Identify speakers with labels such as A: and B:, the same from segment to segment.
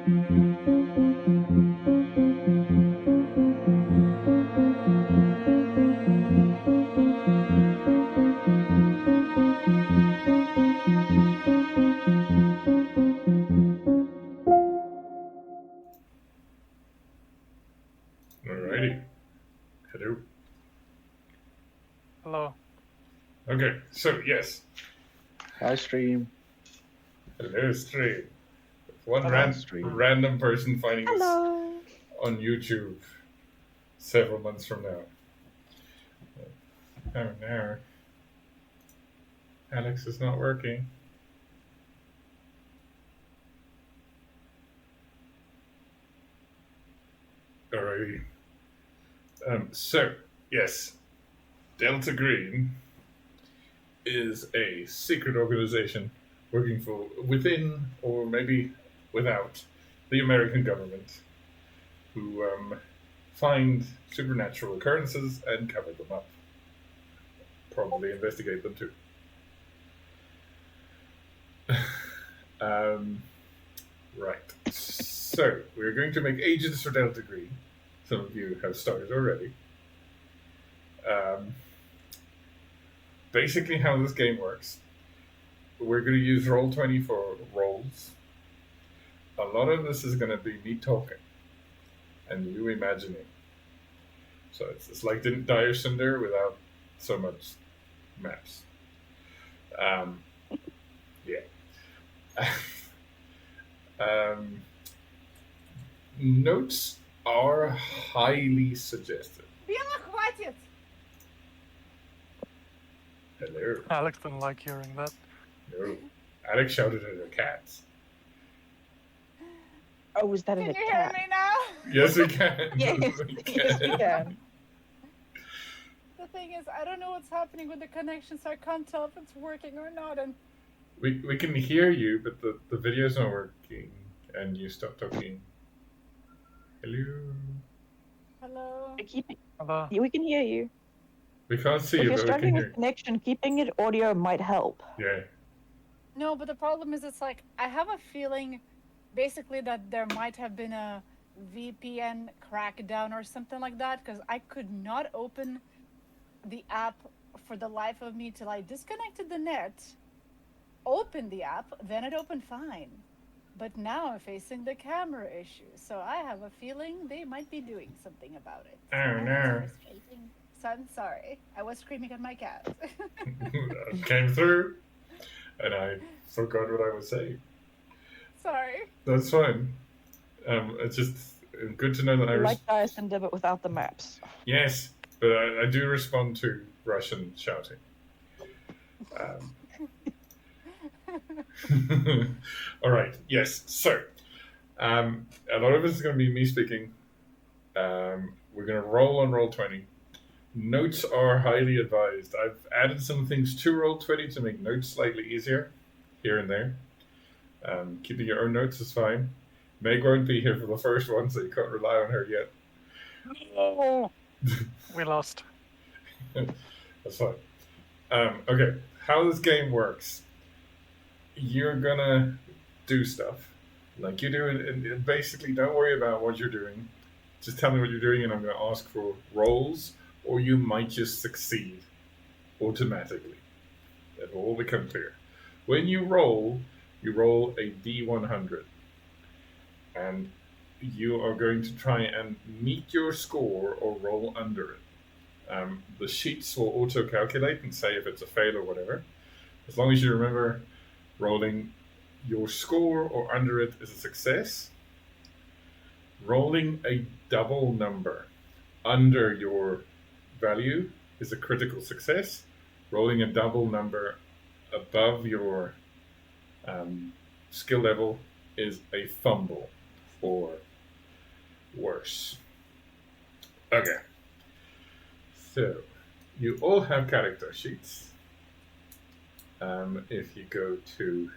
A: Alrighty. Hello.
B: Hello.
A: Okay, so yes.
C: Hi, stream.
A: Hello, stream. One
B: Hello,
A: random person finding this
D: Hello.
A: on YouTube several months from now. Oh no. Alex is not working. Alrighty. So, yes, Delta Green is a secret organization working for within or maybe without the American government who find supernatural occurrences and cover them up. Probably investigate them too. Right. So, we're going to make agents for Delta Green. Some of you have started already. Basically, how this game works, we're going to use Roll20 for rolls. A lot of this is going to be me talking and you imagining. So it's like Dire Cinder without so much maps. Yeah. Notes are highly suggested. Hello.
B: Alex didn't like hearing that.
A: No. Alex shouted at her cats.
D: Oh, was that
E: Can
D: a
E: you hear
D: cat?
E: me now?
A: Yes, we can.
D: Yes,
A: We
D: yes, we can.
E: The thing is, I don't know what's happening with the connection, so I can't tell if it's working or not. And
A: We can hear you, but the video's not working, and you stopped talking. Hello.
E: hello.
B: Hello.
D: We can hear you.
A: We can't see
D: If
A: you,
D: you're
A: but we can
D: struggling
A: hear
D: with connection, keeping it audio might help.
A: you. Yeah.
E: No, but the problem is, it's like I have a feeling, basically, that there might have been a VPN crackdown or something like that, because I could not open the app for the life of me till I disconnected the net, opened the app, then it opened fine. But now I'm facing the camera issue, so I have a feeling they might be doing something about it.
A: Oh, no.
E: It's frustrating. So I'm sorry. I was screaming at my cat.
A: That came through, and I forgot what I was saying.
E: Sorry.
A: That's fine. It's just good to know that I
D: Like Dire Cinder, but without the maps.
A: Yes, but I do respond to Russian shouting. All right. Yes. So, a lot of it is going to be me speaking. We're going to roll on Roll20. Notes are highly advised. I've added some things to Roll20 to make notes slightly easier, here and there. Keeping your own notes is fine. Meg won't be here for the first one, so you can't rely on her yet.
B: Oh, we lost.
A: That's fine. Okay, how this game works. You're gonna do stuff. Like you do it, and basically don't worry about what you're doing. Just tell me what you're doing and I'm gonna ask for rolls, or you might just succeed automatically. It will all become clear. When you roll a D100. And you are going to try and meet your score or roll under it. The sheets will auto-calculate and say if it's a fail or whatever. As long as you remember rolling your score or under it is a success. Rolling a double number under your value is a critical success. Rolling a double number above your skill level is a fumble or worse. Okay. So, you all have character sheets. If you go to...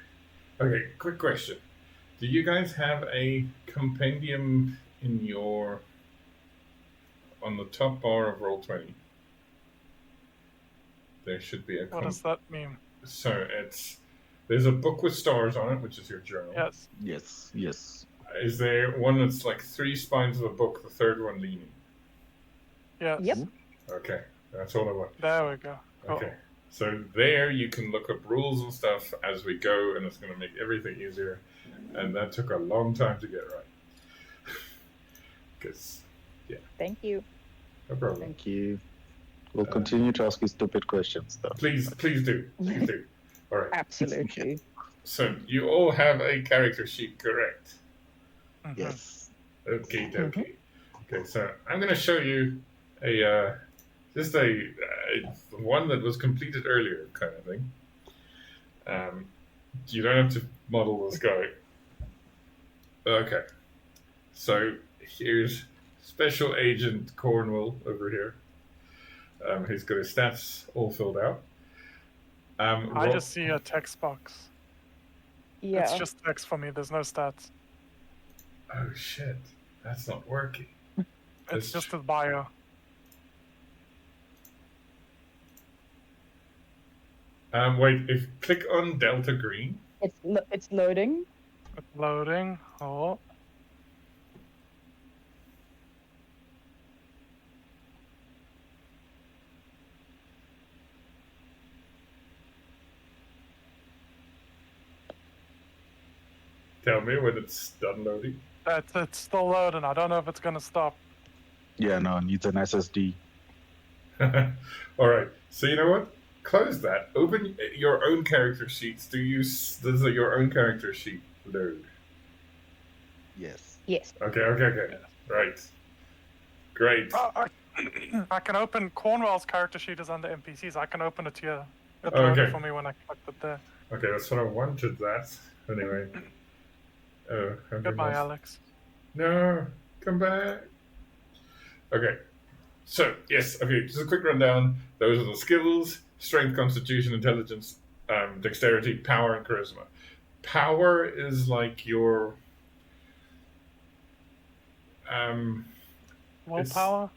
A: Okay, quick question. Do you guys have a compendium in your... on the top bar of Roll20? There should be a...
B: What does that mean?
A: So, it's... There's a book with stars on it, which is your journal.
B: Yes.
C: Yes, yes.
A: Is there one that's like 3 spines of a book, the third one leaning?
B: Yes.
D: Yep.
A: Okay, that's all I want.
B: There we go. Cool.
A: Okay, so there you can look up rules and stuff as we go, and it's going to make everything easier. And that took a long time to get right. Because,
D: Thank you.
A: no problem.
C: Thank you. We'll continue to ask you stupid questions, though.
A: Please do. Please do. All right.
D: Absolutely.
A: So you all have a character sheet, correct?
B: Mhm.
C: Yes.
A: Okay, okay. Okay, so I'm going to show you a just a one that was completed earlier, kind of thing. You don't have to model this guy. Okay, so here's Special Agent Cornwall over here. He's got his stats all filled out.
B: I just see a text box.
D: Yeah.
B: It's just text for me. There's no stats.
A: Oh shit, that's not working.
B: It's just a bio.
A: Wait, if click on Delta Green.
D: It's loading.
B: It's loading. Oh.
A: Tell me when it's done loading.
B: It's still loading. I don't know if it's gonna stop.
C: Yeah, no, it needs an SSD.
A: All right. So you know what? Close that. Open your own character sheets. Does your own character sheet load?
C: Yes.
D: Yes.
A: Okay. Right. Great.
B: I can open Cornwall's character sheet is under NPCs. I can open it here. It
A: Okay.
B: loaded for me when I clicked it there.
A: Okay, that's what I wanted. That anyway. Oh, I'm
B: Goodbye,
A: lost.
B: Alex.
A: No, come back. Okay. So yes. Okay. Just a quick rundown. Those are the skills: strength, constitution, intelligence, dexterity, power, and charisma. Power is like your
B: Willpower?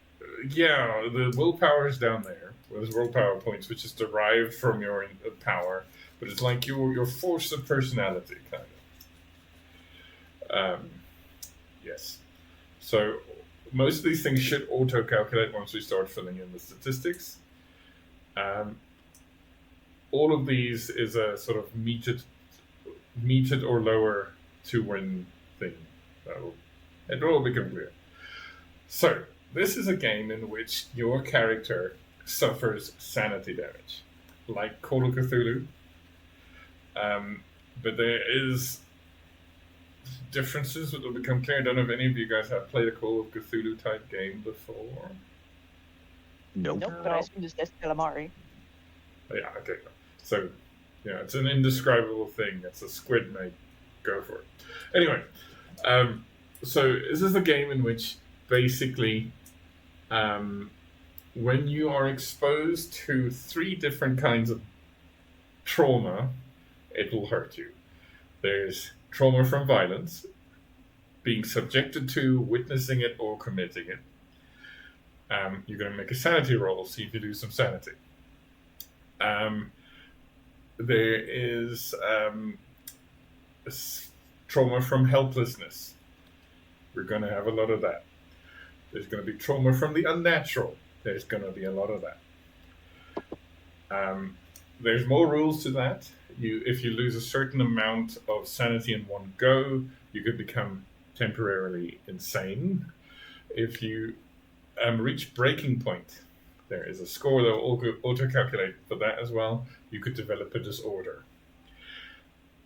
A: yeah, the willpower is down there. There's willpower points, which is derived from your power, but it's like your force of personality, kind of. Yes. So most of these things should auto-calculate once we start filling in the statistics. All of these is a sort of meted or lower to win thing. It will all become clear. So this is a game in which your character suffers sanity damage, like Call of Cthulhu. But there is differences that will become clear. I don't know if any of you guys have played a Call of Cthulhu type game before.
C: Nope.
D: Nope. But I assume it's just calamari.
A: Yeah, okay. So, yeah, it's an indescribable thing. It's a squid, mate. Go for it. Anyway, so this is a game in which basically, when you are exposed to 3 different kinds of trauma, it will hurt you. There's trauma from violence, being subjected to, witnessing it, or committing it. You're going to make a sanity roll, see if you do some sanity. There is trauma from helplessness. We're going to have a lot of that. There's going to be trauma from the unnatural. There's going to be a lot of that. There's more rules to that. If you lose a certain amount of sanity in one go, you could become temporarily insane. If you reach breaking point, there is a score that will auto-calculate for that as well. You could develop a disorder.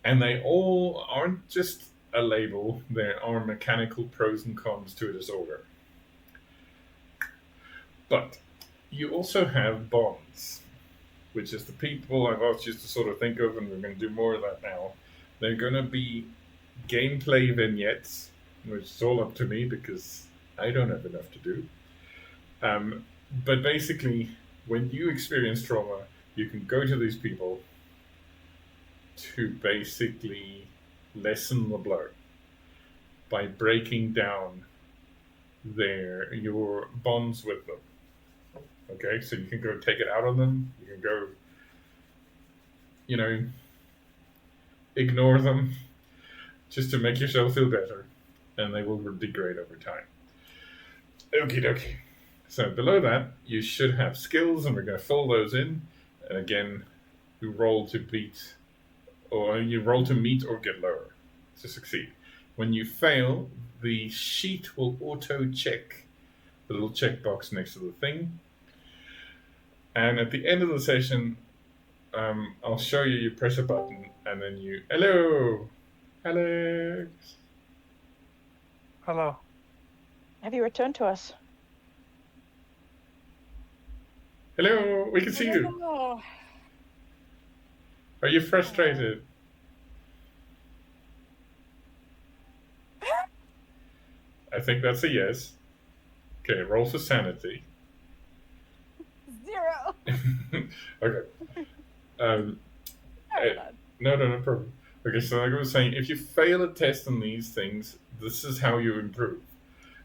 A: And they all aren't just a label. There are mechanical pros and cons to a disorder. But you also have bonds, which is the people I've asked you to sort of think of, and we're going to do more of that now. They're going to be gameplay vignettes, which is all up to me because I don't have enough to do. But basically, when you experience trauma, you can go to these people to basically lessen the blow by breaking down your bonds with them. Okay, so you can go take it out on them. You can go, ignore them just to make yourself feel better. and they will degrade over time. Okie dokie. So below that, you should have skills, and we're going to fill those in. And again, you roll to beat, or you roll to meet or get lower to succeed. When you fail, the sheet will auto-check the little checkbox next to the thing. And at the end of the session, I'll show you. You press a button, and then you... Hello! Alex!
B: Hello.
D: Have you returned to us?
A: Hello! We can see you!
E: Oh,
A: Are you frustrated? I think that's a yes. Okay, roll for sanity.
E: 0.
A: Okay.
E: Sorry about that.
A: No problem. Okay, so like I was saying, if you fail a test on these things, this is how you improve.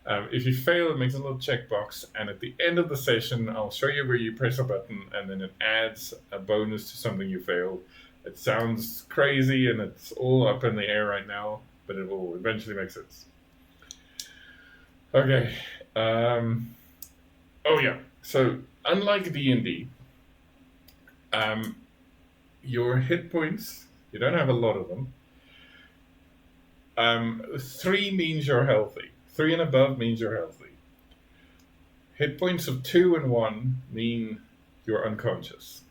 A: If you fail, it makes a little checkbox, and at the end of the session, I'll show you where you press a button, and then it adds a bonus to something you failed. It sounds crazy, and it's all up in the air right now, but it will eventually make sense. Okay. Oh yeah. So unlike D&D, your hit points, you don't have a lot of them. 3 means you're healthy. 3 and above means you're healthy. Hit points of 2 and 1 mean you're unconscious.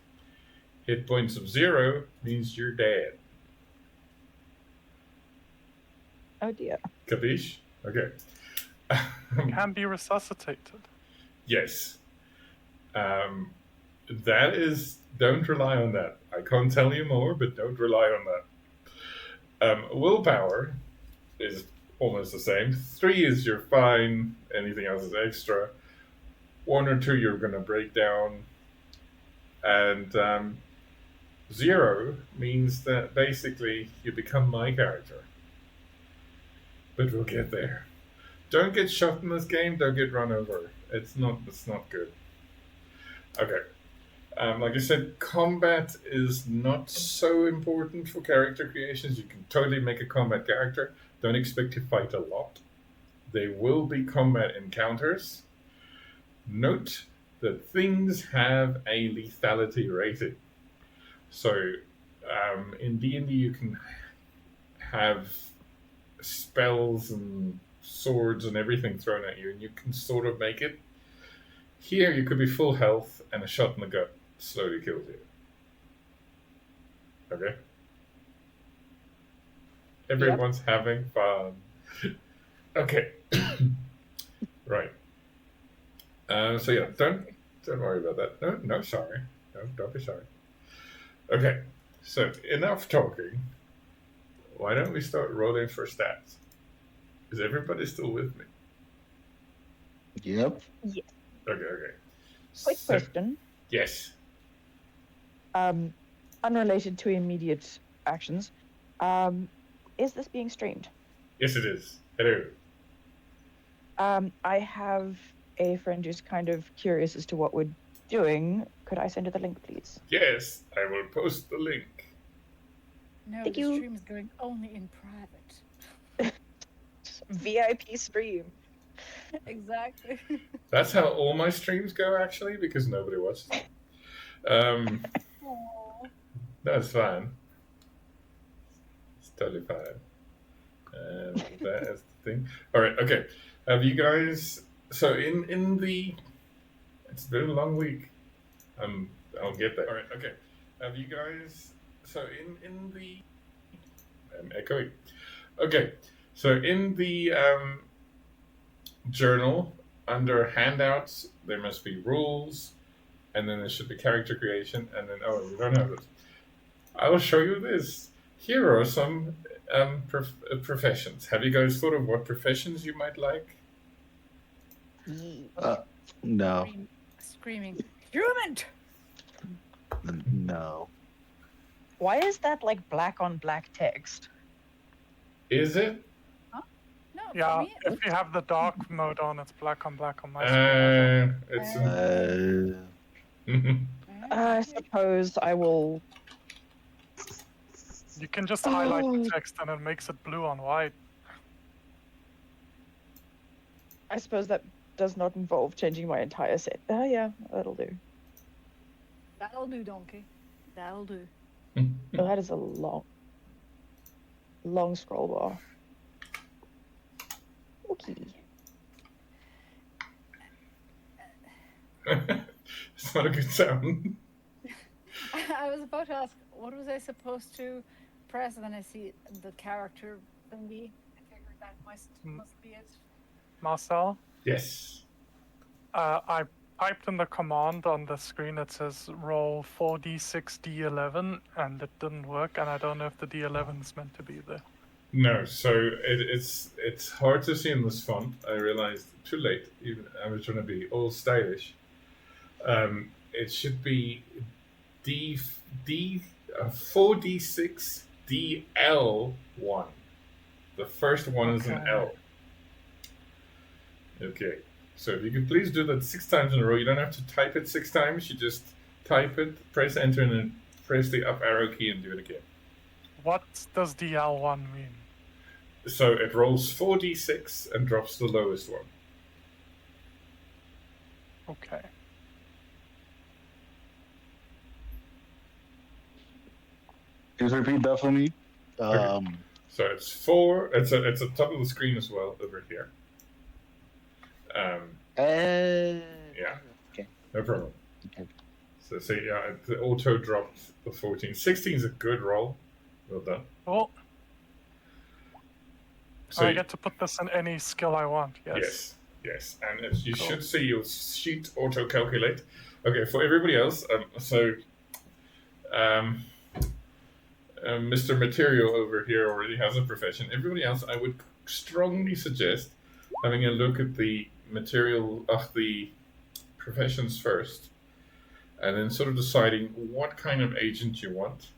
A: Hit points of 0 means you're dead.
D: Oh dear.
A: Capiche? Okay.
B: Can be resuscitated.
A: Yes. That is, don't rely on that. I can't tell you more, but don't rely on that. Willpower is almost the same. 3 is you're fine. Anything else is extra. 1 or 2 you're going to break down. And 0 means that basically you become my character. But we'll get there. Don't get shot in this game. Don't get run over. It's not good. Okay. Like I said, combat is not so important for character creations. You can totally make a combat character. Don't expect to fight a lot. There will be combat encounters. Note that things have a lethality rating. So in D&D you can have spells and swords and everything thrown at you, and you can sort of make it. Here you could be full health and a shot in the gut slowly kills you. Okay? Everyone's having fun. Okay. Right. So yeah, don't worry about that. No, sorry. No, don't be sorry. Okay. So enough talking. Why don't we start rolling for stats? Is everybody still with me?
C: Yep.
D: Yes.
A: Okay.
D: Quick question.
A: Yes.
D: Unrelated to immediate actions. Is this being streamed?
A: Yes, it is. Hello.
D: I have a friend who's kind of curious as to what we're doing. Could I send her the link, please?
A: Yes, I will post the link.
E: No,
D: Thank
E: the
D: you.
E: stream is going only in private.
D: VIP stream.
E: Exactly.
A: That's how all my streams go, actually, because nobody watches them.
E: Aw.
A: That's fine. It's totally fine. That is the thing. All right, okay. Have you guys... So in the... It's been a long week. I'll get there. All right, okay. Have you guys... So in the... I'm echoing. Okay. So in the journal, under handouts, there must be rules, and then there should be character creation, and then, oh, we don't have this. I will show you this. Here are some professions. Have you guys thought of what professions you might like?
C: No.
E: Screaming. Human!
C: No.
D: Why is that like black on black text?
A: Is it?
E: No,
B: Yeah,
E: for me,
B: if you have the dark mode on, it's black on my screen.
A: It's...
D: I suppose I will.
B: You can just highlight the text and it makes it blue on white.
D: I suppose that does not involve changing my entire set. Yeah, that'll do.
E: That'll do, donkey. That'll do.
D: Oh, that is a long scroll bar. Okay.
A: It's not a good sound.
E: I was about to ask, what was I supposed to press? And then I see the character thingy. I figured that must be it.
B: Marcel,
A: Yes.
B: I typed in the command on the screen that says roll 4d6 d11, and it didn't work, and I don't know if the d11 is meant to be there.
A: No, so it's hard to see in this font. I realized too late. Even I was trying to be all stylish. It should be 4d6 dl1. The first one is an L. Okay, so if you could please do that 6 times in a row. You don't have to type it 6 times. You just type it, press enter, and then press the up arrow key and do it again.
B: What does DL1 mean?
A: So it rolls 4d6 and drops the lowest one.
B: Okay.
C: Please repeat that for me.
A: Okay. So it's 4. It's at the top of the screen as well over here. Yeah.
C: Okay.
A: No problem.
C: Okay.
A: So see, yeah, the auto dropped the 14. 16 is a good roll. Well done.
B: Well,
A: So
B: I get to put this in any skill I want.
A: yes, and you should see your sheet auto calculate. Okay, for everybody else, Mr. Material over here already has a profession. Everybody else, I would strongly suggest having a look at the material of the professions first, and then sort of deciding what kind of agent you want.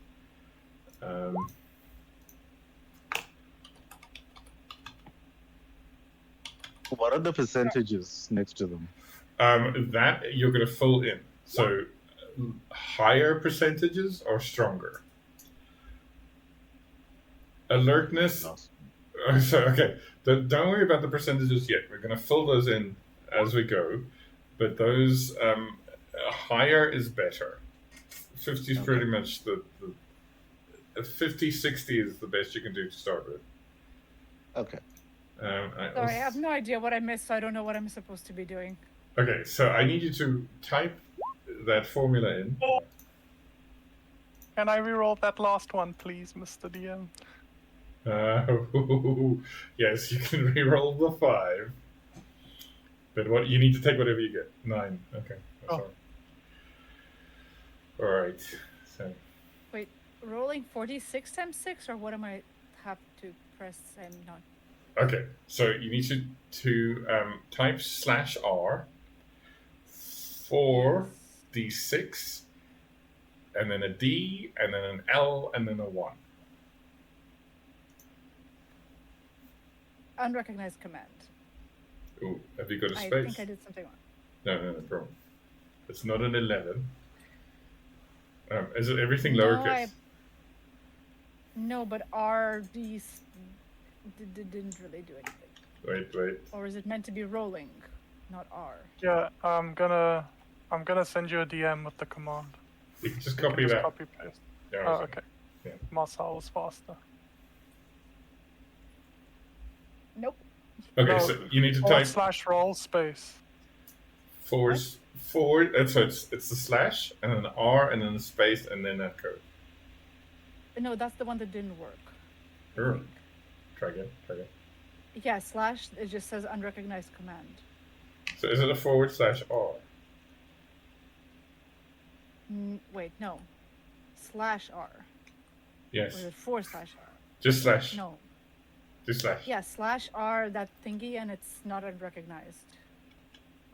C: What are the percentages next to them?
A: That you're going to fill in. So higher percentages are stronger. Alertness. So, okay, don't worry about the percentages yet. We're going to fill those in as we go. But those higher is better. 50 is pretty much the 50, 60 is the best you can do to start with.
C: Okay.
E: Sorry, I have no idea what I missed, so I don't know what I'm supposed to be doing.
A: Okay, so I need you to type that formula in.
B: Can I reroll that last one, please, Mr. DM?
A: Yes, you can reroll the 5. But what you need to take whatever you get. 9. Okay. That's all right. So.
E: Wait, rolling 46 times 6, or what am I have to press? I'm not.
A: Okay, so you need to type /R 4d6, and then a D, and then an L, and then a 1.
E: Unrecognized command.
A: Ooh, have you got a space?
E: I think I did something wrong.
A: No problem. It's not an 11. Is it everything
E: No,
A: lowercase?
E: No, but RD didn't really do anything.
A: Wait.
E: Or is it meant to be rolling, not R?
B: Yeah, I'm gonna send you a DM with the command.
A: You can just
B: You can
A: copy
B: just
A: that.
B: copy paste.
A: Yeah,
B: Oh, okay.
A: Yeah.
B: Marcel was faster.
E: Nope.
A: Okay,
B: No,
A: so you need to type
B: /roll space.
A: forward. So it's the slash, and then an R, and then a space, and then that code.
E: No, that's the one that didn't work. I
A: Sure.
E: think.
A: Try again.
E: Yeah, slash, it just says unrecognized command.
A: So is it a /R?
E: Wait, no. /R.
A: Yes.
E: Or is it /R?
A: Just slash.
E: No.
A: Just slash.
E: Yeah, /R, that thingy, and it's not unrecognized.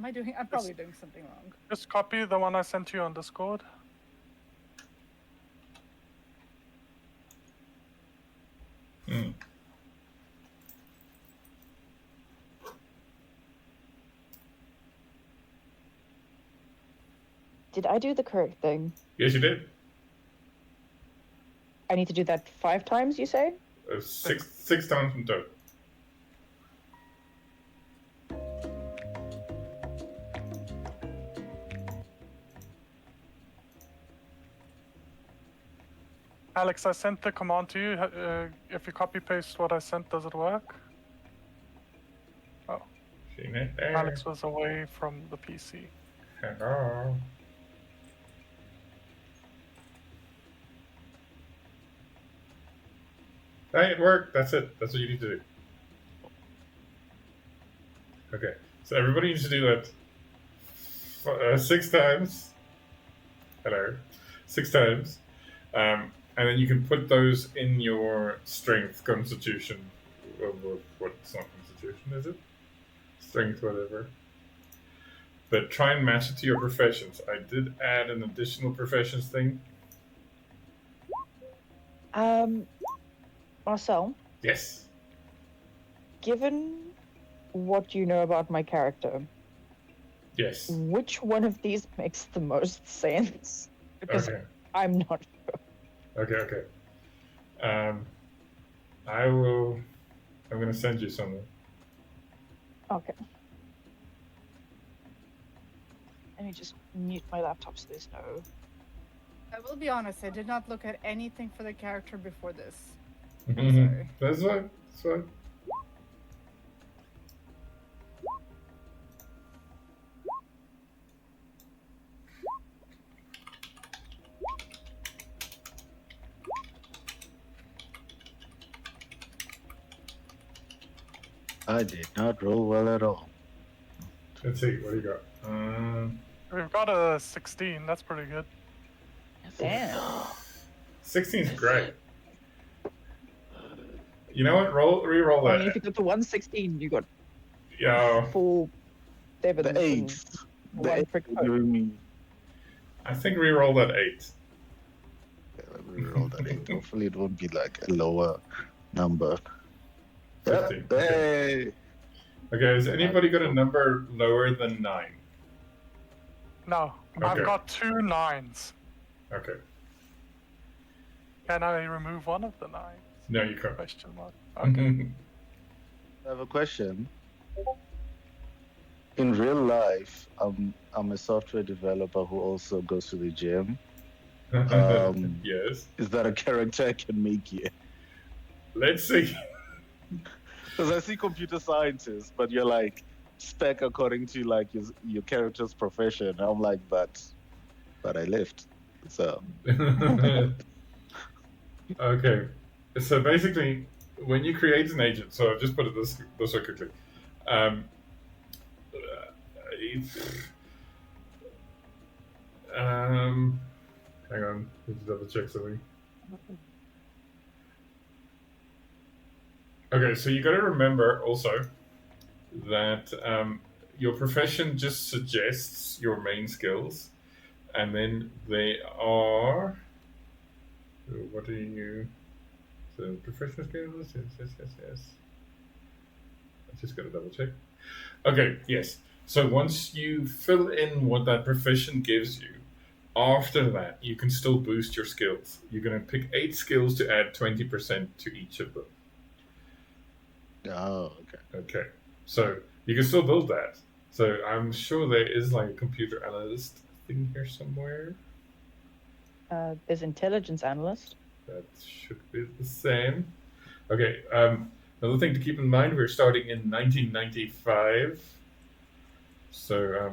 E: I'm probably doing something wrong.
B: Just copy the one I sent you on Discord.
A: Hmm.
D: Did I do the correct thing?
A: Yes, you did.
D: I need to do that 5 times, you say?
A: 6 times from total.
B: Alex, I sent the command to you. If you copy paste what I sent, does it work? Oh,
A: Seen it there.
B: Alex was away from the PC.
A: Hello. Hey, it worked. That's it. That's what you need to do. Okay, so everybody needs to do that 6 times. Hello. 6 times. And then you can put those in your strength, constitution. What's not constitution, is it? Strength, whatever. But try and match it to your professions. I did add an additional professions thing.
D: Marcel,
A: Yes.
D: given what you know about my character,
A: Yes.
D: which one of these makes the most sense? Because
A: Okay.
D: I'm not sure.
A: Okay. I'm gonna send you something.
D: Okay. Let me just mute my laptop so there's no...
E: I will be honest, I did not look at anything for the character before this.
A: Mhm.
E: Sorry.
A: That's fine. That's fine.
C: I did not roll well at all.
A: Let's see. What do you got?
B: We've got a 16. That's pretty good.
D: Damn.
A: 16 is great. You know what? Re-roll
D: I mean, if
A: that.
D: you got the 116, you got
A: Yeah.
D: 4 sevens
C: The
D: and
C: 8. The
D: 1
C: 8
D: prick
C: you're
D: hope.
C: giving me.
A: I think re-roll that 8.
C: Yeah, let me roll that 8. Hopefully, it won't be like a lower number.
A: 15.
C: Yep. Hey.
A: Okay, has anybody got a number lower than 9?
B: No,
A: Okay.
B: I've got 2 9s.
A: Okay.
B: Can I remove one of the 9s?
A: No, you can't.
B: Question mark. Okay.
C: I have a question. In real life, I'm a software developer who also goes to the gym.
A: Yes.
C: Is that a character I can make here?
A: Let's see.
C: Because I see computer scientists, but you're like spec according to like your character's profession. I'm like, but I left. So
A: Okay. So basically, when you create an agent, so I'll just put it this way quickly. Hang on, let's double check something. Okay, so you got to remember also that your profession just suggests your main skills, and then they are. What are you? So professional skills, yes. I just got to double check. Okay, yes. So once you fill in what that profession gives you, after that you can still boost your skills. You're going to pick 8 skills to add 20% to each of them.
C: oh, okay.
A: Okay, so you can still build that. So I'm sure there is like a computer analyst thing here somewhere.
D: There's intelligence analyst.
A: That should be the same. Okay, another thing to keep in mind, we're starting in 1995. So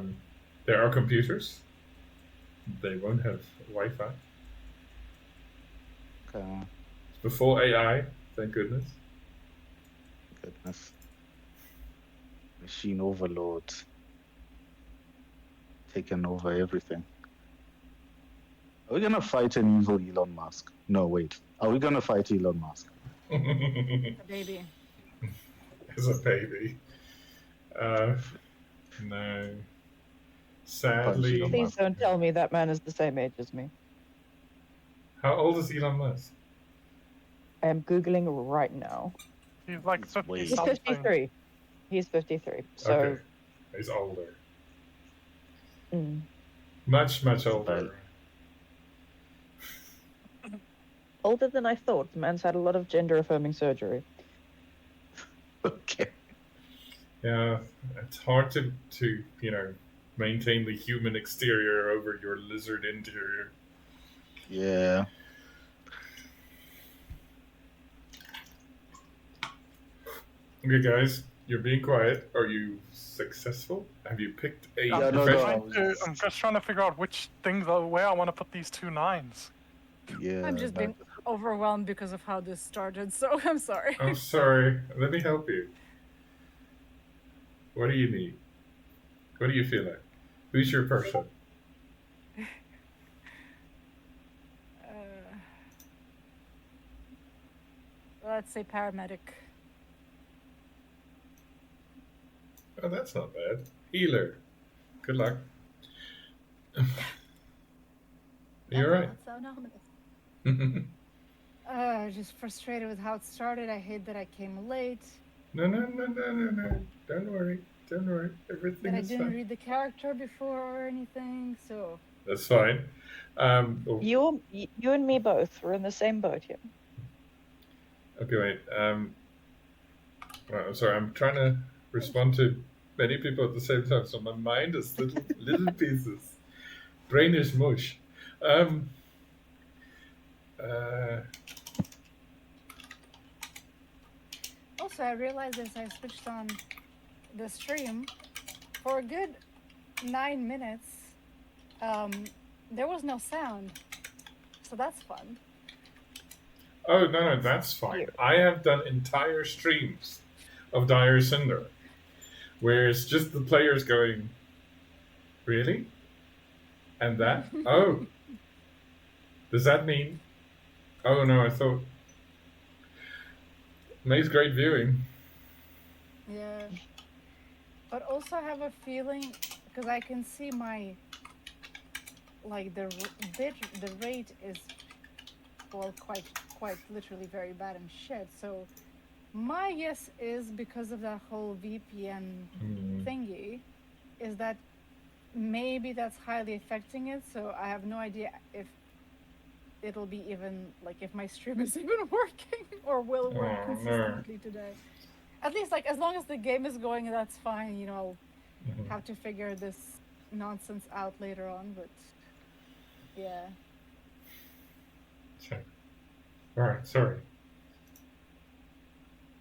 A: there are computers. They won't have Wi-Fi.
C: Okay.
A: It's before AI, thank goodness.
C: Goodness. Machine overload. Taking over everything. Are we gonna fight an evil Elon Musk? No, wait. Are we gonna fight Elon Musk?
E: The baby.
A: As a baby. No. Sadly.
C: Elon
D: Please
C: Musk.
D: don't tell me that man is the same age as me.
A: How old is Elon Musk?
D: I am Googling right now.
B: He's like
C: He's
B: 50
C: way-
D: He's
B: something.
D: 53. He's 53. So,
A: Okay. He's older.
D: mm.
A: Much, much older.
D: Older than I thought. The man's had a lot of gender affirming surgery.
C: Okay.
A: Yeah, it's hard to maintain the human exterior over your lizard interior.
C: Yeah.
A: Okay, guys, you're being quiet. Are you successful? Have you picked a
C: Yeah, no,
A: profession?
C: no.
B: I'm just trying to figure out which things are where I want to put these 2 9s.
C: Yeah.
E: I'm just
C: that-
E: being overwhelmed because of how this started, so I'm sorry.
A: I'm sorry. Let me help you. What do you need? What do you feel like? Who's your person?
E: Let's say paramedic.
A: Oh, that's not bad. Healer. Good luck. You're right.
E: That's so ominous. Just frustrated with how it started. I hate that I came late.
A: No. Don't worry. Don't worry. Everything
E: That I
A: is
E: didn't
A: fine.
E: read the character before or anything, so...
A: That's fine.
D: You and me both. We're in the same boat here.
A: Okay, wait. Well, I'm sorry. I'm trying to respond to many people at the same time, so my mind is little pieces. Brain is mush.
E: Also, I realized as I switched on the stream, for a good 9 minutes, there was no sound. So that's fun.
A: Oh, no, that's fine. I have done entire streams of Dire Cinder where it's just the players going, really? And that? Oh. Does that mean? Oh, no, I thought. Makes great viewing.
E: Yeah. But also I have a feeling, because I can see my, like, the rate is, well, quite literally very bad and shit. So my guess is because of that whole VPN thingy, is that maybe that's highly affecting it. So I have no idea if it'll be even, like, if my stream is even working or will work consistently today. At least, like, as long as the game is going, that's fine. You know, I'll have to figure this nonsense out later on, but yeah.
A: Okay. All right, sorry.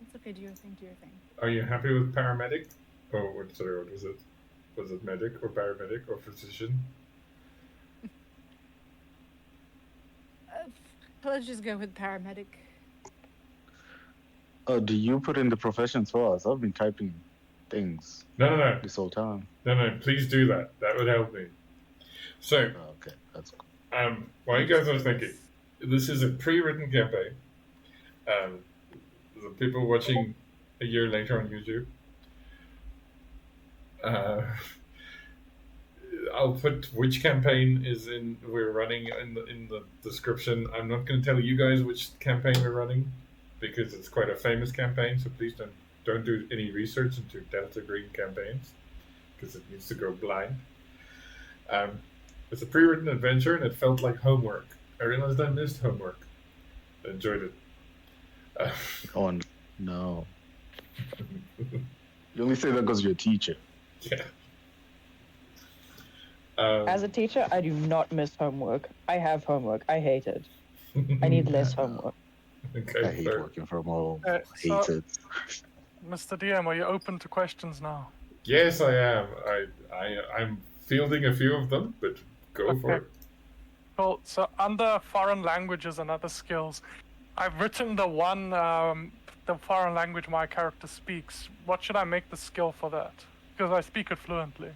E: It's okay, do your thing.
A: Are you happy with paramedic? Oh, sorry, what was it? Was it medic or paramedic or physician?
E: Let's just go with paramedic.
C: Oh, do you put in the professions for us? I've been typing things
A: No.
C: this whole time.
A: No, please do that. That would help me. So,
C: Oh, okay, that's cool.
A: while you guys are thinking, this is a pre-written campaign. The people watching a year later on YouTube, I'll put which campaign we're running in the description. I'm not going to tell you guys which campaign we're running because it's quite a famous campaign. So please don't do any research into Delta Green campaigns because it needs to go blind. It's a pre-written adventure and it felt like homework. I realized I missed homework. I enjoyed it.
C: Oh, no. You only say that because you're a teacher.
A: Yeah.
D: As a teacher, I do not miss homework. I have homework. I hate it. I need less homework.
A: Okay,
C: I hate
A: fair.
C: working from home.
B: Okay,
C: I hate it.
B: Mr. DM, are you open to questions now?
A: Yes, I am. I'm fielding a few of them, but go for it.
B: Cool. So under foreign languages and other skills, I've written the foreign language my character speaks. What should I make the skill for that? Because I speak it fluently.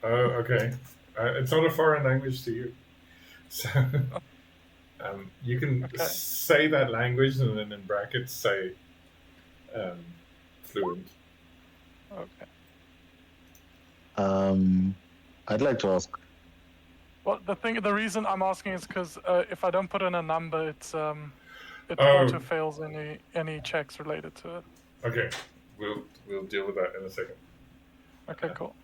A: Oh, okay. It's not a foreign language to you. So you can say that language and then in brackets say fluent.
B: Okay.
C: I'd like to ask.
B: Well, the reason I'm asking is because if I don't put in a number, it
A: Oh.
B: auto fails any checks related to it.
A: Okay, we'll deal with that in a second.
B: Okay, cool.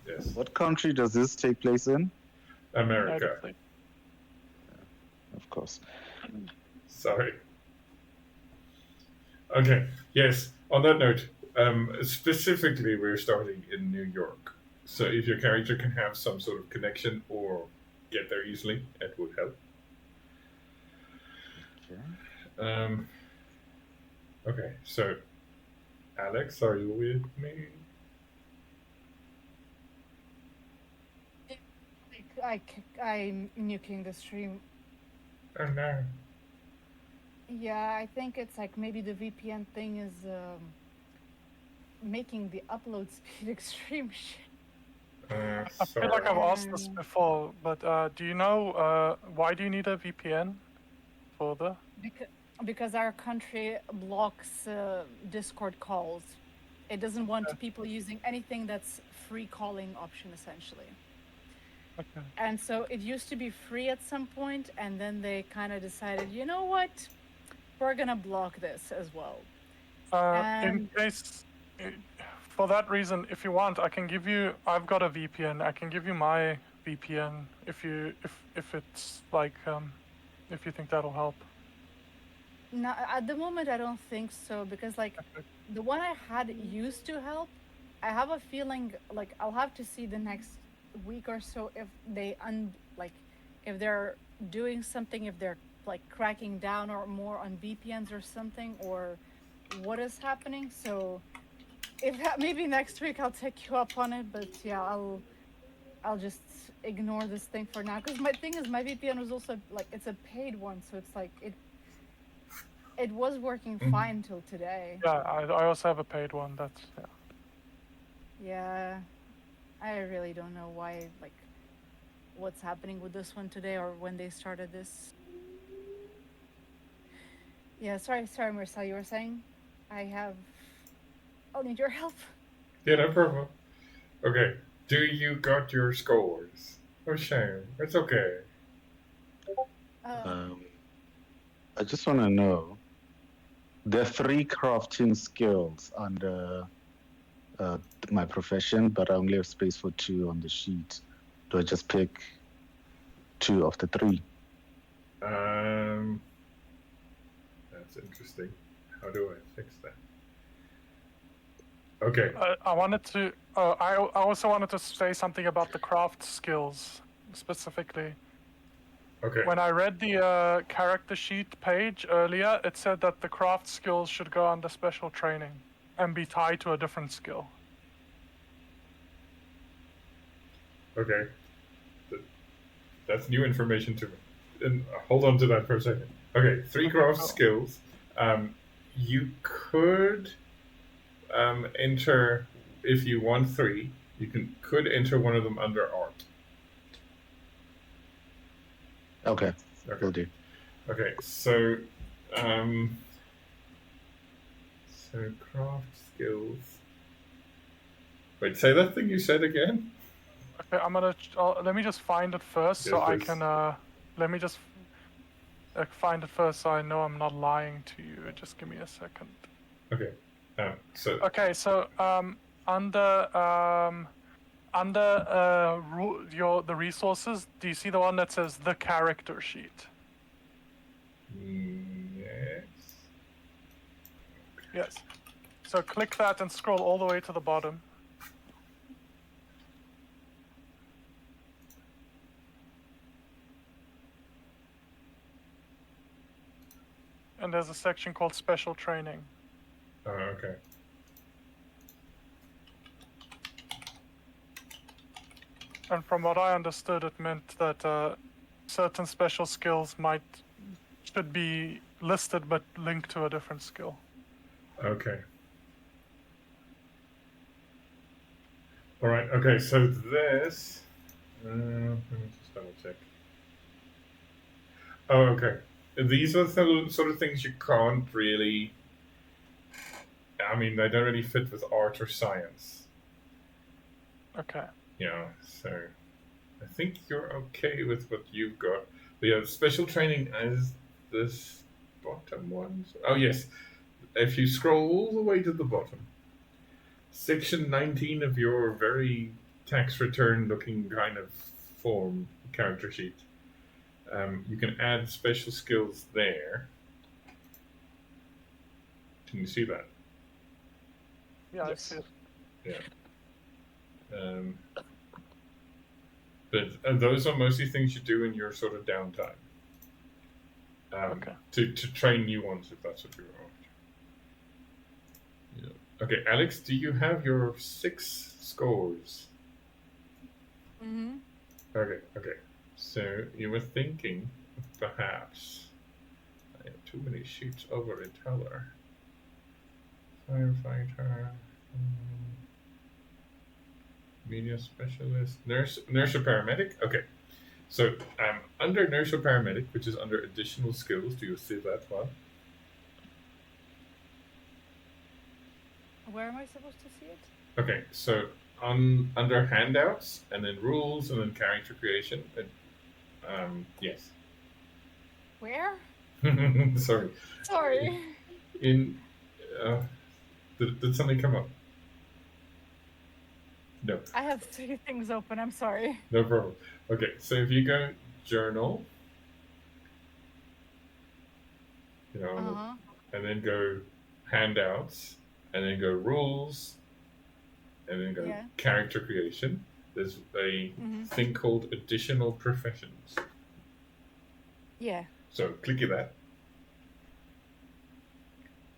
A: Yes,
C: What country does this take place in?
A: America.
C: Of course.
A: Sorry. Okay. Yes. On that note, specifically, we're starting in New York. So if your character can have some sort of connection or get there easily, it would help.
C: Okay.
A: Okay, so Alex, are you with me?
E: I'm nuking the stream.
A: Oh no.
E: Yeah, I think it's like maybe the VPN thing is making the upload speed extreme shit.
B: I feel like
A: Sorry.
B: I've asked this before, but do you know why do you need a VPN for the?
E: Because our country blocks Discord calls. It doesn't want people using anything that's free calling option, essentially.
B: Okay.
E: And so it used to be free at some point, and then they kind of decided, you know what, we're gonna block this as well.
B: In case, for that reason, if you want, I can give you. I've got a VPN. I can give you my VPN if it's like if you think that'll help.
E: No, at the moment I don't think so, because like the one I had used to help. I have a feeling like I'll have to see the next week or so if they if they're doing something, if they're like cracking down or more on VPNs or something, or what is happening. So if maybe next week I'll take you up on it, but yeah, I'll just ignore this thing for now, because my thing is my VPN was also like, it's a paid one, so it's like it was working fine till today.
B: Yeah, I also have a paid one. That's yeah.
E: Yeah, I really don't know why, like, what's happening with this one today or when they started this. Yeah, sorry, Marcel, you were saying? I'll need your help.
A: Yeah, no problem. Okay, do you got your scores? Oh, shame. It's okay.
C: I just want to know, there are 3 crafting skills under my profession, but I only have space for 2 on the sheet. Do I just pick 2 of the 3?
A: That's interesting. How do I fix that? Okay.
B: I wanted to. I also wanted to say something about the craft skills specifically.
A: Okay.
B: When I read the character sheet page earlier, it said that the craft skills should go under special training and be tied to a different skill.
A: Okay. That's new information to me. And hold on to that for a second. Okay, 3 craft skills. You could enter, if you want 3, you could enter one of them under art.
C: Okay,
A: Okay.
C: will do.
A: Okay, so craft skills. Wait, say that thing you said again.
B: Okay, I'm gonna. Let me just find it first,
A: Yes,
B: so I
A: please.
B: can. Let me just find it first, so I know I'm not lying to you. Just give me a second.
A: Okay.
B: Okay, so under the resources, do you see the one that says the character sheet?
A: Yes.
B: Yes. So click that and scroll all the way to the bottom. And there's a section called special training.
A: Oh, okay.
B: And from what I understood, it meant that certain special skills should be listed but linked to a different skill.
A: Okay. All right. Okay. So this. Let me just double check. Oh, okay. These are the sort of things you can't really. I mean, they don't really fit with art or science.
B: Okay.
A: Yeah. So, I think you're okay with what you've got. We have special training as this bottom one. Oh yes. If you scroll all the way to the bottom, section 19 of your very tax return looking kind of form character sheet, you can add special skills there. Can you see that?
B: Yeah,
C: Yes.
B: I see it.
A: Yeah. But those are mostly things you do in your sort of downtime.
B: Okay.
A: To train new ones, if that's what you're after. Okay, Alex, do you have your 6 scores?
E: Mm-hmm.
A: Okay, okay. So you were thinking perhaps I have too many sheets over in Teller. Firefighter, media specialist, nurse or paramedic. Okay, so under nurse or paramedic, which is under additional skills. Do you see that one?
E: Where am I supposed to see it?
A: Okay, so under handouts and then rules and then character creation. Yes.
E: Where?
A: Sorry.
E: Sorry.
A: In did something come up? No.
E: I have 3 things open. I'm sorry.
A: No problem. Okay, so if you go journal, you know,
E: Uh-huh.
A: and then go handouts, and then go rules, and then go
E: Yeah.
A: character creation, there's a thing called additional professions.
E: Yeah.
A: So click that,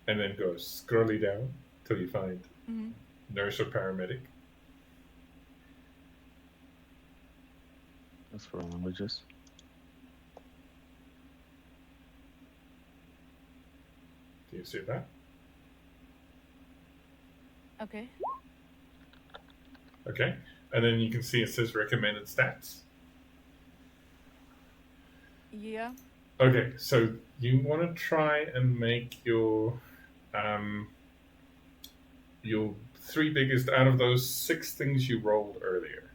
A: and then go scrolly down till you find nurse or paramedic.
C: That's for languages.
A: Do you see that?
E: Okay.
A: Okay, and then you can see it says recommended stats.
E: Yeah.
A: Okay, so you want to try and make your 3 biggest out of those 6 things you rolled earlier.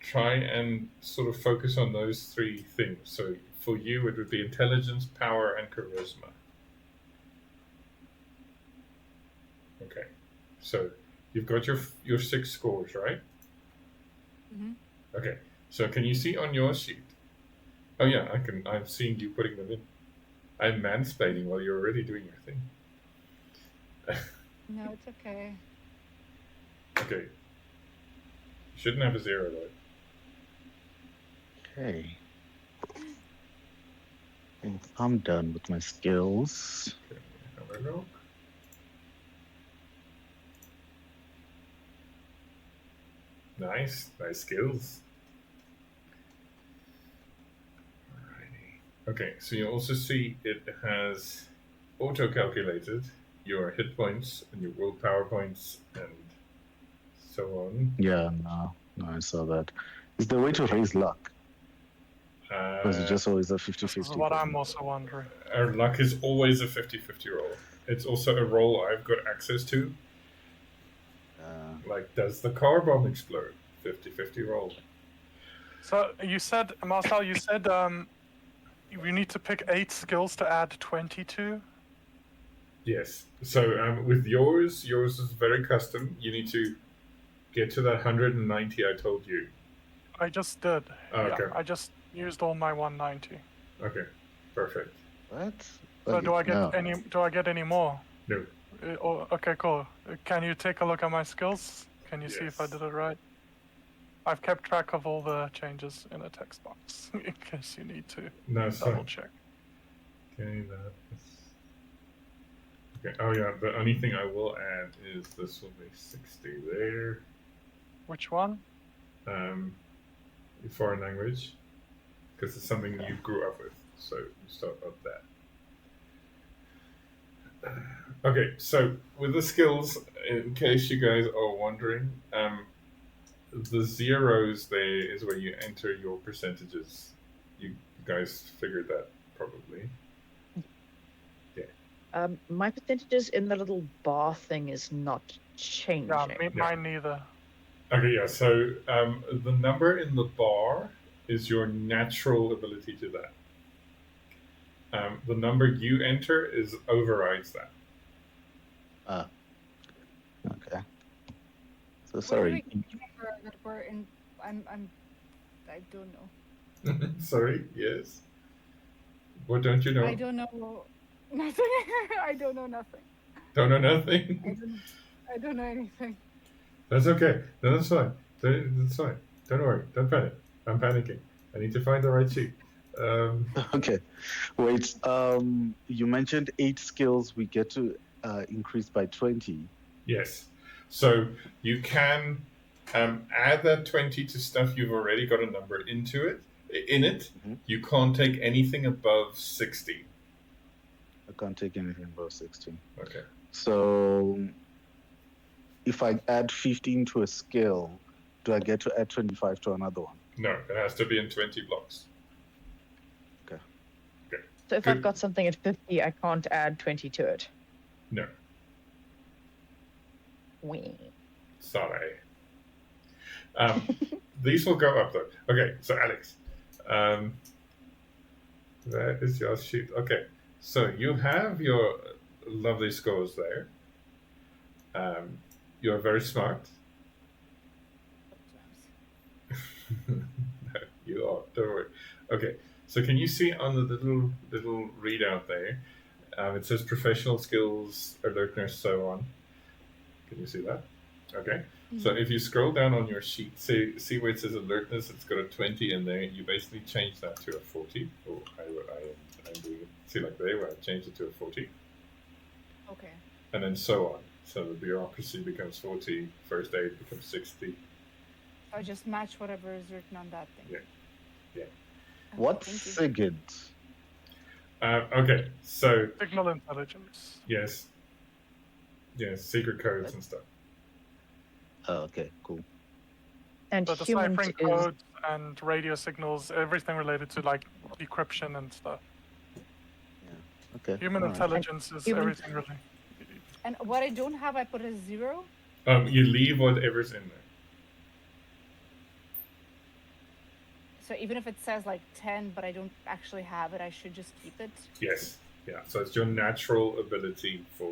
A: Try and sort of focus on those 3 things. So for you, it would be intelligence, power, and charisma. Okay, so you've got your 6 scores, right? Okay, so can you see on your sheet? Oh yeah, I'm seeing you putting them in. I'm mansplaining while you're already doing your thing.
E: No, it's okay.
A: Okay. You shouldn't have a 0 though.
C: Okay. And I'm done with my skills.
A: Okay, have a look. Nice skills. Alrighty. Okay, so you also see it has auto-calculated your hit points and your willpower points and so on.
C: Yeah, no, I saw that. Is there a way to raise luck? Or is it just always a 50-50?
B: This is what I'm also wondering.
A: Our luck is always a 50-50 roll. It's also a roll I've got access to. Like, does the car bomb explode? 50-50 roll.
B: So you said, Marcel, you said you need to pick 8 skills to add 20 to?
A: Yes. So with yours is very custom. You need to get to that 190 I told you.
B: I just did.
A: Oh, okay.
B: Yeah, I just used all my 190.
A: Okay. Perfect.
C: What?
B: So
C: Okay,
B: do I get
C: no.
B: any? Do I get any more?
A: No.
B: Okay, cool. Can you take a look at my skills? Can you see if I
A: Yes.
B: did it right? I've kept track of all the changes in a text box in case you need to
A: No, it's
B: double
A: fine.
B: check.
A: Okay, that is... Okay, oh yeah, the only thing I will add is this will be 60 there.
B: Which one?
A: Foreign language. Because it's something you grew up with, so you start with that. Okay, so with the skills, in case you guys are wondering, the zeros there is where you enter your percentages. You guys figured that probably. Yeah.
D: My percentages in the little bar thing is not changing.
B: Yeah, mine neither.
A: Okay, yeah, so the number in the bar is your natural ability to that. The number you enter overrides that.
C: Okay. So sorry.
E: Wait, remember that we're in. I don't know.
A: Sorry, yes. What don't you know?
E: I don't know nothing. I don't know nothing.
A: Don't know nothing?
E: I don't know anything.
A: That's okay. No, that's fine. That's fine. Don't worry. Don't panic. I'm panicking. I need to find the right sheet.
C: Okay. Wait. You mentioned 8 skills we get to increase by 20.
A: Yes. So you can add that 20 to stuff you've already got a number into it. In it,
C: Mhm.
A: you can't take anything above 60.
C: I can't take anything above 16.
A: Okay.
C: So if I add 15 to a skill, do I get to add 25 to another one?
A: No, it has to be in 20 blocks.
C: Okay.
A: Okay.
D: So if
A: Good.
D: I've got something at 50, I can't add 20 to it.
A: No.
D: Wee.
A: Sorry. These will go up though. Okay, so Alex, that is your sheet. Okay, so you have your lovely scores there. You're very smart. No, you are. Don't worry. Okay, so can you see on the little readout there? It says professional skills, alertness, so on. Can you see that? Okay. So if you scroll down on your sheet, see where it says alertness, it's got a 20 in there. You basically change that to a 40. Oh, I'm doing it. See, like there, where I changed it to a 40.
E: Okay.
A: And then so on. So the bureaucracy becomes 40, first aid becomes 60.
E: I just match whatever is written on that thing.
A: Yeah. Yeah.
E: Okay,
C: What's
E: thank you.
C: SIGINT?
A: Okay, so
B: Signal intelligence.
A: yes. Yes, secret codes and stuff.
C: Oh, okay, cool.
D: And
B: So
D: human
B: deciphering
D: is
B: codes and radio signals, everything related to like decryption and stuff.
C: Okay.
B: Human
C: all right.
B: intelligence is
D: human-
B: everything related.
E: And what I don't have, I put as 0.
A: You leave whatever's in there.
E: So even if it says like 10, but I don't actually have it, I should just keep it.
A: Yes. Yeah. So it's your natural ability for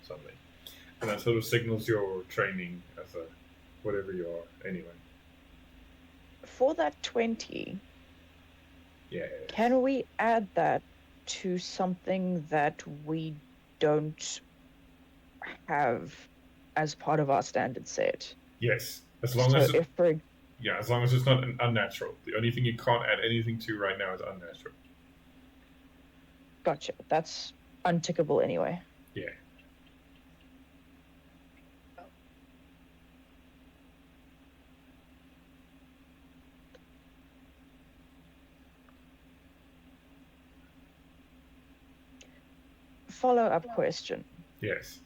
A: something. And that sort of signals your training as a whatever you are anyway.
D: for that 20.
A: Yeah.
D: Can we add that to something that we don't have as part of our standard set?
A: Yes. As long
D: So
A: as
D: if for
A: yeah, as long as it's not an unnatural. The only thing you can't add anything to right now is unnatural.
D: gotcha, that's untickable anyway.
A: Yeah.
D: Follow-up question.
A: Yes.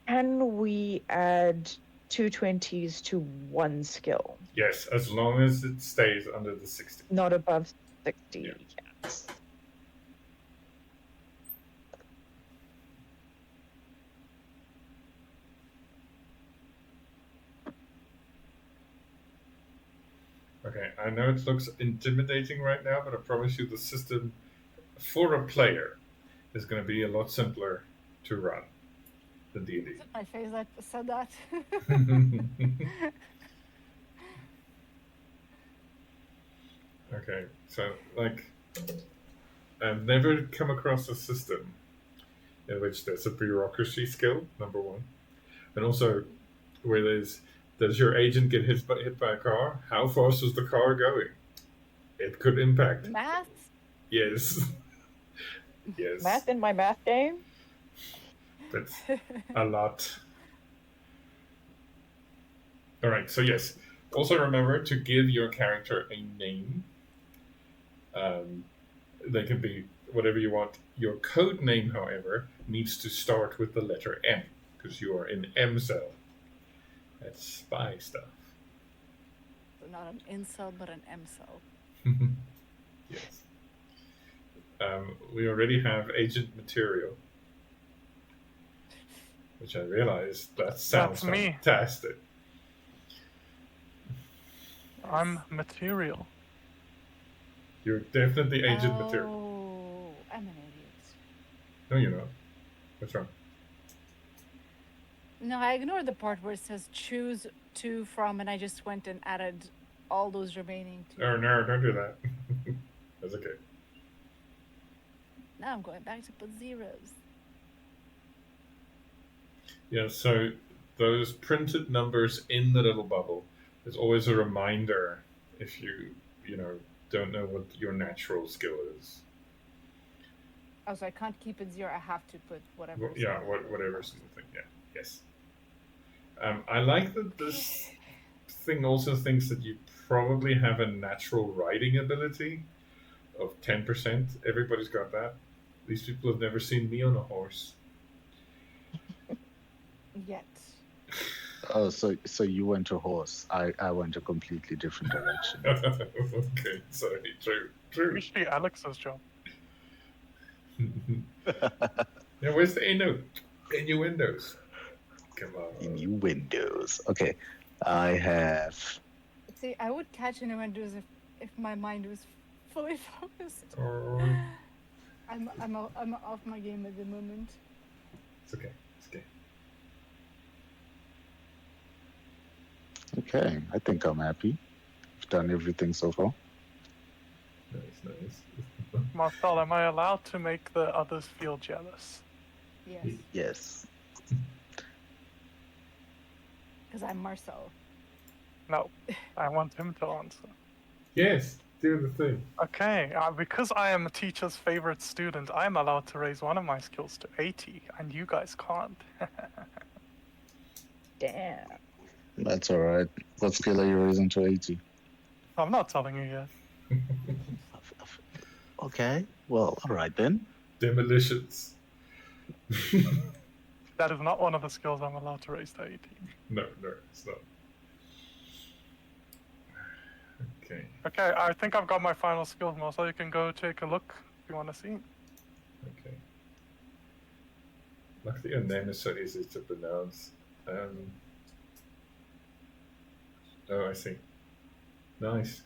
D: Can we add 2 20s to one skill?
A: Yes. As long as it stays under the 60.
D: Not above 60.
A: Yeah.
D: Yes.
A: Okay. I know it looks intimidating right now, but I promise you the system for a player is going to be a lot simpler to run than D&D.
E: Is it my face that said that?
A: Okay, so like I've never come across a system in which there's a bureaucracy skill, number one, and also where does your agent get hit by a car? How fast is the car going? It could impact.
E: Math?
A: Yes. Yes.
D: Math in my math game?
A: That's a lot. All right. So yes. Also remember to give your character a name. They can be whatever you want. Your code name, however, needs to start with the letter M because you are in M cell. That's spy stuff.
E: So not an incel, but an M cell.
A: Yes. We already have agent material, which I realize that sounds
B: That's me.
A: fantastic.
B: I'm material.
A: You're definitely agent material.
E: Oh, I'm an idiot.
A: No, you're not. What's wrong?
E: No, I ignored the part where it says choose 2 from, and I just went and added all those remaining 2.
A: Oh, no, don't do that. That's okay.
E: Now I'm going back to put zeros.
A: Yeah, so those printed numbers in the little bubble is always a reminder if you don't know what your natural skill is.
E: Oh, so I can't keep it 0. I have to put whatever.
A: Yeah, whatever single thing. Yeah. I like that this thing also thinks that you probably have a natural riding ability of 10%. Everybody's got that. These people have never seen me on a horse.
E: Yet.
C: Oh, so you went a horse. I went a completely different direction.
A: Okay, sorry, true.
B: Usually Alex's job.
A: Yeah, where's the innuendos? Come on.
C: Innuendos. Okay, I have.
E: See, I would catch innuendos if my mind was fully focused.
A: Oh,
E: I'm off my game at the moment.
A: it's okay. It's okay.
C: Okay, I think I'm happy. I've done everything so far.
A: Nice.
B: Marcel, am I allowed to make the others feel jealous?
E: Yes,
C: Yes.
E: because I'm Marcel.
B: No, I want him to answer.
A: Yes, do the thing.
B: Okay, because I am a teacher's favorite student, I'm allowed to raise one of my skills to 80, and you guys can't.
D: Damn.
C: That's all right. What skill are you raising to 80?
B: I'm not telling you yet.
C: Okay. Well, all right then.
A: Demolitions.
B: That is not one of the skills I'm allowed to raise to 80.
A: No, it's not. Okay.
B: Okay, I think I've got my final skills, Marcel. You can go take a look if you want to see.
A: Okay. Luckily, your name is so easy to pronounce. Oh, I see. Nice.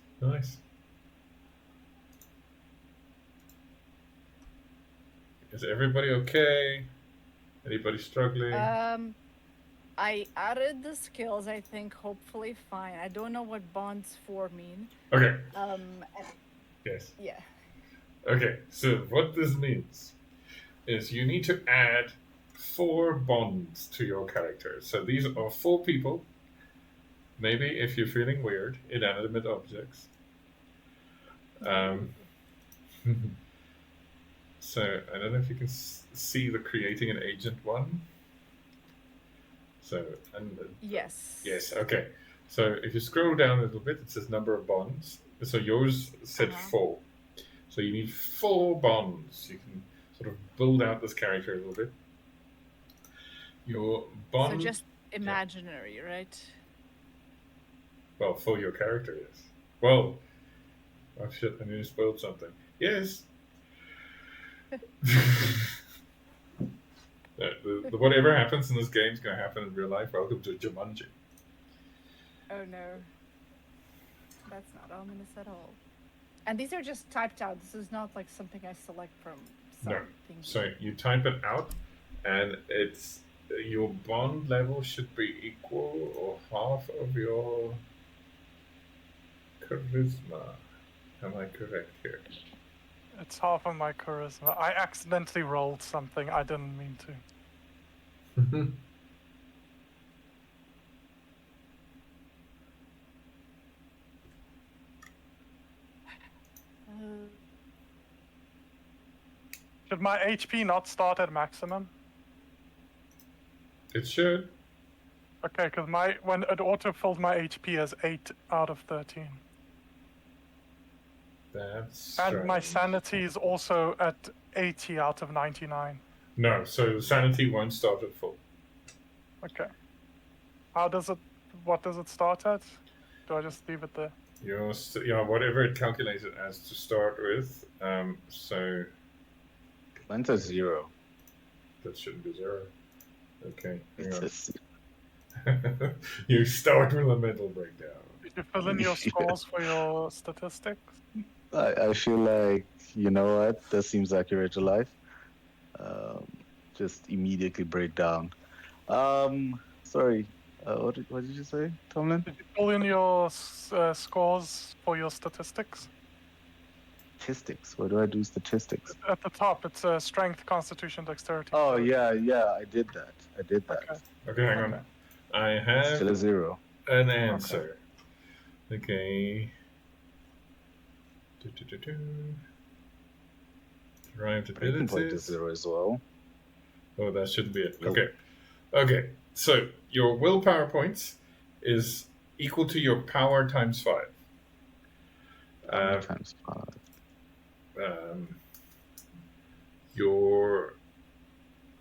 A: Is everybody okay? Anybody struggling?
E: I added the skills. I think hopefully fine. I don't know what bonds 4 mean.
A: Okay.
E: And-
A: Yes.
E: yeah.
A: Okay, so what this means is you need to add 4 bonds to your character. So these are 4 people. Maybe if you're feeling weird, inanimate objects. So I don't know if you can see the creating an agent one. So
E: Yes.
A: yes, okay. So if you scroll down a little bit, it says number of bonds. So yours said 4. So you need 4 bonds. You can sort of build out this character a little bit. Your bond.
E: So just imaginary, right?
A: Well, for your character, yes. Well, oh shit! I nearly spoiled something. Yes. Whatever happens in this game is going to happen in real life. Welcome to Jumanji.
E: Oh no. That's not ominous at all. And these are just typed out. This is not like something I select from
A: No.
E: something.
A: So you type it out, and it's your bond level should be equal or half of your charisma. Am I correct here?
B: It's half of my charisma. I accidentally rolled something I didn't mean to. Should my HP not start at maximum?
A: It should.
B: Okay, because when it auto-filled my HP as 8 out of 13.
A: That's
B: And my
A: strange.
B: sanity is also at 80 out of 99.
A: No, so sanity won't start at full.
B: Okay. What does it start at? Do I just leave it there?
A: Whatever it calculates it as to start with. So
C: Mine's a 0.
A: that shouldn't be 0. Okay. hang
C: It's
A: on.
C: a
A: You start with a mental breakdown.
B: Did you fill in your scores for your statistics?
C: I feel like, you know what, that seems accurate to life. Just immediately break down. Sorry, what did you say, Tomlin?
B: Did you fill in your scores for your statistics?
C: Statistics. Where do I do statistics?
B: At the top, it's strength, constitution, dexterity.
C: Oh, yeah, I did that.
B: Okay.
A: Okay, hang on. I have
C: Still a 0.
A: an answer. Okay. Derived
C: Breaking point is
A: abilities.
C: 0 as well.
A: Oh, that shouldn't be it.
C: Nope.
A: Okay. So your willpower points is equal to your power times 5.
C: Times 5.
A: Your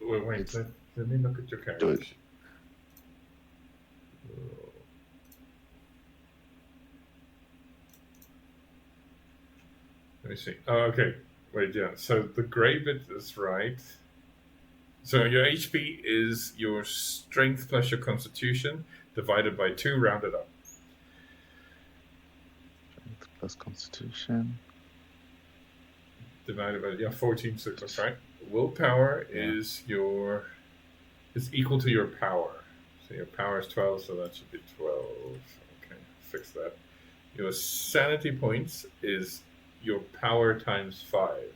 A: wait, let me look at your character
C: Do it.
A: sheet. Let me see. Oh, okay. Wait, yeah. So the gray bit is right. So your HP is your strength plus your constitution divided by 2, rounded up.
C: Strength plus constitution.
A: Divided by 14, so that's right. Willpower is equal to your power. So your power is 12, so that should be 12. Okay, fix that. Your sanity points is your power times 5.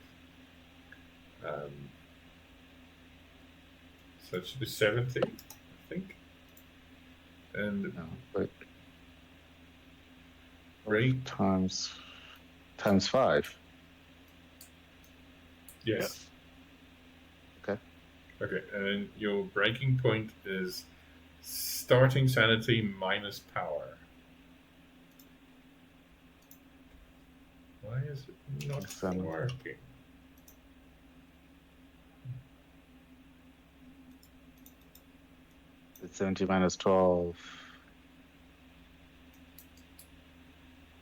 A: So it should be 70, I think. And
C: No, but
A: rate
C: times 5.
A: yes.
C: Okay.
A: Okay, and your breaking point is starting sanity minus power. Why is it not
C: Seven.
A: working?
C: It's 70 minus 12.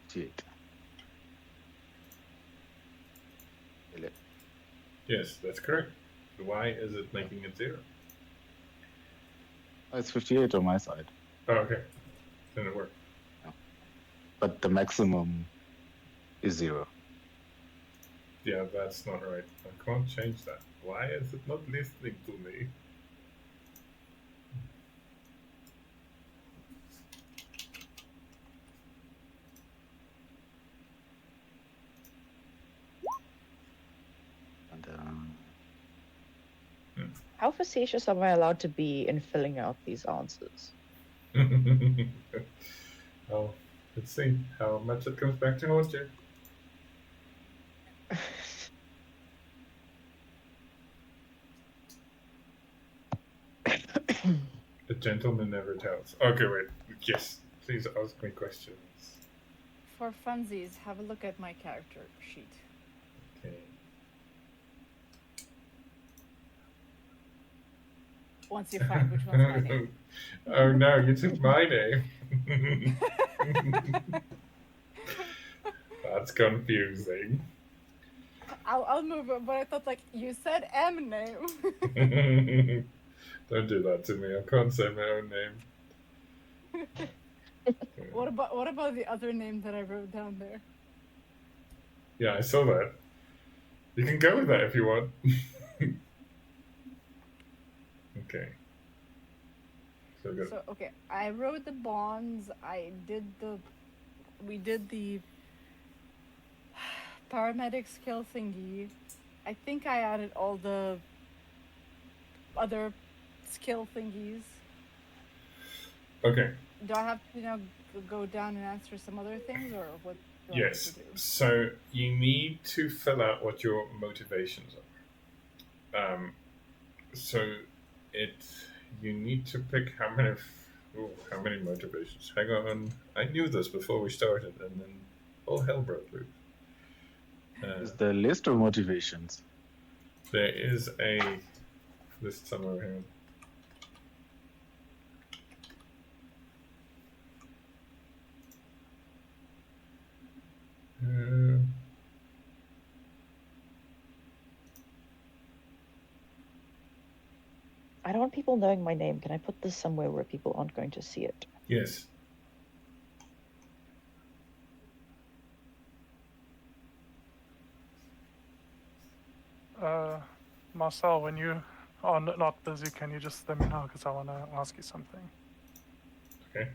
C: 58.
A: Yes, that's correct. Why is it making it 0?
C: Oh, it's 58 on my side.
A: Oh, okay. Then it worked.
C: But the maximum is 0.
A: Yeah, that's not right. I can't change that. Why is it not listening to me?
C: And
D: How facetious am I allowed to be in filling out these answers?
A: Oh, let's see how much it comes back to haunt you. The gentleman never tells. Okay, wait. Yes, please ask me questions.
E: For funsies, have a look at my character sheet.
A: Okay.
E: Once you find which one's my name.
A: Oh no, you took my name. That's confusing.
E: I'll move it, but I thought like you said M name.
A: Don't do that to me. I can't say my own name.
E: What about the other name that I wrote down there?
A: Yeah, I saw that. You can go with that if you want. Okay. So good.
E: So okay, I wrote the bonds. We did the paramedic skill thingy. I think I added all the other skill thingies.
A: Okay.
E: Do I have to, go down and answer some other things, or what? Do I have
A: Yes.
E: to do?
A: So you need to fill out what your motivations are. You need to pick how many motivations. Hang on. I knew this before we started, and then all hell broke loose.
C: is the list of motivations.
A: There is a list somewhere here.
D: I don't want people knowing my name. Can I put this somewhere where people aren't going to see it?
A: Yes.
B: Marcel, when you are not busy, can you just let me know, because I want to ask you something.
A: Okay.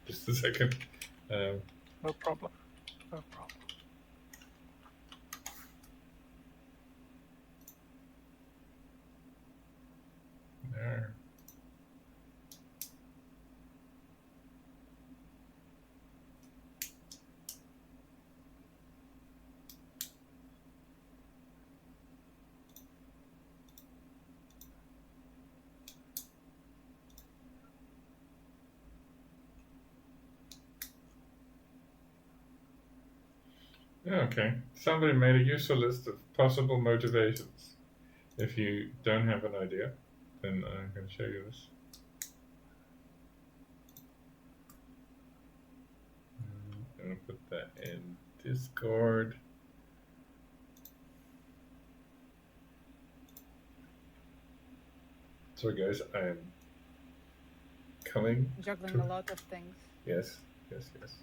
A: Just a second.
B: No problem. No problem.
A: There. Yeah, okay. Somebody made a useful list of possible motivations. If you don't have an idea, then I'm going to show you this. I'm going to put that in Discord. Sorry guys, I am coming.
E: Juggling
A: to...
E: a lot of things.
A: Yes, yes, yes.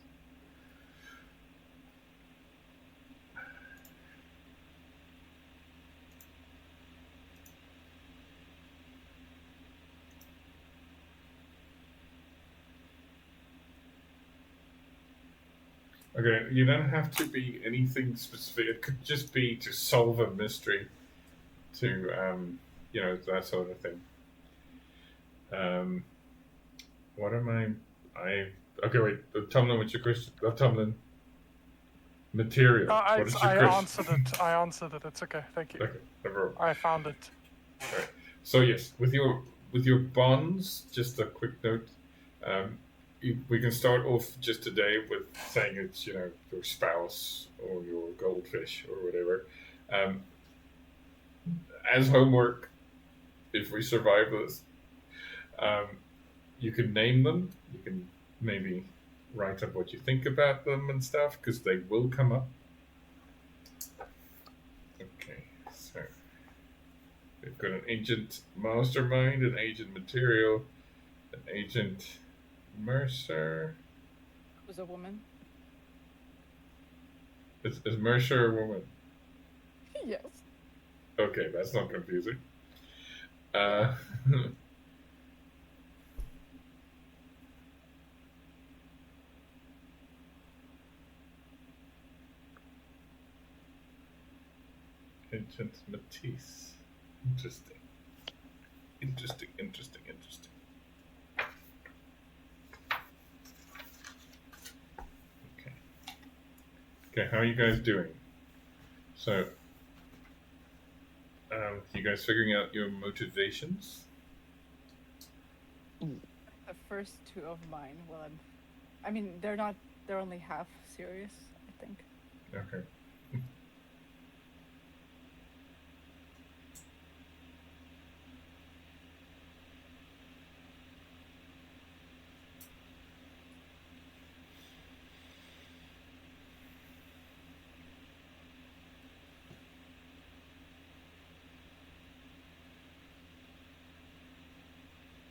A: Okay, you don't have to be anything specific. It could just be to solve a mystery, to you know, that sort of thing. What am I? Okay, wait. Tomlin, what's your question? Tomlin. Material. What is your
B: I
A: question?
B: answered it. I answered it. It's okay. Thank you.
A: Okay, no problem.
B: I found it.
A: All right. So yes, with your bonds, just a quick note. We can start off just today with saying it's, you know, your spouse or your goldfish or whatever. As homework, if we survive this, you can name them. You can maybe write up what you think about them and stuff, because they will come up. Okay, so we've got an agent mastermind, an agent material, an agent Mercer.
E: Who's a woman?
A: Is Mercer a woman?
E: Yes.
A: Okay, that's not confusing. Agent Matisse. Interesting. Interesting. Okay, how are you guys doing? So, you guys figuring out your motivations?
E: The first two of mine, well, I mean, they're only half serious, I think.
A: Okay.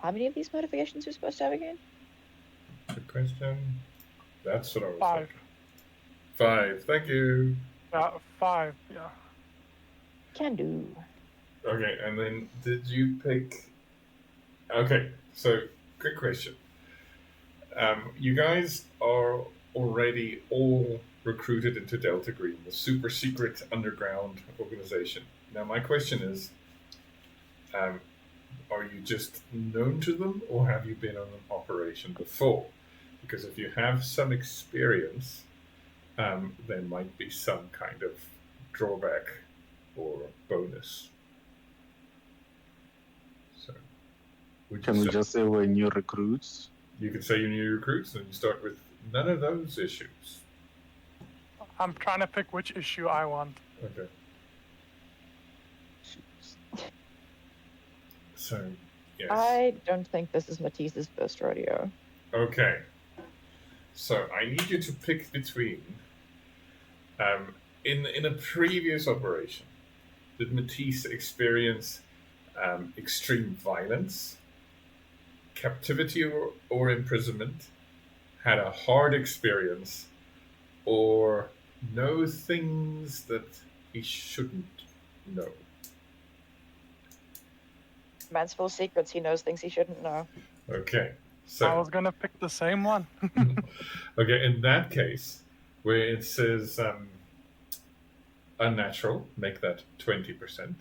D: How many of these motivations are we supposed to have again?
A: Good question. That's what I was
B: 5.
A: thinking. 5. Thank you.
B: 5. Yeah.
D: Can do.
A: Okay, and then did you pick... Okay, so good question. You guys are already all recruited into Delta Green, the super secret underground organization. Now my question is, are you just known to them, or have you been on an operation before? Because if you have some experience, there might be some kind of drawback or bonus. So,
C: Can we just say we're new recruits?
A: You can say you're new recruits, and you start with none of those issues.
B: I'm trying to pick which issue I want.
A: Okay. So, yes.
D: I don't think this is Matisse's first rodeo.
A: Okay. So I need you to pick between. In a previous operation, did Matisse experience extreme violence, captivity or imprisonment, had a hard experience, or know things that he shouldn't know?
D: Man's full secrets, he knows things he shouldn't know.
A: Okay. So
B: I was gonna pick the same one.
A: okay, in that case, where it says unnatural, make that 20%.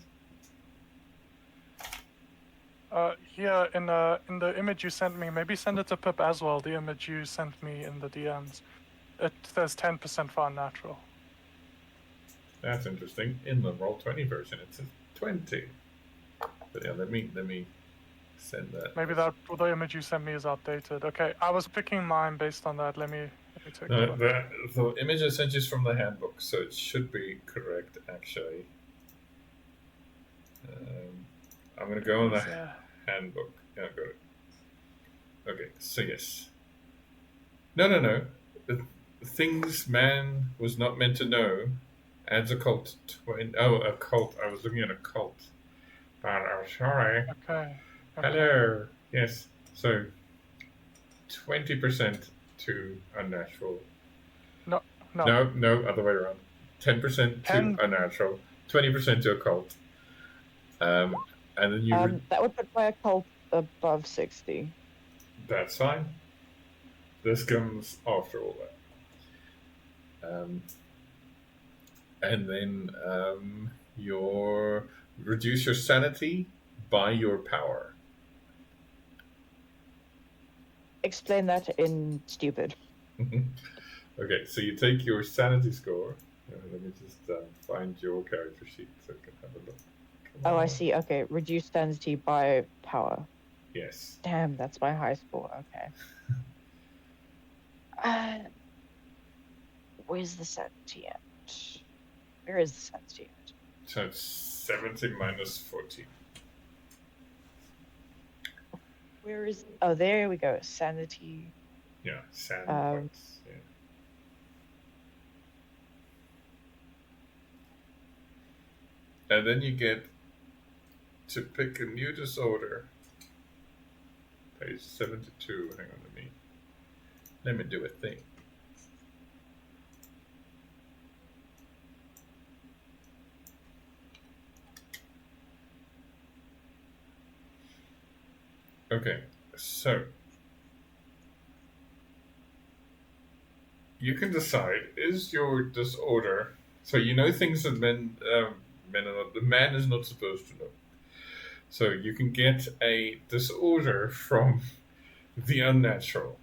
B: Here in the image you sent me, maybe send it to Pip as well. The image you sent me in the DMs, it says 10% for unnatural.
A: That's interesting. In the Roll20 version, it says 20. But yeah, let me send that.
B: Maybe the image you sent me is outdated. Okay, I was picking mine based on that. Let me Let me take a
A: No,
B: look.
A: the image I sent you is from the handbook, so it should be correct, actually. I'm going to go on the
B: Is there-
A: handbook. Yeah, got it. Okay, so yes. No. The things man was not meant to know adds a cult. A cult. I was looking at a cult. But I'm sorry.
B: Okay.
A: Hello. Yes. So 20% to unnatural.
B: No.
A: No, other way around. 10% to
B: 10.
A: unnatural, 20% to occult. And then you.
D: That would put my occult above 60.
A: That's fine. This comes after all that. And then reduce your sanity by your power.
D: Explain that in stupid.
A: Okay, so you take your sanity score. Let me just find your character sheet so I can have a look. Come
D: Oh, I
A: on.
D: see. Okay, reduce sanity by power.
A: Yes.
D: Damn, that's my high score. Okay. Where's the sanity at? Where is the sanity at?
A: So it's 70 minus 40.
D: Where is? Oh, there we go. Sanity.
A: Yeah, sand points. Yeah. And then you get to pick a new disorder. Page 72. Hang on, let me do a thing. Okay, so you can decide, is your disorder, so you know things that the man is not supposed to know. So you can get a disorder from the unnatural.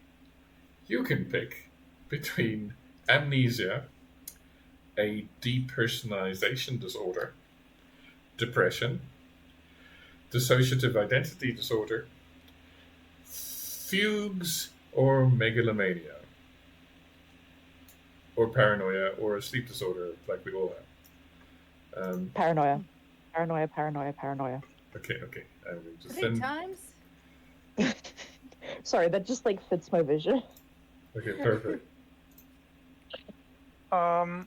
A: You can pick between amnesia, a depersonalization disorder, depression, dissociative identity disorder, fugues, or megalomania, or paranoia, or a sleep disorder like we all have.
D: Paranoia. Paranoia.
A: Okay. I will just
E: 3 times?
D: Sorry, that just like fits my vision.
A: Okay, perfect.
B: Can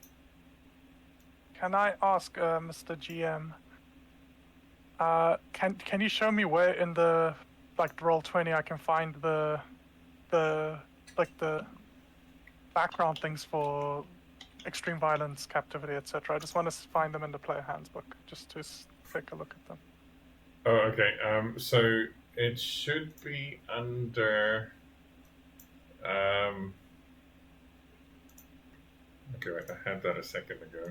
B: I ask, Mr. GM? Can you show me where in the Roll20 I can find the background things for extreme violence, captivity, etc. I just want to find them in the player handbook, just to take a look at them.
A: Oh, okay. So it should be under. Okay, wait, I had that a second ago.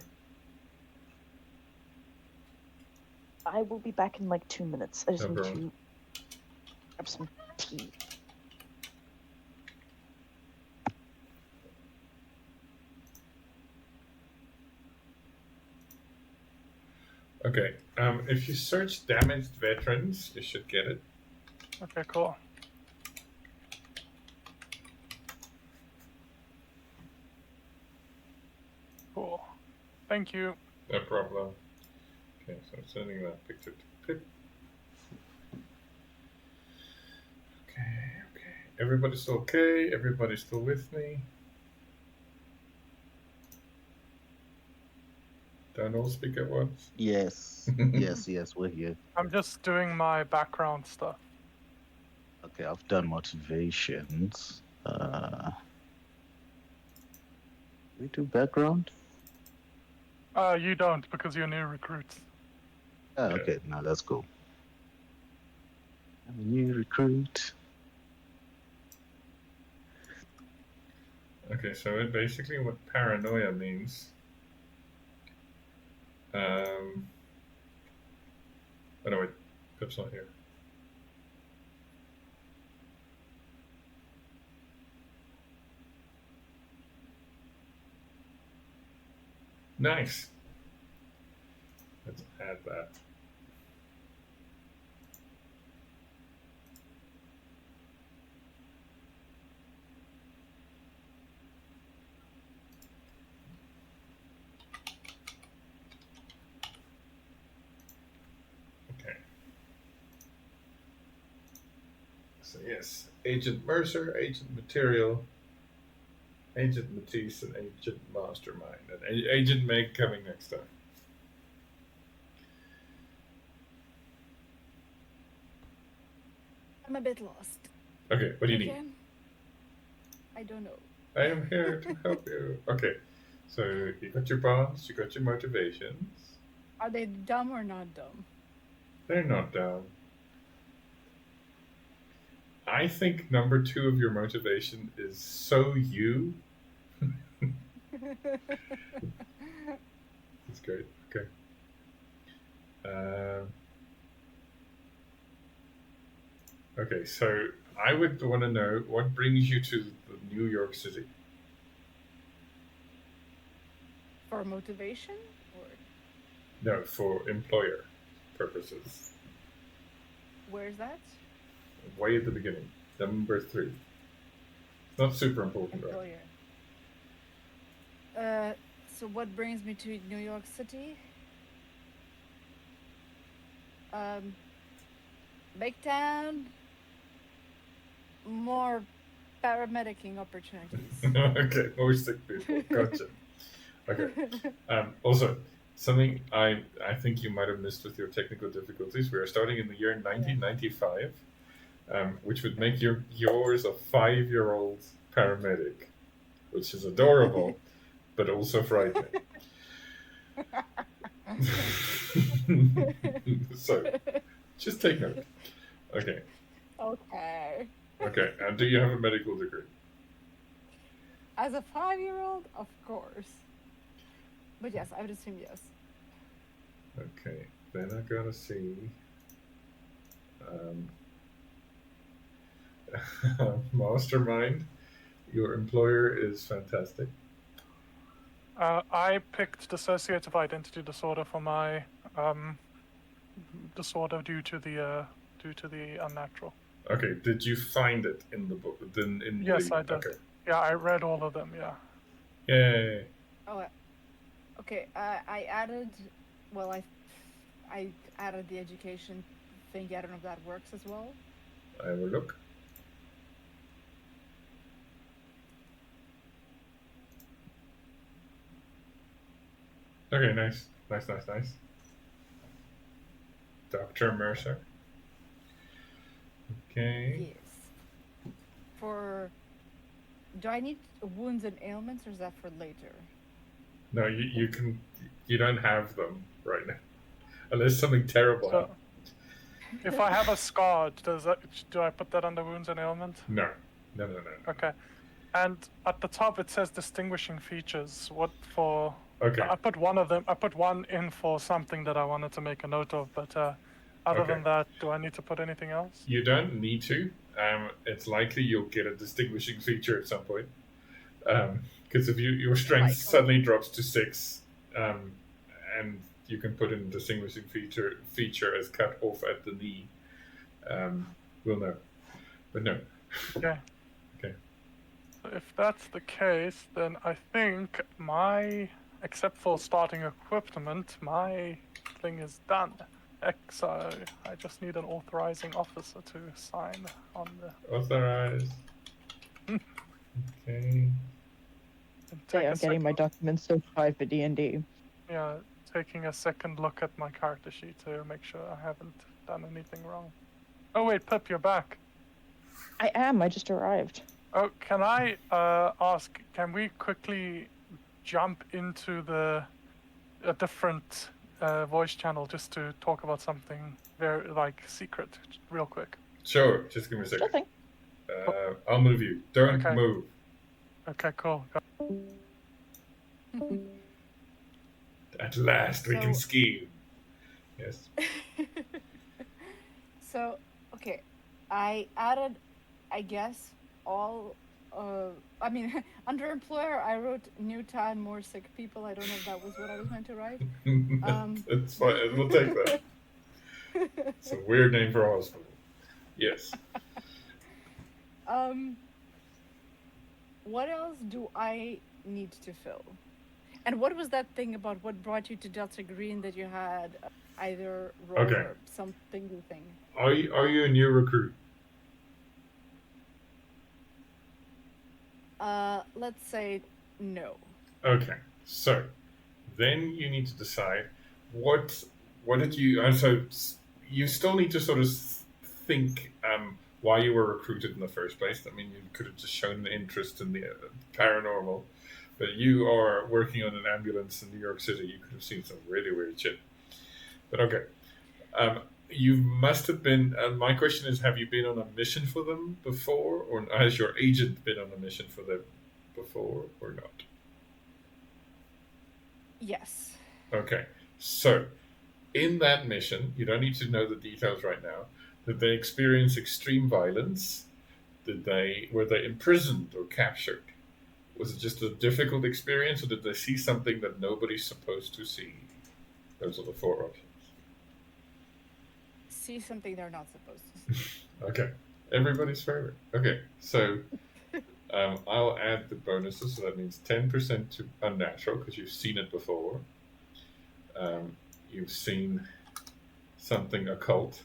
D: I will be back in like 2 minutes. I just
A: No
D: need
A: problem.
D: to grab some tea.
A: Okay. If you search damaged veterans, you should get it.
B: Okay, cool. Cool. Thank you.
A: No problem. Okay, so I'm sending that picture to Pip. Okay. Everybody's still okay? Everybody's still with me? Don't all speak at once?
C: Yes, yes, we're here.
B: I'm just doing my background stuff.
C: Okay, I've done motivations. We do background?
B: You don't, because you're new recruits.
C: Ah,
A: Yeah.
C: okay, now let's go. I'm a new recruit.
A: Okay, so it basically what paranoia means. Oh no, wait, Pip's not here. Nice. Let's add that. So yes, Agent Mercer, Agent Material, Agent Matisse, and Agent Mastermind. And Agent Meg coming next time.
E: I'm a bit lost.
A: Okay, what do you need?
E: Again? I don't know.
A: I am here to help you. Okay, so you got your bonds, you got your motivations.
E: Are they dumb or not dumb?
A: They're not dumb. I think number 2 of your motivation is so you. That's great. Okay. Okay, so I would want to know what brings you to New York City.
E: For motivation? Or
A: No, for employer purposes.
E: where's that?
A: Way at the beginning. Number 3. Not super important, right?
E: Employer. So what brings me to New York City? Big town. More paramedicing opportunities.
A: Okay, more sick people. Gotcha. Okay. Also, something I think you might have missed with your technical difficulties. We are starting in the year 1995, which would make yours a 5-year-old paramedic, which is adorable, but also frightening. So, just take note. Okay.
E: Okay.
A: Okay. And do you have a medical degree?
E: As a 5-year-old, of course. But yes, I would assume yes.
A: Okay. Then I gotta see. Mastermind. Your employer is fantastic.
B: I picked dissociative identity disorder for my disorder due to the unnatural.
A: Okay. Did you find it in the book?
B: Yes, I did.
A: Okay.
B: Yeah, I read all of them. Yeah.
A: Yay.
E: Oh, okay. I added. Well, I added the education thing. I don't know if that works as well.
A: I will look. Okay, nice. Dr. Mercer. Okay.
E: Yes. Do I need wounds and ailments, or is that for later?
A: No, you don't have them right now. Unless something terrible
B: So,
A: happens.
B: if I have a scar, do I put that under wounds and ailment?
A: No.
B: Okay. And at the top it says distinguishing features. What for?
A: Okay.
B: I put one of them. I put one in for something that I wanted to make a note of. But other
A: Okay.
B: than that, do I need to put anything else?
A: You don't need to. It's likely you'll get a distinguishing feature at some point. Because if your strength suddenly drops to 6, and you can put in a distinguishing feature as cut off at the knee, we'll know. But no.
B: Okay.
A: Okay.
B: So if that's the case, then I think except for starting equipment, my thing is done. So I just need an authorizing officer to sign on the.
A: Authorize. Okay.
D: Say I'm getting my documents certified for D&D.
B: Yeah, taking a second look at my character sheet to make sure I haven't done anything wrong. Oh wait, Pip, you're back.
D: I am. I just arrived.
B: Oh, can I ask? Can we quickly jump into a different voice channel just to talk about something very secret, real quick?
A: Sure. Just give me a second.
D: Nothing.
A: I'll move you. Don't
B: Okay.
A: move.
B: Okay, cool.
A: At last, we can
E: So-
A: ski. Yes.
E: So, okay, I added, I guess, all. I mean, under employer, I wrote new time, more sick people. I don't know if that was what I was meant to write.
A: It's fine. We'll take that. It's a weird name for a hospital. Yes.
E: What else do I need to fill? And what was that thing about what brought you to Delta Green that you had either role
A: Okay.
E: or something thing?
A: Are you a new recruit?
E: let's say no.
A: Okay, so then you need to decide what did you. So you still need to sort of think why you were recruited in the first place. I mean, you could have just shown an interest in the paranormal, but you are working on an ambulance in New York City. You could have seen some really weird shit. But okay, you must have been. My question is: have you been on a mission for them before, or has your agent been on a mission for them before, or not?
E: Yes.
A: Okay, so in that mission, you don't need to know the details right now. Did they experience extreme violence? Were they imprisoned or captured? Was it just a difficult experience, or did they see something that nobody's supposed to see? Those are the 4 options.
E: See something they're not supposed to see.
A: Okay, everybody's favorite. Okay, so I'll add the bonuses. So that means 10% to unnatural because you've seen it before. You've seen something occult,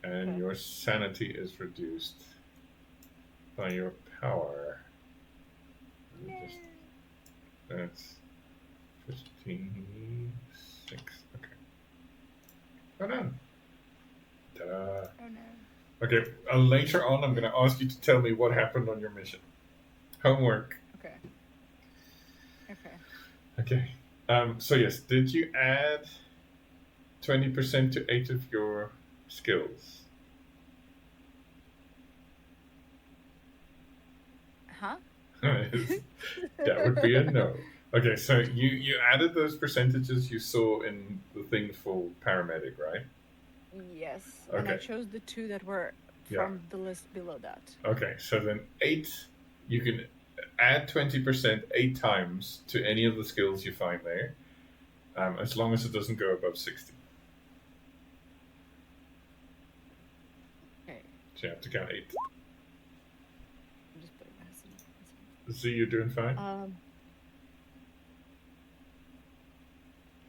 A: and
E: Okay.
A: your sanity is reduced by your power. That's 56. Okay. Well done. Ta-da.
E: Oh no.
A: Okay, later on, I'm going to ask you to tell me what happened on your mission. Homework.
E: Okay. Okay.
A: Okay. So yes, did you add 20% to 8 of your skills?
E: Huh?
A: That would be a no. Okay, so you added those percentages you saw in the thing for paramedic, right?
E: Yes. And I
A: Okay.
E: chose the 2 that were
A: Yeah.
E: from the list below that.
A: Okay, so then 8, you can add 20% 8 times to any of the skills you find there, as long as it doesn't go above 60.
E: Okay.
A: So you have to count 8.
E: I'm just putting my
A: Z, you're doing fine?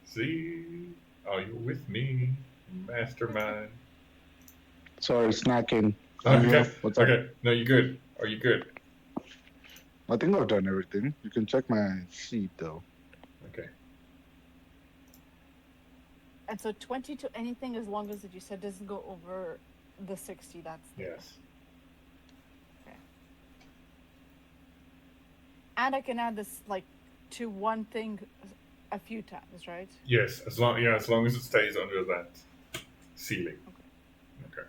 A: Z, are you with me, mastermind?
C: Sorry, snacking. I'm
A: Okay,
C: here. What's up?
A: okay. No, you good. Are you good?
C: I think I've done everything. You can check my sheet though.
A: Okay.
E: And so 20 to anything as long as, you said, doesn't go over the 60. That's there.
A: Yes.
E: Okay. And I can add this like to one thing a few times, right?
A: Yes, as long as it stays under that ceiling. Okay.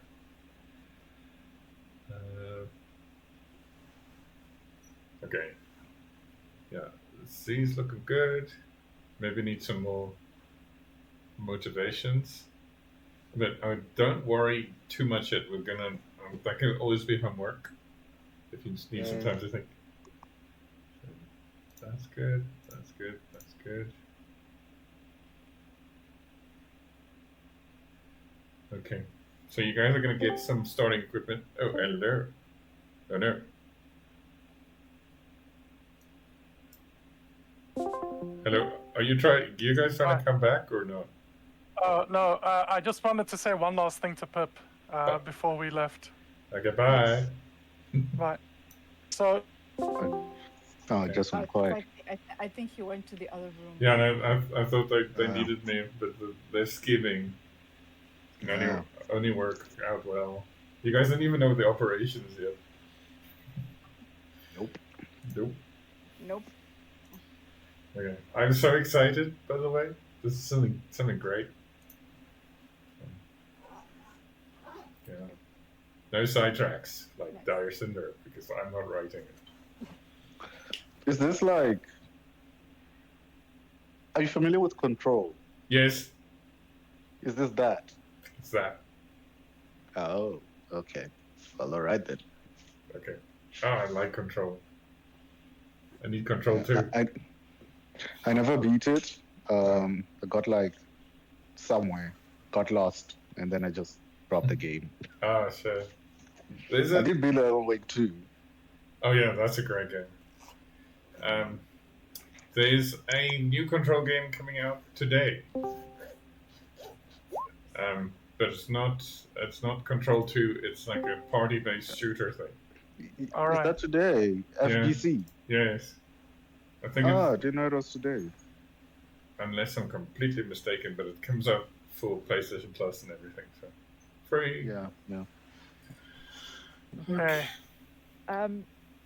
A: Okay. Yeah, Z's looking good. Maybe need some more motivations. But don't worry too much yet. We're gonna. That can always be homework. If you just need some time to think. That's good. That's good. That's good. Okay. So you guys are gonna get some starting equipment. Oh, hello. Oh no. Hello. Are you guys trying to come back or not?
B: No, I just wanted to say one last thing to Pip before we left.
A: Okay, bye.
B: Right. So,
C: Oh, it just went quiet.
E: I think he went to the other room.
A: Yeah, no, I thought they needed me, but they're scheming. Only work out well. You guys didn't even know the operations yet.
C: Nope.
A: Nope.
E: Nope.
A: Okay. I'm so excited, by the way. This is something great. Yeah. No sidetracks like Dire Cinder because I'm not writing it.
C: Is this like? Are you familiar with Control?
A: Yes,
C: Is this that?
A: it's that.
C: Oh, okay. Well, all right then.
A: Okay. Oh, I like Control. I need Control too.
C: I never beat it. I got like somewhere, got lost, and then I just dropped the game.
A: Ah, shit.
C: I did beat Alan Wake 2.
A: Oh yeah, that's a great game. There's a new Control game coming out today. But it's not Control 2. It's like a party-based shooter thing.
B: All
C: Is
B: right.
C: that today? FGC?
A: Yes. I think
C: Ah, I
A: it's,
C: didn't know it was today.
A: unless I'm completely mistaken, but it comes out full PlayStation Plus and everything, so free.
C: Yeah, yeah.
B: Okay.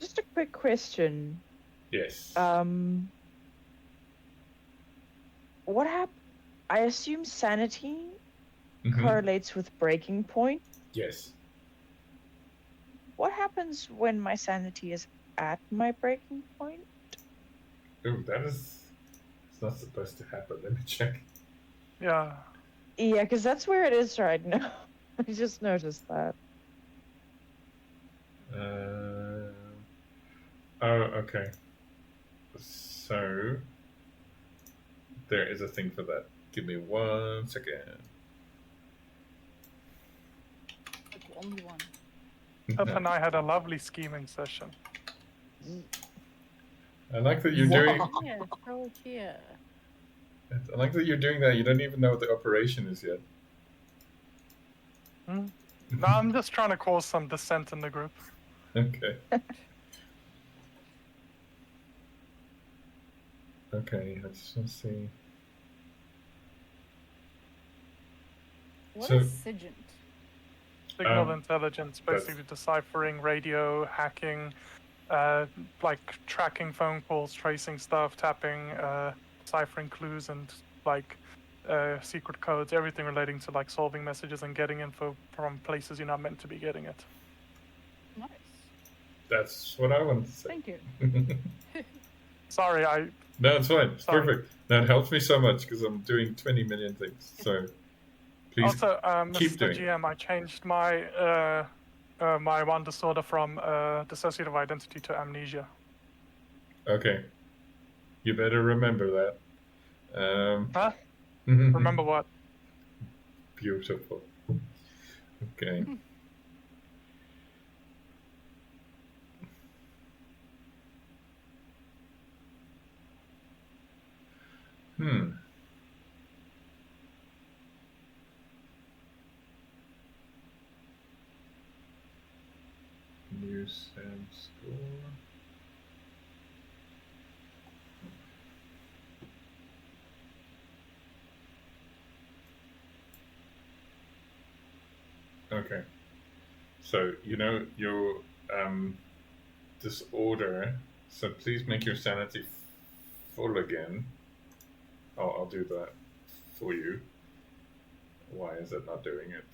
D: Just a quick question.
A: Yes.
D: What happened? I assume sanity
A: Mhm.
D: correlates with breaking point.
A: Yes.
D: What happens when my sanity is at my breaking point?
A: Ooh, that is. It's not supposed to happen. Let me check.
B: Yeah.
D: Yeah, because that's where it is right now. I just noticed that.
A: Oh, okay. So there is a thing for that. Give me 1 second.
E: Like only one.
B: Pep and I had a lovely scheming session.
A: I like that you're doing.
E: Yeah, throw here.
A: I like that you're doing that. You don't even know what the operation is yet.
B: No, I'm just trying to cause some dissent in the group.
A: Okay. Okay. Let's see.
E: What
A: So-
E: is SIGINT?
B: Signal intelligence,
A: that's-
B: basically deciphering radio, hacking, like tracking phone calls, tracing stuff, tapping, deciphering clues, and like secret codes, everything relating to like solving messages and getting info from places you're not meant to be getting it.
E: Nice.
A: That's what I wanted to say.
E: Thank you.
B: Sorry,
A: No, it's fine. It's
B: Sorry.
A: perfect. That helps me so much because I'm doing 20 million things. So please
B: also,
A: keep
B: Mr.
A: doing it.
B: GM, I changed my my one disorder from dissociative identity to amnesia.
A: Okay. You better remember that.
B: Huh? Remember what?
A: Beautiful. Okay. New SAM score. Okay. So you know your disorder. So please make your sanity full again. I'll do that for you. Why is it not doing it?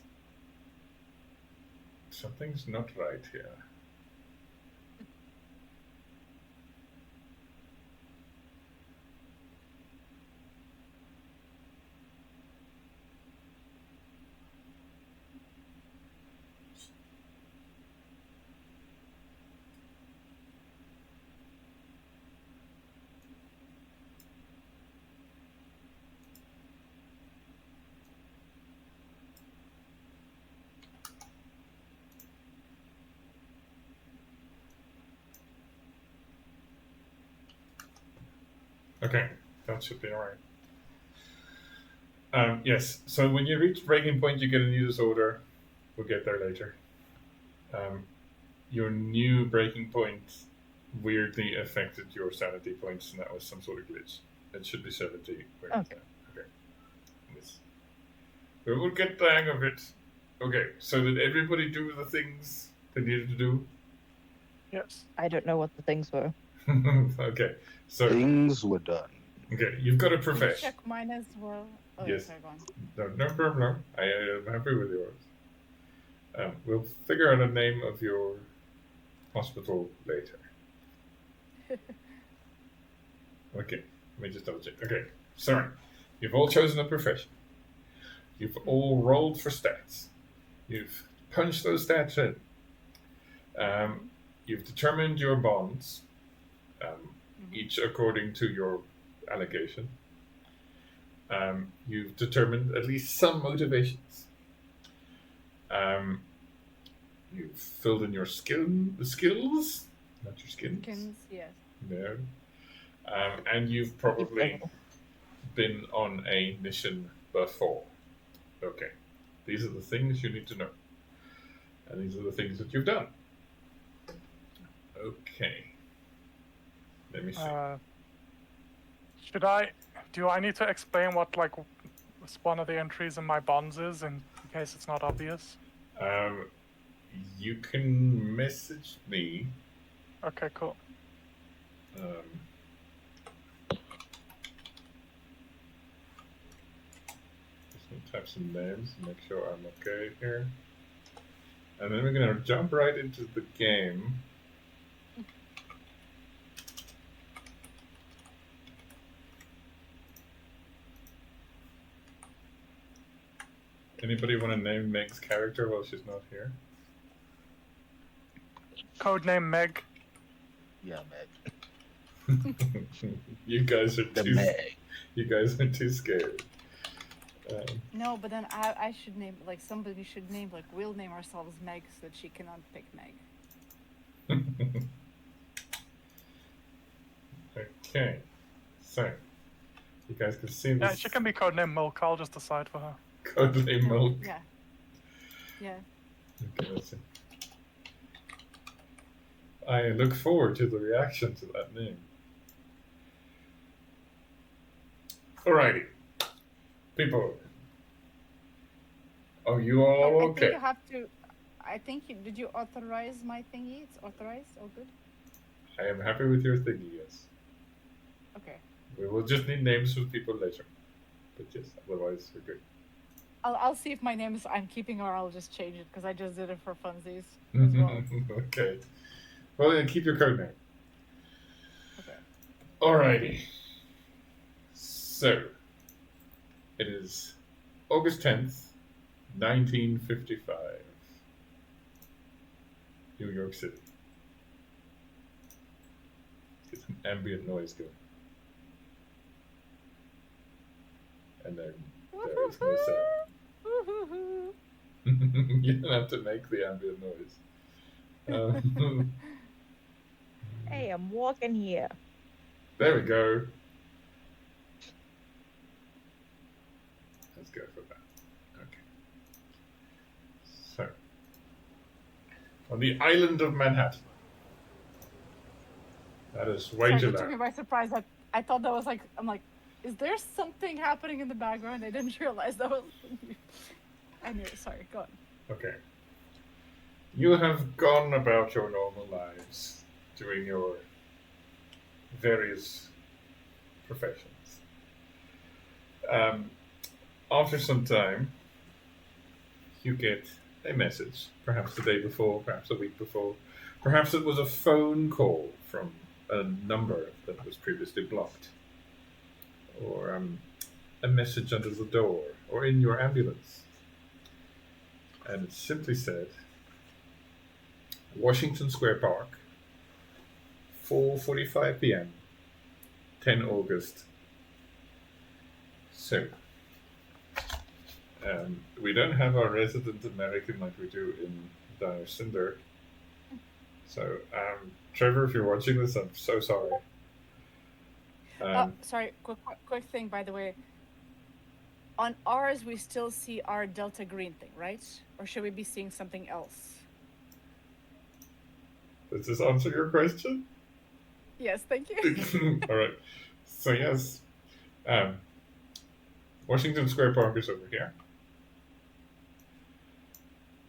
A: Something's not right here. Okay, that should be alright. Yes, so when you reach breaking point, you get a new disorder. We'll get there later. Your new breaking point weirdly affected your sanity points, and that was some sort of glitch. It should be 70. Where is
D: Okay.
A: that? Okay. Yes. We will get the hang of it. Okay, so did everybody do the things they needed to do?
B: Yes.
D: I don't know what the things were.
A: Okay, so
C: Things were done.
A: okay, you've got a
E: Can you
A: profession.
E: check mine as well? Oh,
A: Yes.
E: sorry, go on.
A: No problem. I am happy with yours. We'll figure out a name of your hospital later. Okay, let me just double check. Okay, sorry. You've all chosen a profession. You've all rolled for stats. You've punched those stats in. You've determined your bonds, each according to your allegation. You've determined at least some motivations. You've filled in your skills, not your skins.
E: Skins, yes.
A: No. And you've probably been on a mission before. Okay. These are the things you need to know. And these are the things that you've done. Okay. Let me see.
B: Do I need to explain what like one of the entries in my bonds is in case it's not obvious?
A: You can message me.
B: Okay, cool.
A: Just gonna type some names and make sure I'm okay here. And then we're gonna jump right into the game. Anybody want to name Meg's character while she's not here?
B: Codename Meg.
C: Yeah, Meg.
A: You guys are
C: The
A: too.
C: Meg.
A: You guys are too scared.
E: No, but then I should name, like, somebody should name, like, we'll name ourselves Meg so that she cannot pick Meg.
A: Okay, so you guys can see this.
B: Yeah, she can be codename Milk. I'll just decide for her.
A: Codename Milk.
E: Yeah. Yeah.
A: Okay, let's see. I look forward to the reaction to that name. Alrighty, people. Oh, you all
E: I
A: okay?
E: think you have to. I think did you authorize my thingy? It's authorized. All good.
A: I am happy with your thingy. Yes.
E: Okay.
A: We will just need names for people later. But yes, otherwise we're good.
E: I'll see if my name is I'm keeping or I'll just change it because I just did it for funsies as well.
A: Okay. Well, then keep your code name.
E: Okay.
A: Alrighty. So, it is August 10th, 1955. New York City. Get some ambient noise going. And then there is no sound. You don't have to make the ambient noise.
D: Hey, I'm walking here.
A: There we go. Let's go for that. Okay. So, on the island of Manhattan. That is way
E: Sorry,
A: too
E: it took me
A: loud.
E: by surprise. I thought that was like, I'm like, is there something happening in the background? I didn't realize that was. Anyway, sorry, go on.
A: Okay. You have gone about your normal lives, doing your various professions. After some time, you get a message, perhaps the day before, perhaps a week before, perhaps it was a phone call from a number that was previously blocked, or a message under the door, or in your ambulance. And it simply said, Washington Square Park, 4:45 p.m., 10 August. So, we don't have our resident American like we do in Dire Cinder. So, Trevor, if you're watching this, I'm so sorry.
E: Sorry, quick thing, by the way. On ours, we still see our Delta Green thing, right? Or should we be seeing something else?
A: Does this answer your question?
E: Yes, thank you.
A: All right. So, yes, Washington Square Park is over here.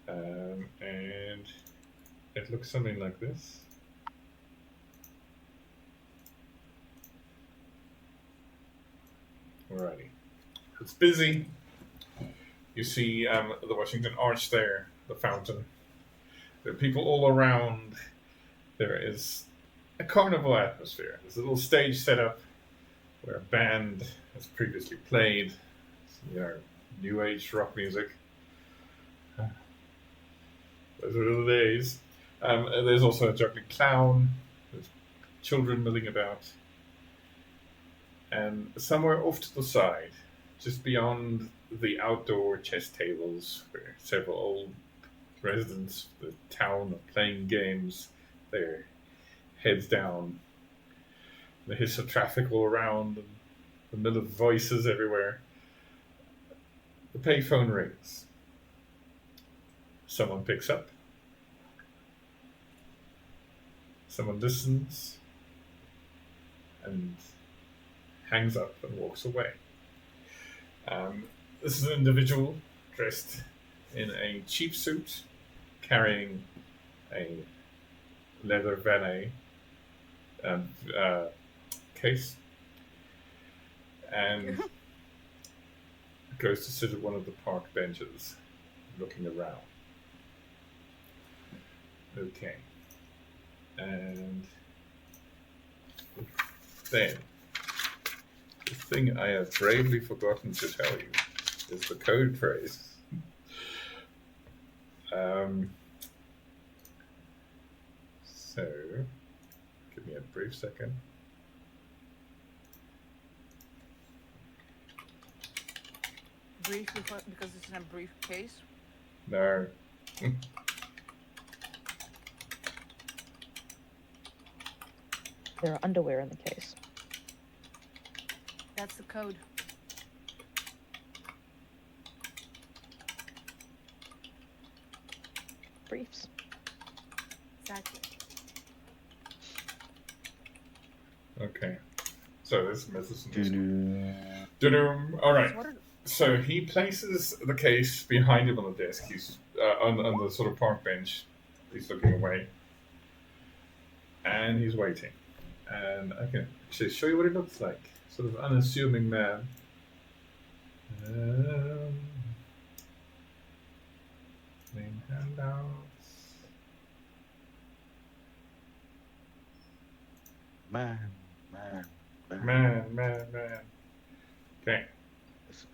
A: And it looks something like this. Alrighty. It's busy. You see the Washington Arch there, the fountain. There are people all around. There is a carnival atmosphere. There's a little stage set up where a band has previously played, new age rock music. Those are the days. There's also a juggling clown. There's children milling about. And somewhere off to the side, just beyond the outdoor chess tables, where several old residents of the town are playing games, their heads down, the hiss of traffic all around, and the mill of voices everywhere. The payphone rings. Someone picks up. Someone listens and hangs up and walks away. This is an individual dressed in a cheap suit, carrying a leather valet case, and goes to sit at one of the park benches, looking around. Okay. And then, the thing I have bravely forgotten to tell you is the code phrase. So, give me a brief second.
F: Brief because it's in a briefcase.
A: No.
D: There are underwear in the case.
F: That's the code.
D: Briefs.
F: Exactly.
A: Okay. So this misses.
C: Doo-doo.
A: All right.
F: What are-
A: So he places the case behind him on the desk. He's on the sort of park bench. He's looking away, and he's waiting. And I can actually show you what it looks like. Sort of unassuming man. Main handouts.
C: Man.
A: Man. Okay. It's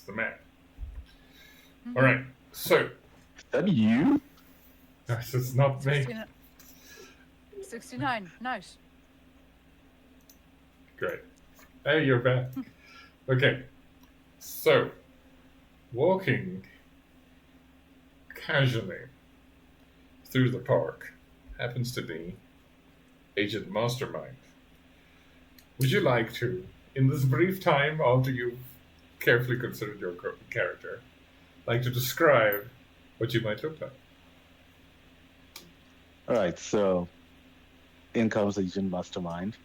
A: the man. All right. So,
C: Is that you?
A: this is not me.
F: 69. Nice.
A: Great. Hey, you're back. Okay. So, walking casually through the park happens to be Agent Mastermind. Would you like to, in this brief time after you've carefully considered your character, like to describe what you might look like?
C: All right, so in comes Agent Mastermind,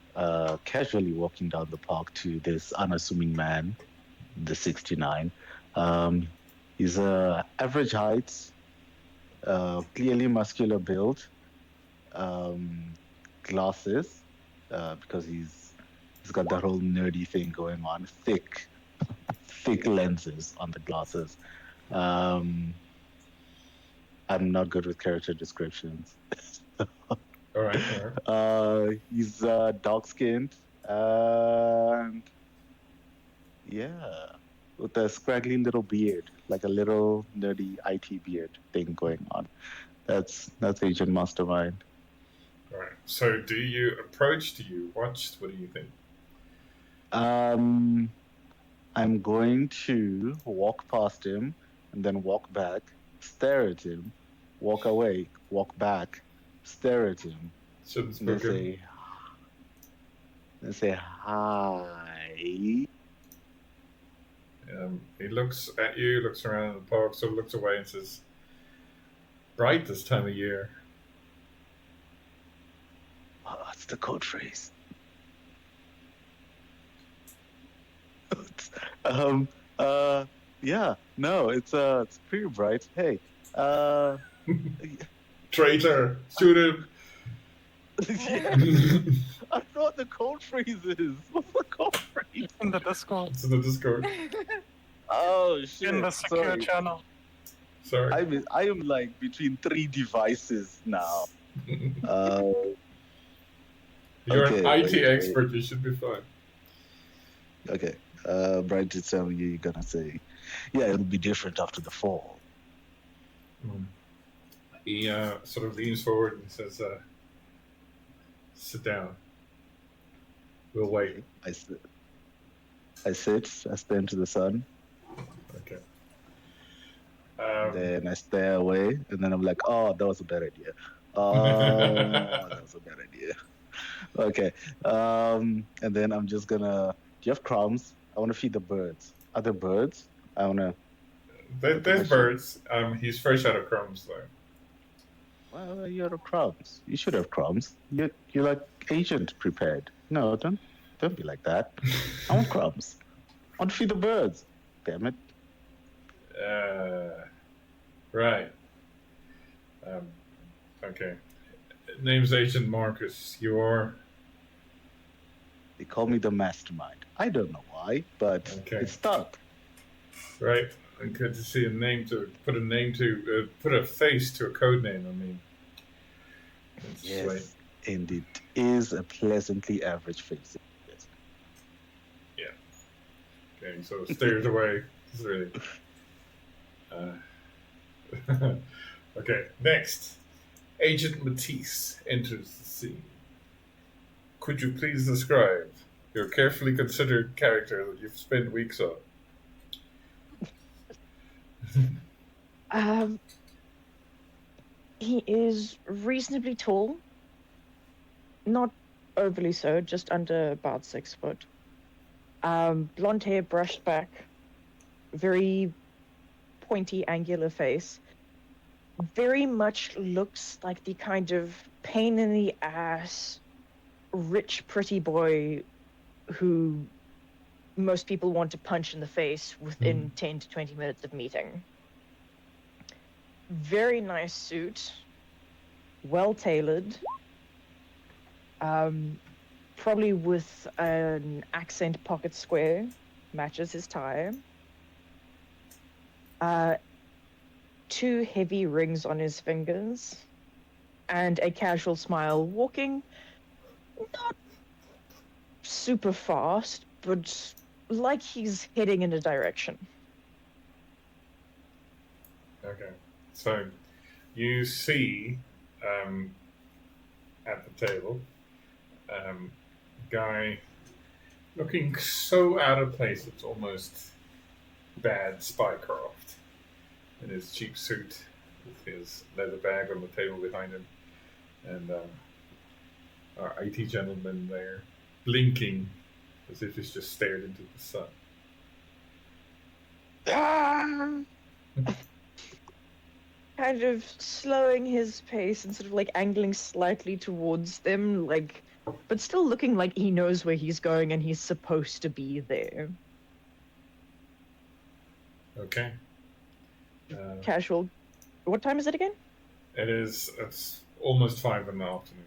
C: casually walking down the park to this unassuming man, the 69. He's average height, clearly muscular build, glasses, because he's got that whole nerdy thing going on, thick lenses on the glasses. I'm not good with character descriptions.
A: All right.
C: He's dark skinned and with a scraggly little beard, like a little nerdy IT beard thing going on. That's Agent Mastermind.
A: All right. So, do you approach? Do you watch? What do you think?
C: I'm going to walk past him and then walk back, stare at him, walk away, walk back, stare at him,
A: Shouldn't
C: and then
A: spoken.
C: say hi.
A: He looks at you, looks around the park, sort of looks away and says, "Bright this time of year."
C: Oh, that's the code phrase. Yeah, no, it's pretty bright. Hey,
A: Traitor! Shoot him!
C: yeah, I know what the code phrase is. What's the code phrase?
B: In the Discord.
A: It's in the Discord.
C: Oh shit!
B: In the secure
C: Sorry.
B: channel.
A: Sorry.
C: I am like between 3 devices now.
A: You're
C: okay,
A: an IT
C: wait.
A: expert. You should be fine.
C: Okay. Brian to tell you, you're gonna say, yeah, it'll be different after the fall.
A: He sort of leans forward and says, "Sit down. We'll wait."
C: I sit. I stare into the sun,
A: Okay.
C: then I stare away, and then I'm like, oh, that was a bad idea. Oh, that was a bad idea. Okay. And then I'm just gonna. Do you have crumbs? I want to feed the birds. Are there birds? I want to.
A: There's birds. He's fresh out of crumbs, though.
C: Well, you're a crumbs. You should have crumbs. You're like agent prepared. No, don't be like that. I want crumbs. I want to feed the birds. Damn it.
A: Right. Okay. Name's Agent Marcus. You're...
C: They call me the mastermind. I don't know why, but
A: Okay.
C: it's stuck.
A: Right. Good to see put a face to a code name. I mean, it's
C: Yes,
A: like,
C: and it is a pleasantly average face. Yes.
A: okay, so stares away. It's really. Okay, next. Agent Matisse enters the scene. Could you please describe your carefully considered character that you've spent weeks on?
D: He is reasonably tall. Not overly so, just under about 6 foot. Blonde hair brushed back. Very pointy, angular face. Very much looks like the kind of pain in the ass, rich, pretty boy who most people want to punch in the face within 10 to 20 minutes of meeting. Very nice suit, well tailored, probably with an accent pocket square, matches his tie. 2 heavy rings on his fingers, and a casual smile, walking not super fast, but like he's heading in a direction.
A: Okay, so you see at the table guy looking so out of place it's almost bad Spycraft in his cheap suit with his leather bag on the table behind him, and our IT gentleman there blinking as if he's just stared into the sun.
D: Kind of slowing his pace and sort of like angling slightly towards them, like, but still looking like he knows where he's going and he's supposed to be there.
A: Okay.
D: Casual. What time is it again?
A: It's almost 5 in the afternoon.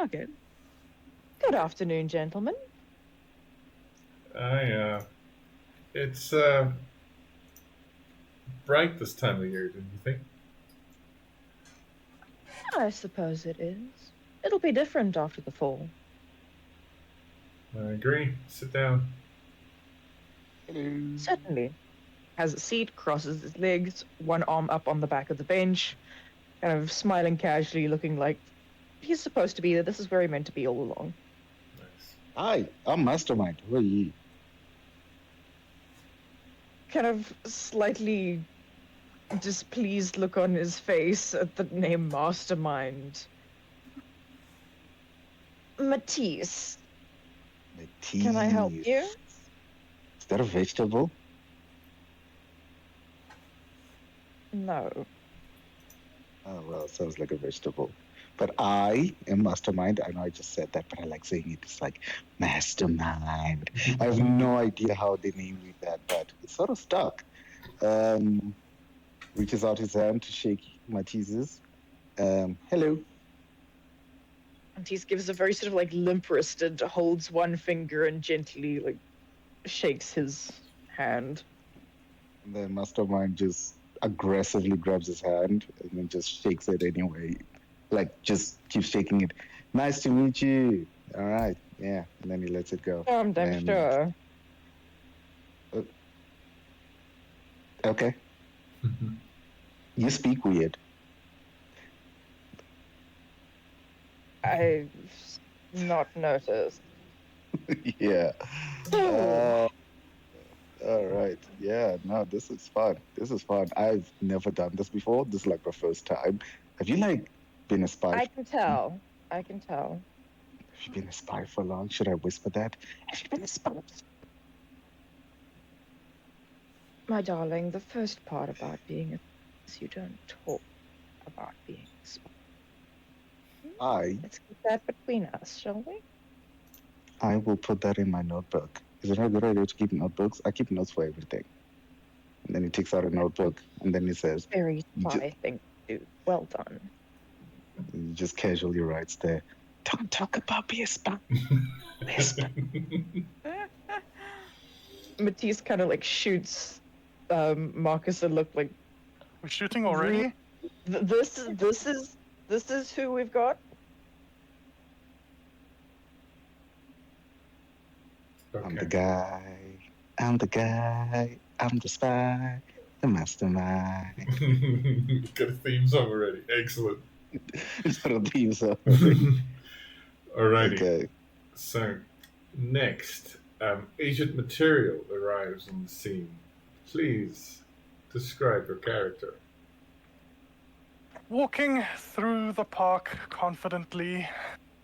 D: Okay. Good afternoon, gentlemen.
A: It's bright this time of year, didn't you think?
D: I suppose it is. It'll be different after the fall.
A: I agree. Sit down.
D: Certainly. Has a seat, crosses his legs, one arm up on the back of the bench, kind of smiling casually, looking like he's supposed to be there. This is where he meant to be all along.
A: Nice.
C: Hi, I'm Mastermind. Who are you?
D: Kind of slightly displeased look on his face at the name Mastermind. Matisse, can I help you?
C: Is that a vegetable?
D: No.
C: Oh, well, sounds like a vegetable. But I am Mastermind. I know I just said that, but I like saying it. It's like Mastermind. I have no idea how they named me that, but it's sort of stuck. Reaches out his hand to shake Matisse's. Hello.
D: Matisse gives a very sort of like limp wristed, holds one finger and gently like shakes his hand.
C: And then Mastermind just aggressively grabs his hand and then just shakes it anyway. Like, just keeps shaking it. Nice to meet you. All right. Yeah. And then he lets it go.
D: Oh, I'm damn sure.
C: Okay. You speak weird.
D: I've not noticed.
C: Yeah. All right. Yeah. No, this is fun. This is fun. I've never done this before. This is like my first time. Have you like been a spy?
D: I can tell. I can tell.
C: Have you been a spy for long? Should I whisper that? Have you been a spy?
D: My darling, the first part about being a is you don't talk. about being a spy.
C: I
D: Let's keep that between us, shall we?
C: will put that in my notebook. Is it not a good idea to keep notebooks? I keep notes for everything. And then he takes out a notebook, and then he says,
D: Very
C: You ju-
D: spy thing to do. Well done.
C: he just casually writes there, "Don't talk about being a spy." Whisper.
D: Matisse kind of like shoots Marcus a look like
B: We're shooting already?
D: this is who we've got.
C: I'm the
A: Okay.
C: guy. I'm the guy. I'm the spy. The mastermind.
A: Got a theme song already. Excellent.
C: Instead of these.
A: Alrighty.
C: Okay.
A: So, next, Agent Material arrives on the scene. Please describe your character.
B: Walking through the park confidently,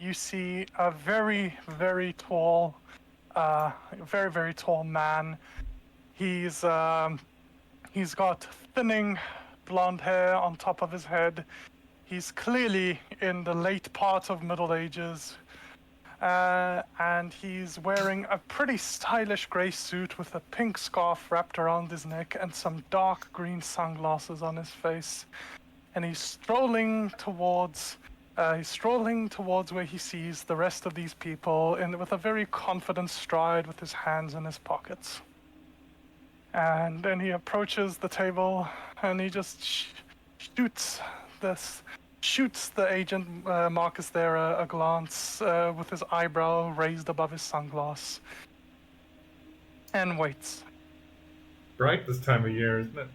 B: you see a very, very tall, very, very tall man. He's got thinning blonde hair on top of his head. He's clearly in the late part of middle ages. And he's wearing a pretty stylish grey suit with a pink scarf wrapped around his neck and some dark green sunglasses on his face. And he's strolling towards where he sees the rest of these people with a very confident stride with his hands in his pockets. And then he approaches the table and he just shoots the agent Marcus there a glance with his eyebrow raised above his sunglass and waits.
A: Bright this time of year, isn't it?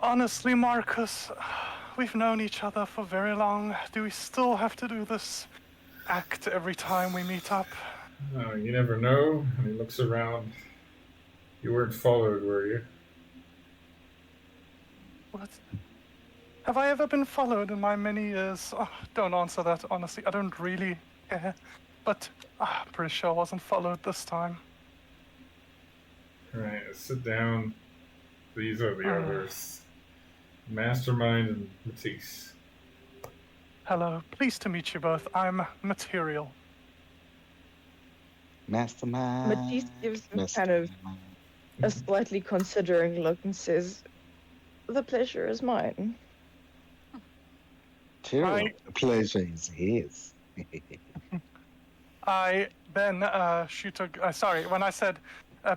B: Honestly, Marcus, we've known each other for very long. Do we still have to do this act every time we meet up?
A: Oh, you never know. And he looks around. You weren't followed, were you?
B: What? Have I ever been followed in my many years? Oh, don't answer that, honestly. I don't really care. But I'm pretty sure I wasn't followed this time.
A: Alright, sit down. These are the others. Mastermind and Matisse.
B: Hello, pleased to meet you both. I'm Material.
C: Mastermind.
D: Matisse gives him kind of a slightly considering look and says, "The pleasure is mine."
C: Material. The pleasure is his.
B: I then when I said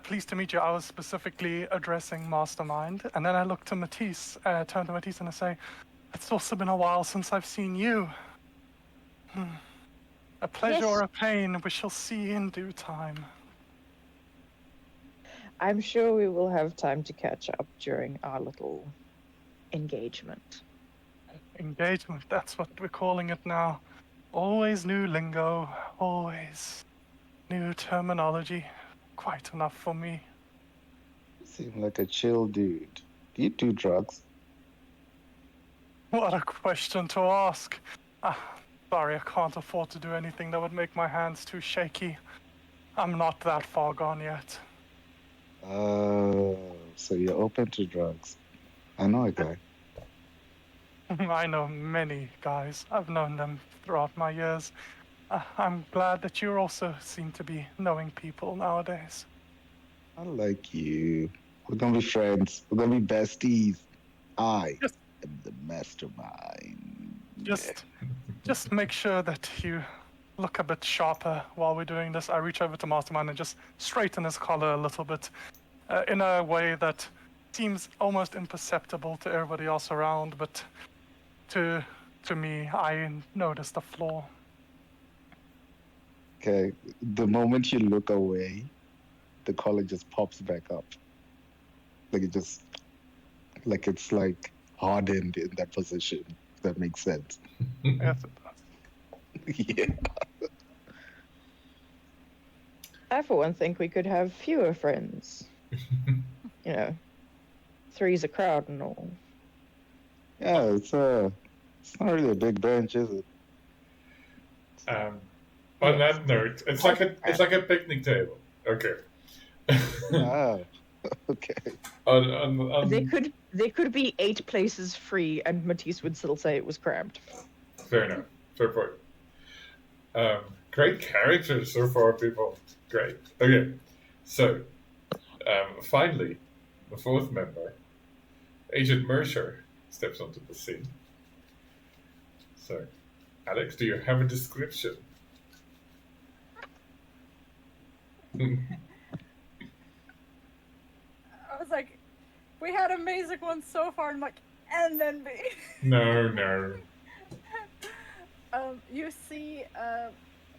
B: pleased to meet you, I was specifically addressing Mastermind. And then I looked to Matisse, turned to Matisse and I say, it's also been a while since I've seen you. A pleasure
D: Yes.
B: or a pain, we shall see in due time.
D: I'm sure we will have time to catch up during our little engagement.
B: Engagement, that's what we're calling it now. Always new lingo, always new terminology. Quite enough for me.
C: Seem like a chill dude. Do you do drugs?
B: What a question to ask. Sorry, I can't afford to do anything that would make my hands too shaky. I'm not that far gone yet.
C: Oh, so you're open to drugs. I know a guy.
B: I know many guys. I've known them throughout my years. I'm glad that you also seem to be knowing people nowadays.
C: I like you. We're gonna be friends. We're gonna be besties. I
B: Yes.
C: am the mastermind.
B: Just make sure that you look a bit sharper while we're doing this. I reach over to Mastermind and just straighten his collar a little bit in a way that seems almost imperceptible to everybody else around, but to me, I notice the flaw.
C: Okay. The moment you look away, the collar just pops back up. Like it's like hardened in that position. If that makes sense.
B: Yes, it does.
C: Yeah.
D: I, for one, think we could have fewer friends. You know, three's a crowd and all.
C: Yeah, it's not really a big bench, is it?
A: On that note, it's like a picnic table. Okay.
C: Ah. Okay.
D: There could be 8 places free, and Matisse would still say it was cramped.
A: Fair enough. Fair point. Great characters so far, people. Great. Okay, so finally, the fourth member, Agent Mercer, steps onto the scene. So, Alex, do you have a description?
E: I was like, we had amazing ones so far, and I'm like, and then B.
A: No.
E: You see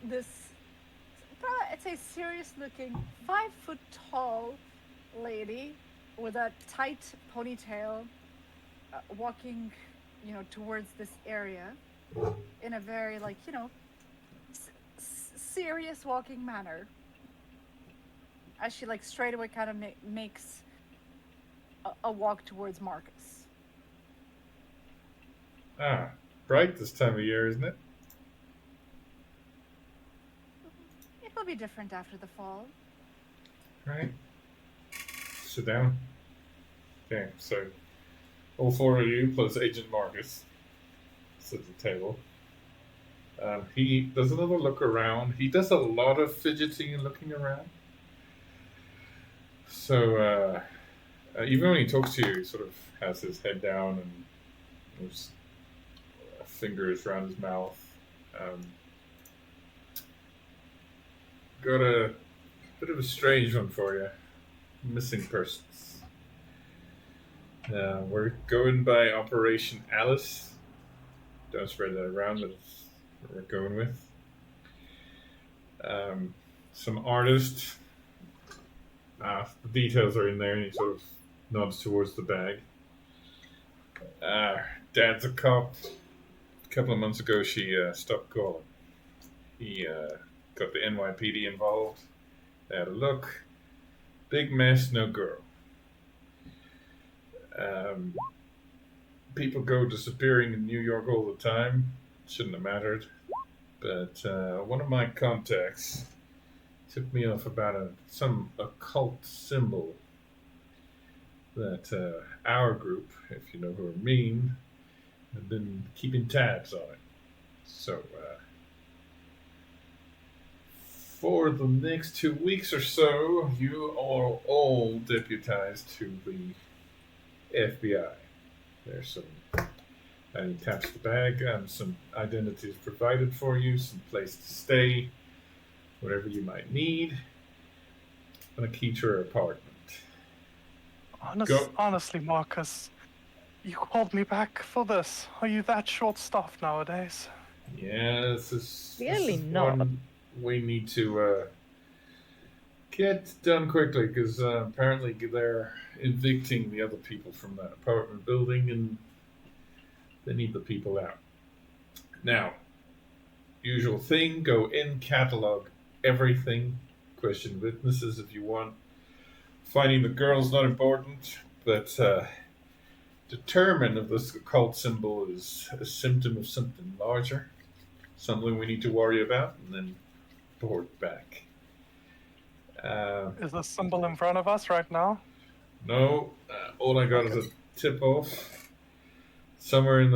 E: this, probably I'd say serious-looking, 5-foot-tall lady with a tight ponytail, walking, towards this area in a very, serious walking manner. As she, straight away kind of makes a walk towards Marcus.
A: Ah, bright this time of year, isn't it?
E: It will be different after the fall.
A: Right. Sit down. Okay, so all 4 of you plus Agent Marcus sit at the table. He does another look around. He does a lot of fidgeting and looking around. So even when he talks to you, he sort of has his head down and moves fingers around his mouth. Got a bit of a strange one for you. Missing persons. We're going by Operation Alice. Don't spread that around, but it's what we're going with. Some artist. The details are in there, and he sort of nods towards the bag. Dad's a cop. A couple of months ago, she stopped calling. He got the NYPD involved. They had a look. Big mess, no girl. People go disappearing in New York all the time. Shouldn't have mattered. But one of my contacts took me off about some occult symbol that our group, if you know who I mean, have been keeping tabs on it. So, for the next 2 weeks or so, you are all deputized to the FBI. There's some, and he taps the bag, some identities provided for you, some place to stay, whatever you might need, and a key to her apartment.
B: Honestly, Marcus, you called me back for this. Are you that short-staffed nowadays?
A: Yeah, this is
D: not.
A: one we need to get done quickly, because apparently they're evicting the other people from that apartment building, and they need the people out. Now, usual thing, go in, catalog everything, question witnesses if you want. Finding the girl's not important, but determine if this occult symbol is a symptom of something larger, something we need to worry about, and then report back.
B: Is the symbol in front of us right now?
A: No, all I got is a tip-off somewhere in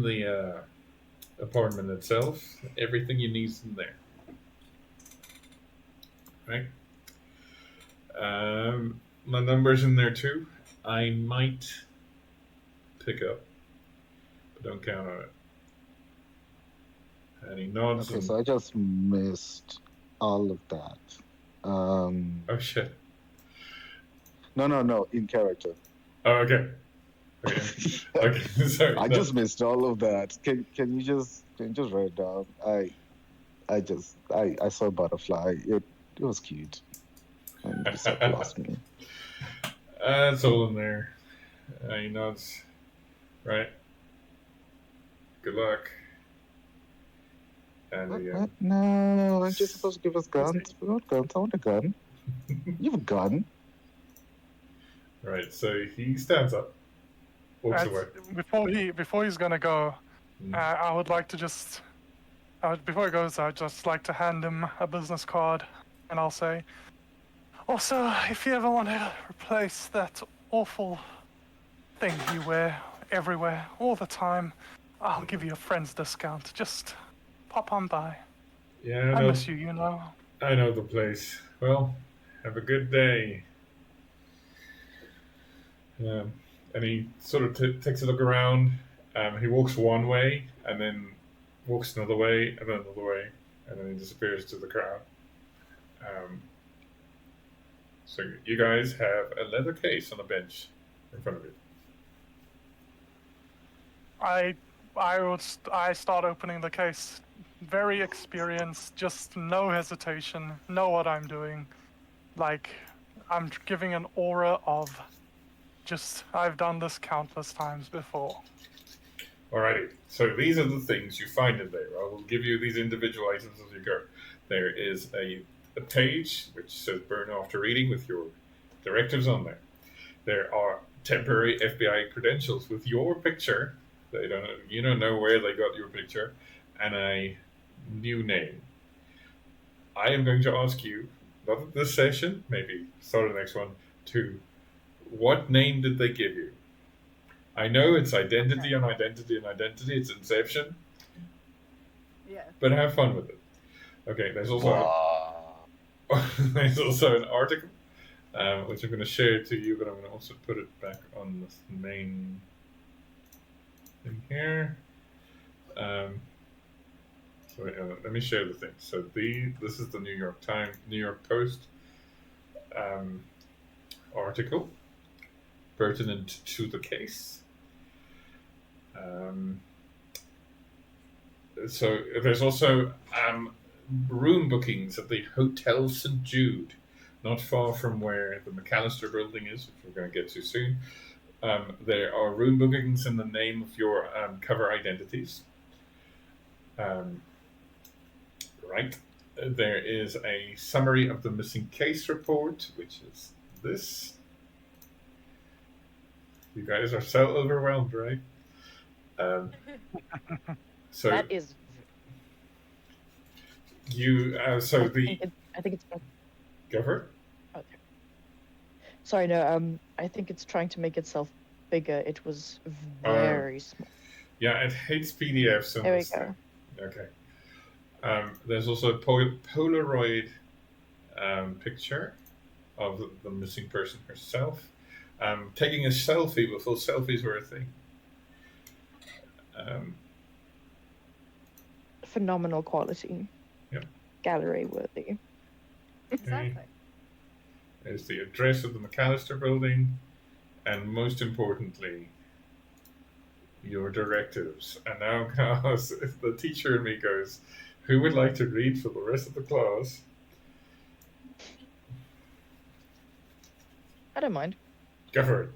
A: the apartment itself. Everything you need is in there. Right? My number's in there too. I might pick up, but don't count on it. And he nods.
C: Okay, so I just missed all of that.
A: Oh shit.
C: No, in character.
A: Oh, okay. Okay, sorry.
C: I just missed all of that. Can you just write it down? I saw a butterfly. It was cute. And just lost me.
A: It's all in there. He nods. Right. Good luck. And
C: What? No, aren't you supposed to give us guns? We want guns. I want a gun. You have a gun.
A: Right, so he stands up, walks away.
B: Before he's gonna go, I would like to just, before he goes, I'd just like to hand him a business card, and I'll say, Also, if you ever want to replace that awful thing you wear everywhere, all the time, I'll give you a friend's discount. Just pop on by.
A: Yeah,
B: I
A: no,
B: miss you, you know.
A: I know the place. Well, have a good day. And he sort of takes a look around. He walks one way, and then walks another way, and then another way, and then he disappears to the crowd. So you guys have a leather case on a bench in front of you.
B: I start opening the case. Very experienced, just no hesitation, know what I'm doing. Like, I'm giving an aura of just, I've done this countless times before.
A: Alrighty, so these are the things you find in there. I will give you these individual items as you go. There is a page which says burn after reading with your directives on there. There are temporary FBI credentials with your picture. You don't know where they got your picture, and a new name. I am going to ask you, not at this session, maybe start the next one, to what name did they give you? I know it's identity on identity on identity, it's Inception.
F: Yeah.
A: But have fun with it. Okay, there's also there's also an article which I'm going to share to you, but I'm going to also put it back on this main thing here. So let me share the thing. So this is the New York Post article pertinent to the case. So there's also room bookings at the Hotel St. Jude, not far from where the McAllister building is, which we're going to get to soon. There are room bookings in the name of your cover identities. Right. There is a summary of the missing case report, which is this. You guys are so overwhelmed, right? So
D: That is.
A: you. So
D: I think it's.
A: Go for it.
D: Okay. Sorry, no. I think it's trying to make itself bigger. It was very small.
A: Yeah, it hates PDFs.
D: There we go.
A: Okay. There's also a Polaroid picture of the missing person herself. Taking a selfie before selfies were a thing.
D: Phenomenal quality.
A: Yep.
D: Gallery worthy.
F: Exactly.
A: There's the address of the McAllister building, and most importantly, your directives. And now if the teacher in me goes, who would like to read for the rest of the class?
D: I don't mind.
A: Go for it.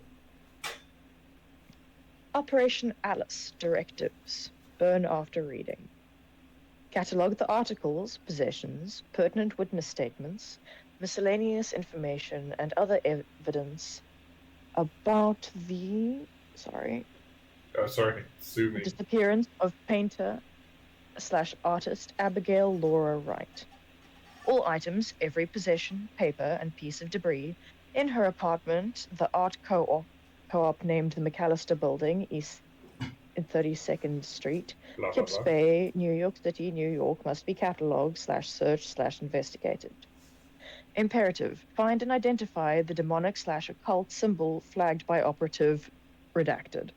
D: Operation Alice directives. Burn after reading. Catalog the articles, possessions, pertinent witness statements, miscellaneous information, and other evidence about the
A: Sue me.
D: disappearance of painter/artist Abigail Laura Wright. All items, every possession, paper, and piece of debris in her apartment, the art co-op named the McAllister Building, East 32nd Street,
A: Blah, blah,
D: Kips
A: blah.
D: Bay, New York City, New York, must be catalogued /searched/investigated. Imperative. Find and identify the demonic/occult symbol flagged by operative redacted.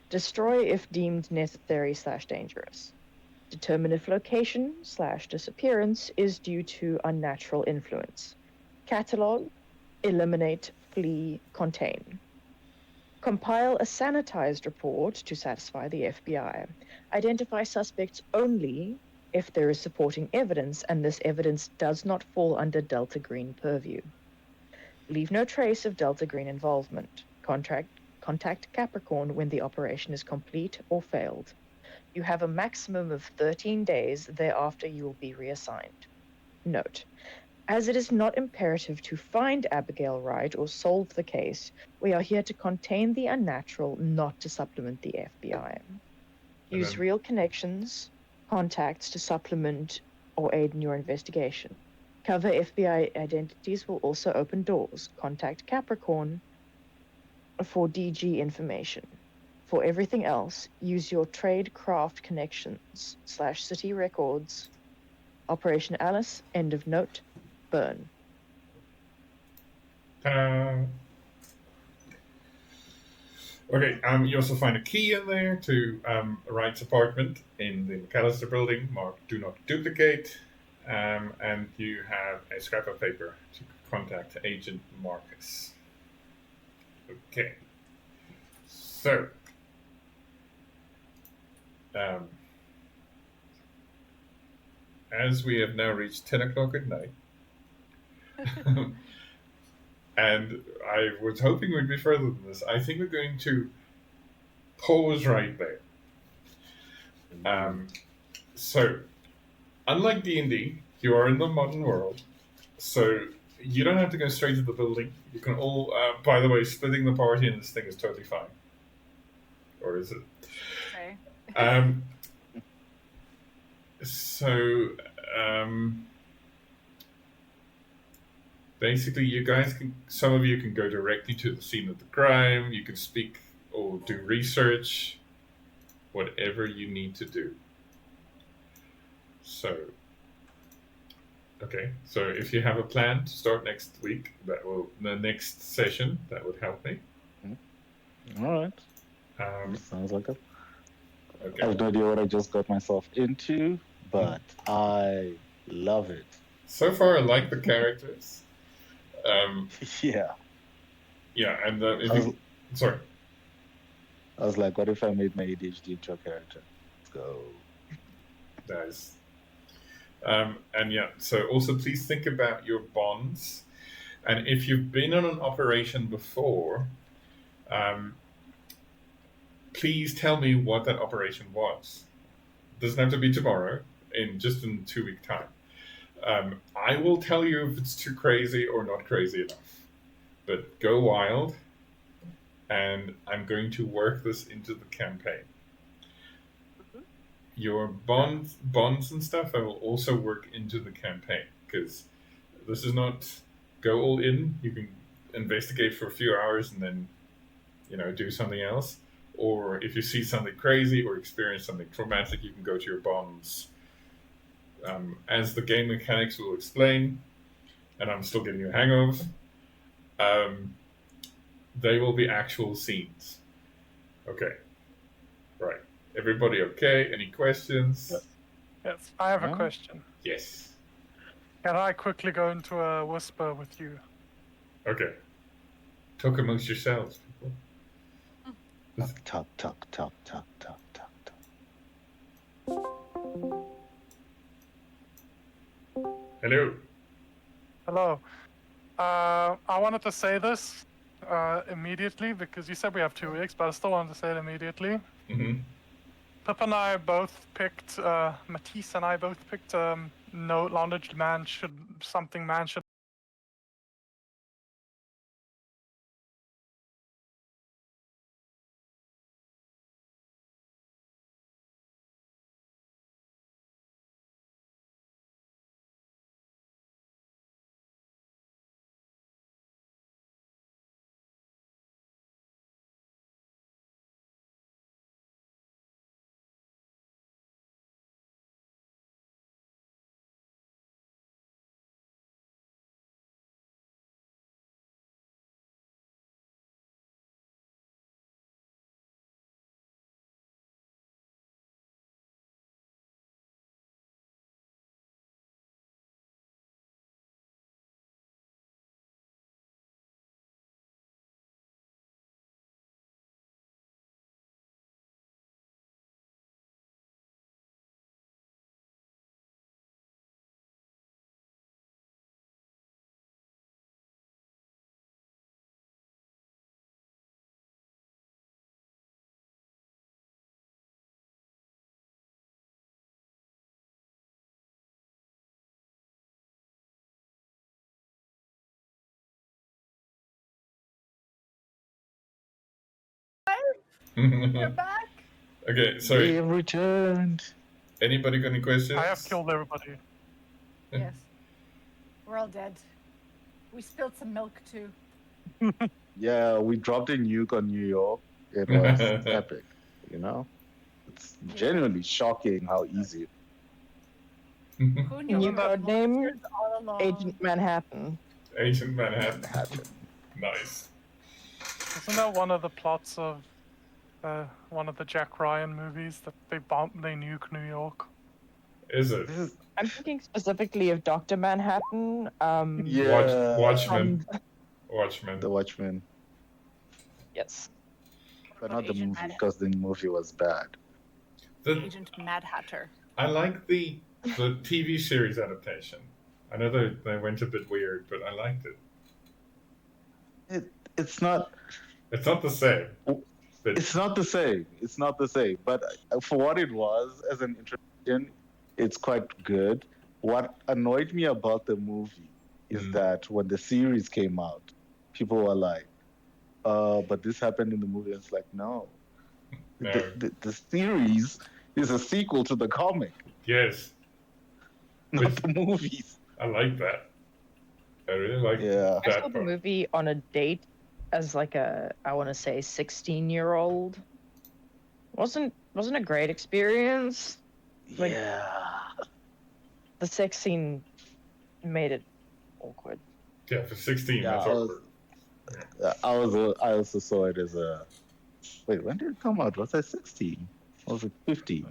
D: Destroy if deemed necessary/dangerous. Determine if location/disappearance is due to unnatural influence. Catalog. Eliminate, flee, contain. Compile a sanitized report to satisfy the FBI. Identify suspects only if there is supporting evidence and this evidence does not fall under Delta Green purview. Leave no trace of Delta Green involvement. Contact Capricorn when the operation is complete or failed. You have a maximum of 13 days. Thereafter, you will be reassigned. Note. As it is not imperative to find Abigail Wright or solve the case, we are here to contain the unnatural, not to supplement the FBI. Use real connections, contacts to supplement or aid in your investigation. Cover FBI identities will also open doors. Contact Capricorn for DG information. For everything else, use your trade craft connections / city records. Operation Alice, end of note, burn.
A: Okay, you also find a key in there to Wright's apartment in the McAllister building, marked Do Not Duplicate, and you have a scrap of paper to contact Agent Marcus. Okay, so as we have now reached 10 o'clock at night, and I was hoping we'd be further than this, I think we're going to pause right there. So, unlike D&D, you are in the modern world, so you don't have to go straight to the building. You can all, by the way, splitting the party in this thing is totally fine. Or is it?
E: Okay.
A: So, basically, you guys can, some of you can go directly to the scene of the crime. You can speak or do research, whatever you need to do. So, okay. So if you have a plan to start next week, the next session, that would help me.
C: All right. Sounds like it. Okay. I have no idea what I just got myself into, but I love it.
A: So far, I like the characters.
C: Yeah.
A: Yeah, and sorry.
C: I was like, what if I made my ADHD into a character? Let's go.
A: Nice. And yeah, so also please think about your bonds. And if you've been on an operation before, please tell me what that operation was. It doesn't have to be tomorrow, just in 2 weeks' time. I will tell you if it's too crazy or not crazy enough. But go wild, and I'm going to work this into the campaign. Your bonds and stuff I will also work into the campaign, because this is not go all in. You can investigate for a few hours and then, do something else. Or if you see something crazy or experience something traumatic, you can go to your bonds. As the game mechanics will explain, and I'm still getting a hang of, they will be actual scenes. Okay. Right. Everybody okay? Any questions?
B: Yes, I have a question.
A: Yes.
B: Can I quickly go into a whisper with you?
A: Okay. Talk amongst yourselves, people.
C: Talk.
A: Hello.
B: Hello. I wanted to say this immediately because you said we have 2 weeks, but I still wanted to say it immediately.
A: Mm-hmm.
B: Pip and I both picked, Matisse and I both picked no knowledge man should.
E: You're back.
A: Okay, sorry.
C: We have returned.
A: Anybody got any questions?
B: I have killed everybody.
E: Yes. We're all dead. We spilled some milk too.
C: Yeah, we dropped a nuke on New York. It was epic, you know? It's genuinely shocking how easy.
E: Who knew
D: New
E: about
D: code name,
E: monsters all along?
D: Agent Manhattan.
A: Agent Manhattan.
C: Manhattan.
A: Nice.
B: Isn't that one of the plots of one of the Jack Ryan movies that they nuke New York?
A: Is it?
C: This is,
D: I'm thinking specifically of Dr. Manhattan.
C: yeah.
A: Watchmen. Watchmen.
C: The Watchmen.
D: Yes.
C: But
E: About
C: not the
E: Agent
C: movie,
E: Mad-
C: because the movie was bad.
A: The,
E: Agent Mad Hatter.
A: I like the TV series adaptation. I know they went a bit weird, but I liked it.
C: It's not.
A: It's not the same. But
C: It's not the same. It's not the same. But for what it was as an introduction, it's quite good. What annoyed me about the movie is that when the series came out, people were like, but this happened in the movie. It's like, no.
A: No.
C: The series is a sequel to the comic,
A: yes,
C: not
A: Which-
C: the movies.
A: I like that. I really like
C: Yeah.
D: I
A: that
D: saw the
A: part.
D: movie on a date as like a, I want to say, 16-year-old. Wasn't a great experience. Like-
C: Yeah.
D: The sex scene made it awkward.
A: Yeah, for 16,
C: Yeah,
A: that's
C: I
A: awkward.
C: I also saw it as a. Wait, when did it come out? Was I 16? Or was it 15?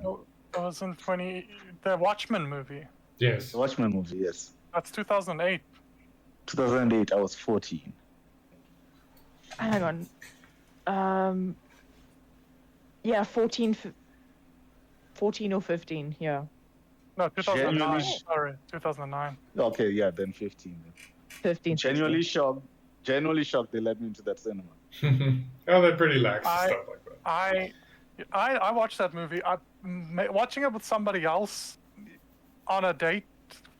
B: It was in the Watchmen movie.
A: Yes.
C: The Watchmen movie, yes.
B: That's 2008.
C: 2008, I was 14.
D: Hang on. Yeah, 14 or 15, yeah.
B: No, 2009.
C: Genuinely-
B: Sorry, 2009.
C: Okay, yeah, then 15.
D: 15.
C: Genuinely shocked. Genuinely shocked they let me into that cinema.
A: Oh, they're pretty lax and
B: I-
A: stuff like that.
B: I watched that movie. Watching it with somebody else on a date,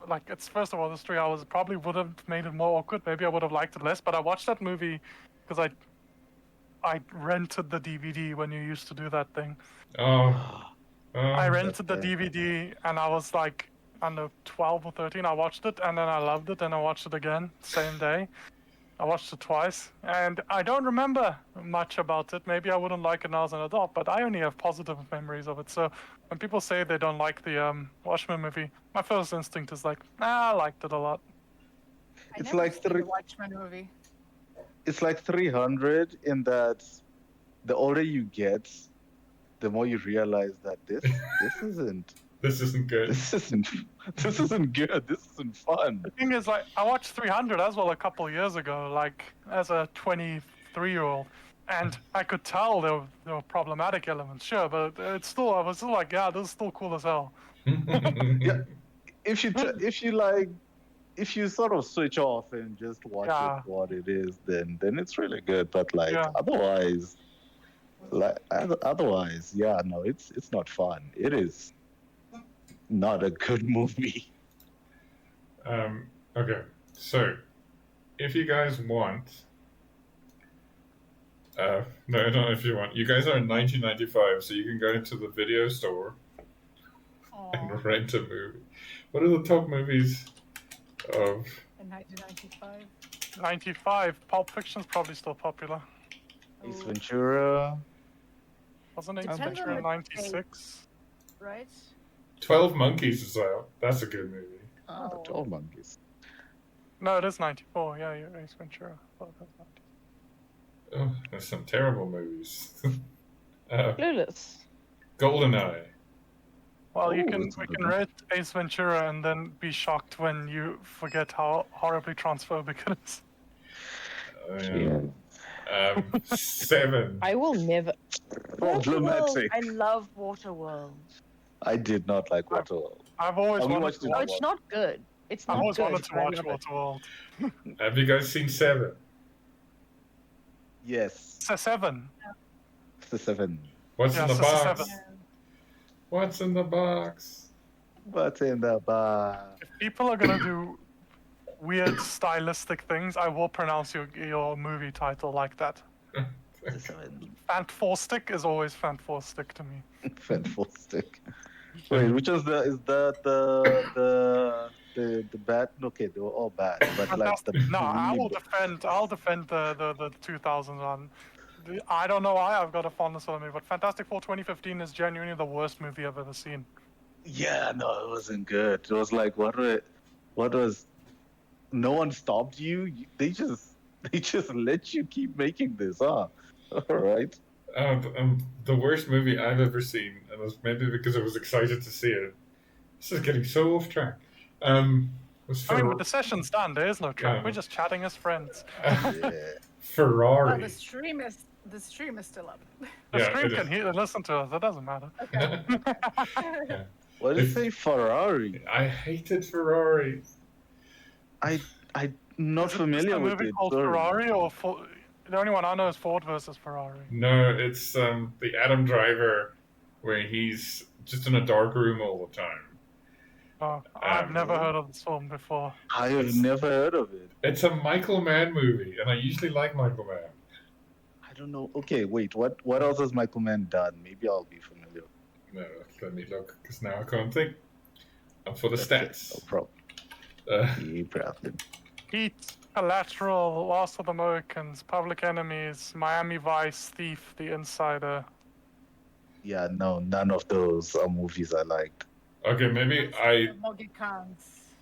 B: like it's first of all, it's 3 hours. It probably would have made it more awkward. Maybe I would have liked it less. But I watched that movie because I rented the DVD when you used to do that thing.
A: Oh.
B: I
A: Oh.
B: rented the
C: okay.
B: DVD and I was like, I don't know, 12 or 13. I watched it and then I loved it and I watched it again same day. I watched it twice and I don't remember much about it. Maybe I wouldn't like it now as an adult, but I only have positive memories of it. So when people say they don't like the Watchmen movie, my first instinct is like, I liked it a lot.
E: I
C: It's
E: never
C: like
E: seen
C: three-
E: the Watchmen movie.
C: It's like 300 in that the older you get, the more you realize that this isn't
A: This isn't good.
C: this isn't good. This isn't fun.
B: The thing is, like, I watched 300 as well a couple years ago, like as a 23-year-old, and I could tell there were problematic elements, sure, but I was still like, yeah, this is still cool as hell.
C: Yeah. If you sort of switch off and just watch
B: Yeah.
C: it for what it is, then it's really good. But like
B: Yeah.
C: otherwise, yeah, no, it's not fun. It is not a good movie.
A: Okay, so if you guys want, no, not if you want. You guys are in 1995, so you can go into the video store
E: Aw,
A: and rent a movie. What are the top movies of?
E: in 1995.
B: 95, Pulp Fiction's probably still popular.
C: Ace
E: Oh,
C: Ventura.
B: Wasn't it
E: Depends on
B: Ventura
E: the
B: 96?
E: right?
A: 12 Monkeys is out. That's a good movie.
C: Ah, the 12 Monkeys.
B: No, it is 94. Yeah, you're Ace Ventura. Oh, that's 90.
A: Oh, there's some terrible movies.
D: Clueless.
A: GoldenEye.
B: Well,
C: Ooh,
B: we can
C: that's a good one.
B: read Ace Ventura and then be shocked when you forget how horribly transphobic it is.
C: Yeah.
A: 7.
D: I will never.
C: Problematic.
F: I love Waterworld.
C: I did not like Waterworld.
B: I've always
C: Oh, we
B: wanted
C: watched
B: to
C: it.
D: No,
B: watch.
D: it's not good. It's
B: I've
D: not
B: always
D: good.
B: wanted to
D: but I
B: watch
D: love it.
B: Waterworld.
A: Have you guys seen 7?
C: Yes,
B: It's a 7.
C: it's the 7.
A: What's
B: Yeah,
A: in the
B: it's a
A: box?
B: 7.
A: What's in the box?
C: What's in the bar?
B: If people are gonna do weird stylistic things, I will pronounce your movie title like that.
C: The 7.
B: Fantastic is always fantastic to me.
C: Fantastic. Wait, which is that the the bad. Okay, they were all bad, but like the
B: Fantastic. No, I
C: really
B: will defend. I'll defend the 2000s one. I don't know why I've got a fondness for the movie, but Fantastic Four 2015 is genuinely the worst movie I've ever seen.
C: Yeah, no, it wasn't good. It was like what was no one stopped you. They just let you keep making this, huh? All right.
A: The worst movie I've ever seen, and it was maybe because I was excited to see it. This is getting so off track. Was
B: I mean, but the session's done. There is no track.
A: Yeah.
B: We're just chatting as friends.
C: Yeah.
A: Ferrari.
E: Well, the stream is still up.
B: The
A: Yeah,
B: stream
A: it
B: can
A: is.
B: hear, listen to us. It doesn't matter.
E: Okay.
A: Yeah.
C: What did you say, Ferrari?
A: I hated Ferrari.
C: I'm not
B: Is it
C: familiar
B: just a
C: with
B: movie
C: it.
B: called
C: Sorry.
B: Ferrari, or the only one I know is Ford versus Ferrari.
A: No, it's the Adam Driver, where he's just in a dark room all the time.
B: Oh, I've never heard of this film before.
C: I have never heard of it.
A: It's a Michael Mann movie, and I usually like Michael Mann.
C: I don't know. Okay, wait. What else has Michael Mann done? Maybe I'll be familiar.
A: No, let me look, because now I can't think. I'm for the
C: Okay,
A: stats.
C: no problem. No problem.
B: Heat, Collateral, Last of the Mohicans, Public Enemies, Miami Vice, Thief, The Insider.
C: Yeah, no, none of those are movies I liked.
A: Okay, maybe
E: Mohicans.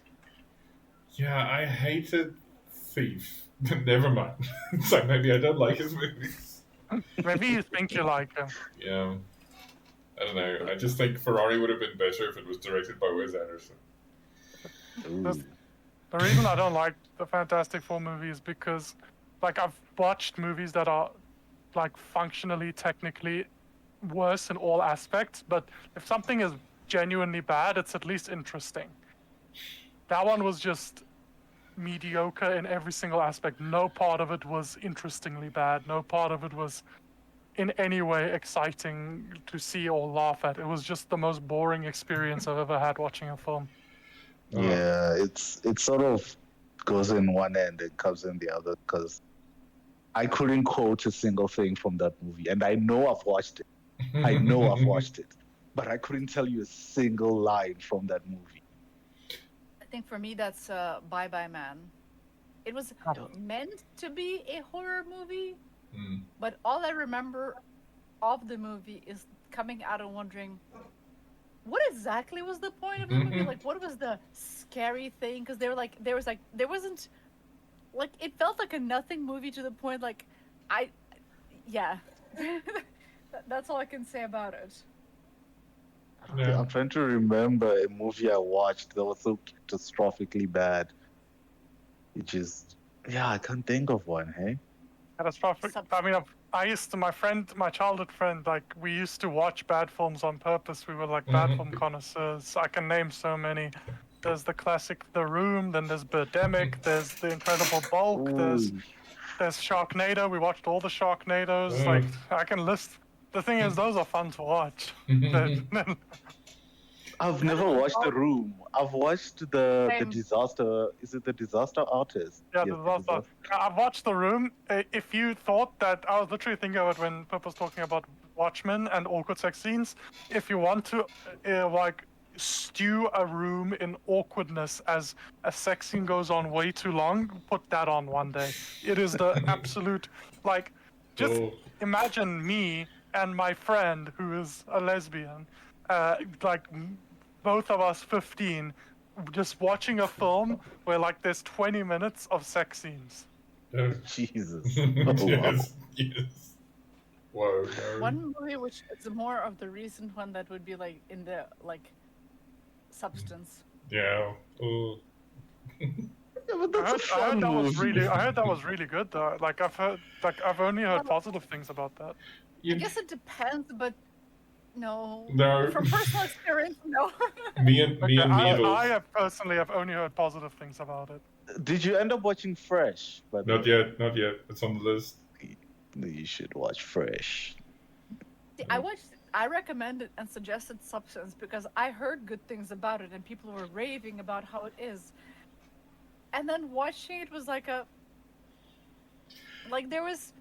A: Yeah, I hated Thief. Never mind. It's like maybe I don't like his movies.
B: Maybe you think you like him.
A: Yeah. I don't know. I just think Ferrari would have been better if it was directed by Wes Anderson.
C: Ooh.
B: The reason I don't like the Fantastic Four movies because, like, I've watched movies that are, like, functionally, technically worse in all aspects, but if something is genuinely bad, it's at least interesting. That one was just mediocre in every single aspect. No part of it was interestingly bad. No part of it was in any way exciting to see or laugh at. It was just the most boring experience I've ever had watching a film.
C: Yeah, it sort of goes in one end and comes in the other because I couldn't quote a single thing from that movie, and I know I've watched it. I know I've watched it, but I couldn't tell you a single line from that movie.
E: I think for me that's Bye Bye Man. It was meant to be a horror movie, but all I remember of the movie is coming out and wondering, what exactly was the point of the movie? Like, what was the scary thing? Because there wasn't, like, it felt like a nothing movie to the point, like, yeah. That's all I can say about it.
A: Yeah.
C: I'm trying to remember a movie I watched that was so catastrophically bad. It just, yeah, I can't think of one, hey?
B: Catastrophic. I mean, my childhood friend, like, we used to watch bad films on purpose. We were like bad film connoisseurs. I can name so many. There's the classic The Room, then there's Birdemic, there's The Incredible Bulk, there's Sharknado. We watched all the Sharknados. Like, I can list. The thing is, those are fun to watch.
C: I've never watched The Room. I've watched the
E: Same.
C: Disaster. Is it the Disaster Artist?
B: Yeah,
C: Yes,
B: The Disaster. I've watched The Room. If you thought that, I was literally thinking of it when Pip was talking about Watchmen and awkward sex scenes. If you want to, like, stew a room in awkwardness as a sex scene goes on way too long, put that on one day. It is the absolute, like, just imagine me and my friend who is a lesbian, like both of us 15, just watching a film where like there's 20 minutes of sex scenes.
C: Jesus.
A: Yes. Whoa. No.
E: One movie which is more of the recent one that would be like in the like substance.
A: Yeah. Ooh.
C: Yeah, but
B: I
C: that's
B: heard that was
C: movie.
B: I heard that was really good though. Like I've only heard positive things about that.
E: I guess it depends, but no.
A: No.
E: From personal experience, no.
A: Me and Needles.
B: I have personally have only heard positive things about it.
C: Did you end up watching Fresh? But
A: Not yet. It's on the list.
C: you should watch Fresh.
E: See, I recommended and suggested Substance because I heard good things about it and people were raving about how it is. And then watching it was like there was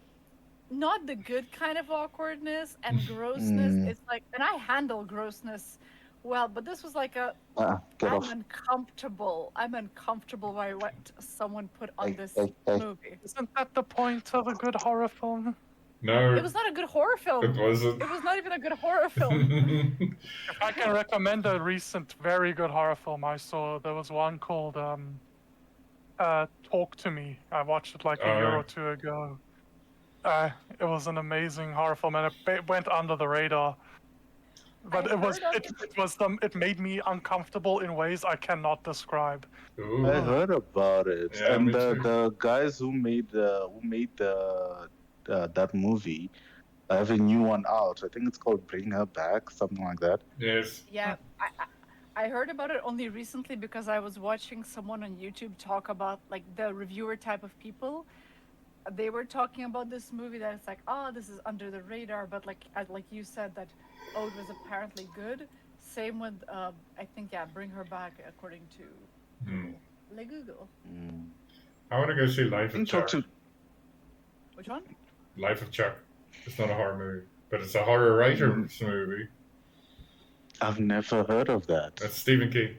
E: not the good kind of awkwardness and grossness. It's like, and I handle grossness Well, but this was like a.
C: Get
E: I'm
C: off.
E: uncomfortable. I'm uncomfortable by what someone put on
C: Hey,
E: this
C: hey, hey.
E: movie.
B: Isn't that the point of a good horror film?
A: No,
E: It was not a good horror film.
A: it wasn't.
E: It was not even a good horror film.
B: If I can recommend a recent very good horror film I saw, there was one called Talk to Me. I watched it like a year or two ago. It was an amazing horror film, and it went under the radar. But it made me uncomfortable in ways I cannot describe.
A: Ooh.
C: I heard about it,
A: Yeah,
C: and
A: me too.
C: the guys who made that movie have a new one out. I think it's called Bring Her Back, something like that.
A: Yes.
E: Yeah, I heard about it only recently because I was watching someone on YouTube talk about like the reviewer type of people. They were talking about this movie that it's like, oh, this is under the radar, but like you said that, oh, it was apparently good. Same with I think Bring Her Back according to Le Google.
A: I want to go see Life of Chuck.
E: Which one?
A: Life of Chuck. It's not a horror movie, but it's a horror writer's movie.
C: I've never heard of that.
A: That's Stephen King.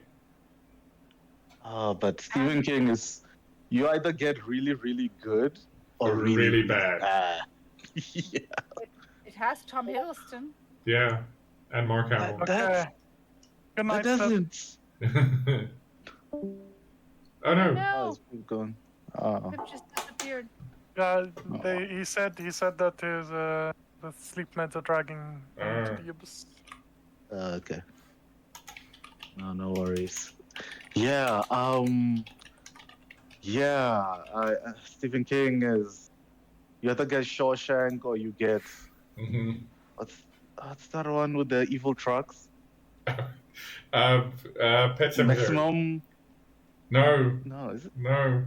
C: But Stephen King is, you either get really, really good or
A: really bad.
C: Yeah.
E: It has Tom Hiddleston.
A: Yeah, and Mark Hamill.
B: Okay. Good night,
C: That
B: Seth.
C: doesn't.
A: Oh no.
E: No,
C: How's it going?
E: Pip just disappeared.
B: Yeah, he said that his the sleep meds are dragging him to the abyss.
C: Okay. No worries. Yeah. Stephen King is. You either get Shawshank or you get. What's that one with the evil trucks?
A: Pet Sematary.
C: Maximum.
A: No.
C: No, is it?
A: No.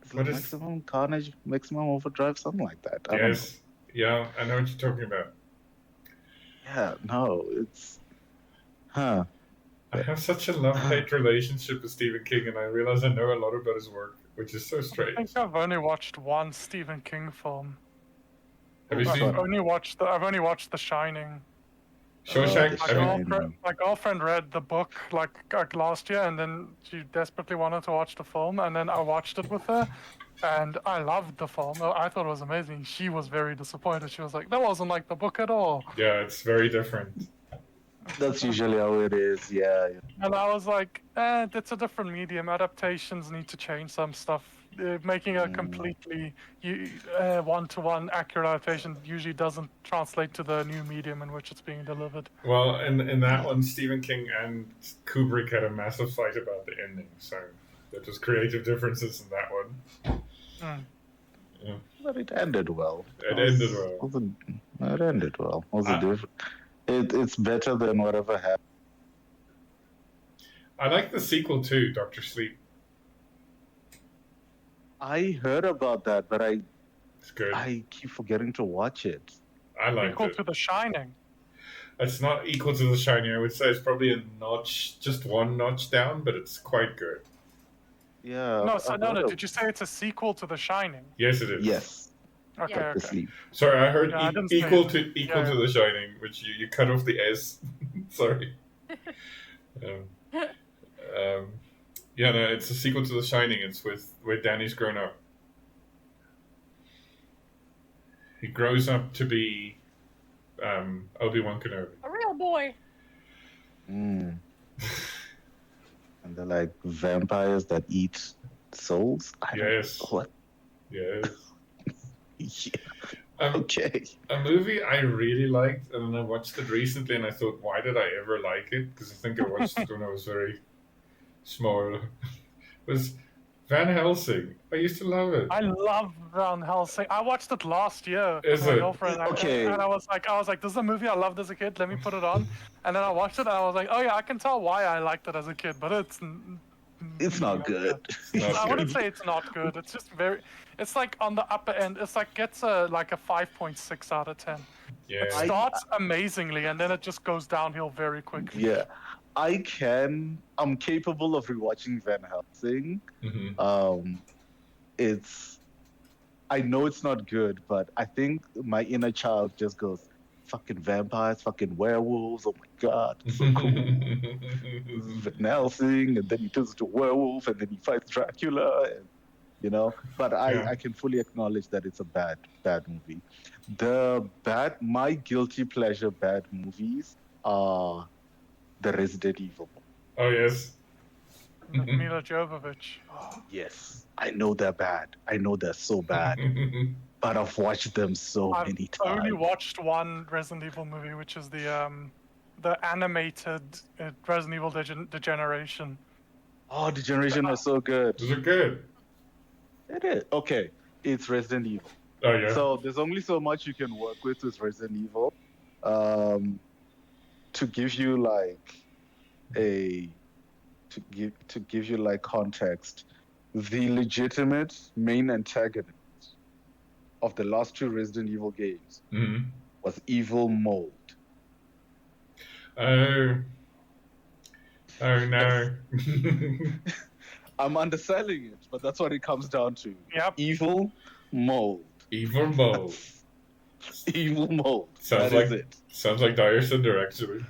C: It's
A: What
C: like
A: is-
C: Maximum Carnage, Maximum Overdrive, something like that. I don't know.
A: Yes. Yeah, I know what you're talking about.
C: Yeah, no, it's. Huh.
A: I have such a love-hate relationship with Stephen King, and I realize I know a lot about his work, which is so
B: I
A: strange.
B: think I've only watched one Stephen King film.
A: Have you
B: I've
A: seen
B: only watched The Shining.
A: Shawshank?
C: The
A: Have you-
C: Shining.
B: My girlfriend read the book like last year, and then she desperately wanted to watch the film, and then I watched it with her, and I loved the film. I thought it was amazing. She was very disappointed. She was like, "That wasn't like the book at all."
A: Yeah, it's very different.
C: That's usually how it is, yeah.
B: And I was like, it's a different medium. Adaptations need to change some stuff. Making a completely one-to-one accurate adaptation usually doesn't translate to the new medium in which it's being delivered.
A: Well, in that one, Stephen King and Kubrick had a massive fight about the ending, so there was creative differences in that one. Yeah.
C: But it ended well.
A: It ended well.
C: It ended well. It's better than whatever happened.
A: I like the sequel too, Dr. Sleep.
C: I heard about that, but
A: It's good.
C: I keep forgetting to watch it.
A: I liked
B: Equal
A: it.
B: to The Shining.
A: It's not equal to The Shining. I would say it's probably a notch, just one notch down, but it's quite good.
C: Yeah.
B: No. Did you say it's a sequel to The Shining?
A: Yes, it is.
C: Yes.
B: Okay,
E: Yeah.
C: The
B: okay.
C: sleep.
A: Sorry, I heard
B: Yeah, I didn't say
A: equal
B: it.
A: to
B: Yeah.
A: The Shining, which you cut off the S. Sorry. Yeah, no, it's a sequel to The Shining. It's where Danny's grown up. He grows up to be Obi-Wan Kenobi.
E: A real boy.
C: Mm. And they're like vampires that eat souls? I don't
A: Yes.
C: know. What?
A: Yes.
C: Yeah. Okay.
A: A movie I really liked, and then I watched it recently, and I thought, why did I ever like it? Because I think I watched it when I was very small. Was Van Helsing. I used to love it.
B: I love Van Helsing. I watched it last year
A: Is
B: with my
A: it?
B: girlfriend.
C: Okay.
B: And I was like, this is a movie I loved as a kid. Let me put it on. And then I watched it, and I was like, oh yeah, I can tell why I liked it as a kid, but
C: It's not good.
A: Not
B: I wouldn't
A: good.
B: say it's not good. It's just it's like on the upper end. It's like gets a 5.6 out of 10.
A: Yeah.
B: It starts amazingly, and then it just goes downhill very quickly.
C: Yeah. I'm capable of rewatching Van Helsing.
A: Mhm.
C: I know it's not good, but I think my inner child just goes, fucking vampires, fucking werewolves. Oh my god, it's so cool. Van Helsing, and then he turns into a werewolf, and then he fights Dracula, and, you know. But I can fully acknowledge that it's a bad movie. My guilty pleasure bad movies are the Resident Evil.
A: Oh yes.
B: With Mila Jovovich. Oh,
C: Yes, I know they're bad. I know they're so bad, but I've watched them so many
B: I've only
C: times.
B: watched one Resident Evil movie, which is the animated Resident Evil Degeneration.
C: Oh, the generation was so good.
A: Those are good.
C: It is. Okay, it's Resident Evil.
A: Oh yeah.
C: So there's only so much you can work with Resident Evil. To give you like context, the legitimate main antagonist of the last 2 Resident Evil games was Evil Mold.
A: Oh no.
C: I'm underselling it, but that's what it comes down to.
B: Yep.
C: Evil Mold.
A: Evil Mold.
C: Evil Mold.
A: Sounds
C: That
A: like
C: is it.
A: Sounds like Dire Cinder, actually.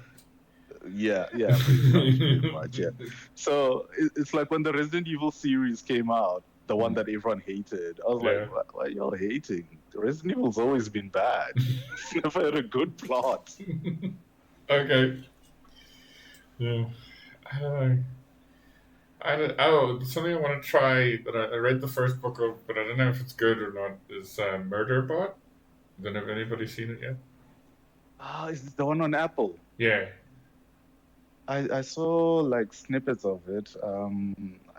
C: Yeah, pretty much, yeah. So it's like when the Resident Evil series came out, the one that everyone hated. I was like, why are y'all hating? Resident Evil's always been bad. It's never had a good plot.
A: Okay. Yeah. I don't know. Oh, something I want to try that I read the first book of, but I don't know if it's good or not, is Murderbot. I don't know if anybody's seen it yet.
C: Is it the one on Apple?
A: Yeah.
C: I saw like snippets of it.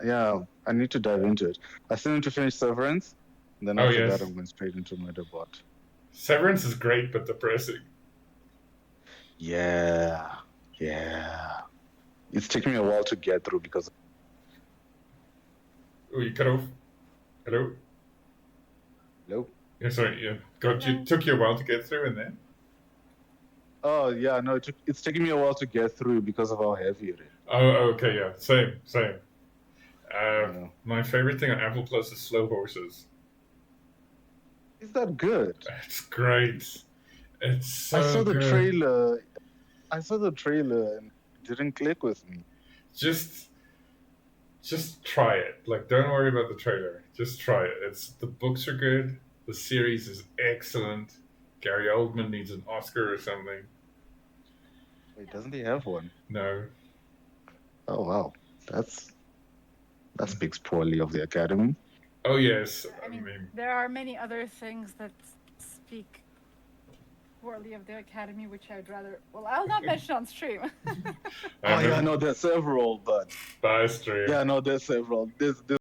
C: Yeah, I need to dive into it. I still need to finish Severance, and then after that I'm going straight into Murderbot.
A: Severance is great, but depressing.
C: Yeah. It's taking me a while to get through because.
A: Oh, you cut off. Hello?
C: Hello?
A: Yeah, sorry. Yeah. It took you a while to get through, and then?
C: Oh, yeah, no, it's taking me a while to get through because of how heavy it is.
A: Oh, okay, yeah. Same. My favorite thing on Apple Plus is Slow Horses.
C: Is that good?
A: It's great. It's so
C: I saw the
A: good.
C: trailer. And it didn't click with me.
A: Just try it. Like, don't worry about the trailer. Just try it. The books are good. The series is excellent. Gary Oldman needs an Oscar or something.
C: Wait, doesn't he have one?
A: No.
C: Oh wow, that speaks poorly of the Academy.
A: Oh yes.
E: I mean, there are many other things that speak poorly of the Academy, which I'd rather. Well, I'll not mention on stream.
C: Oh yeah, no, there's several, but.
A: By stream.
C: Yeah, no, there's several. There's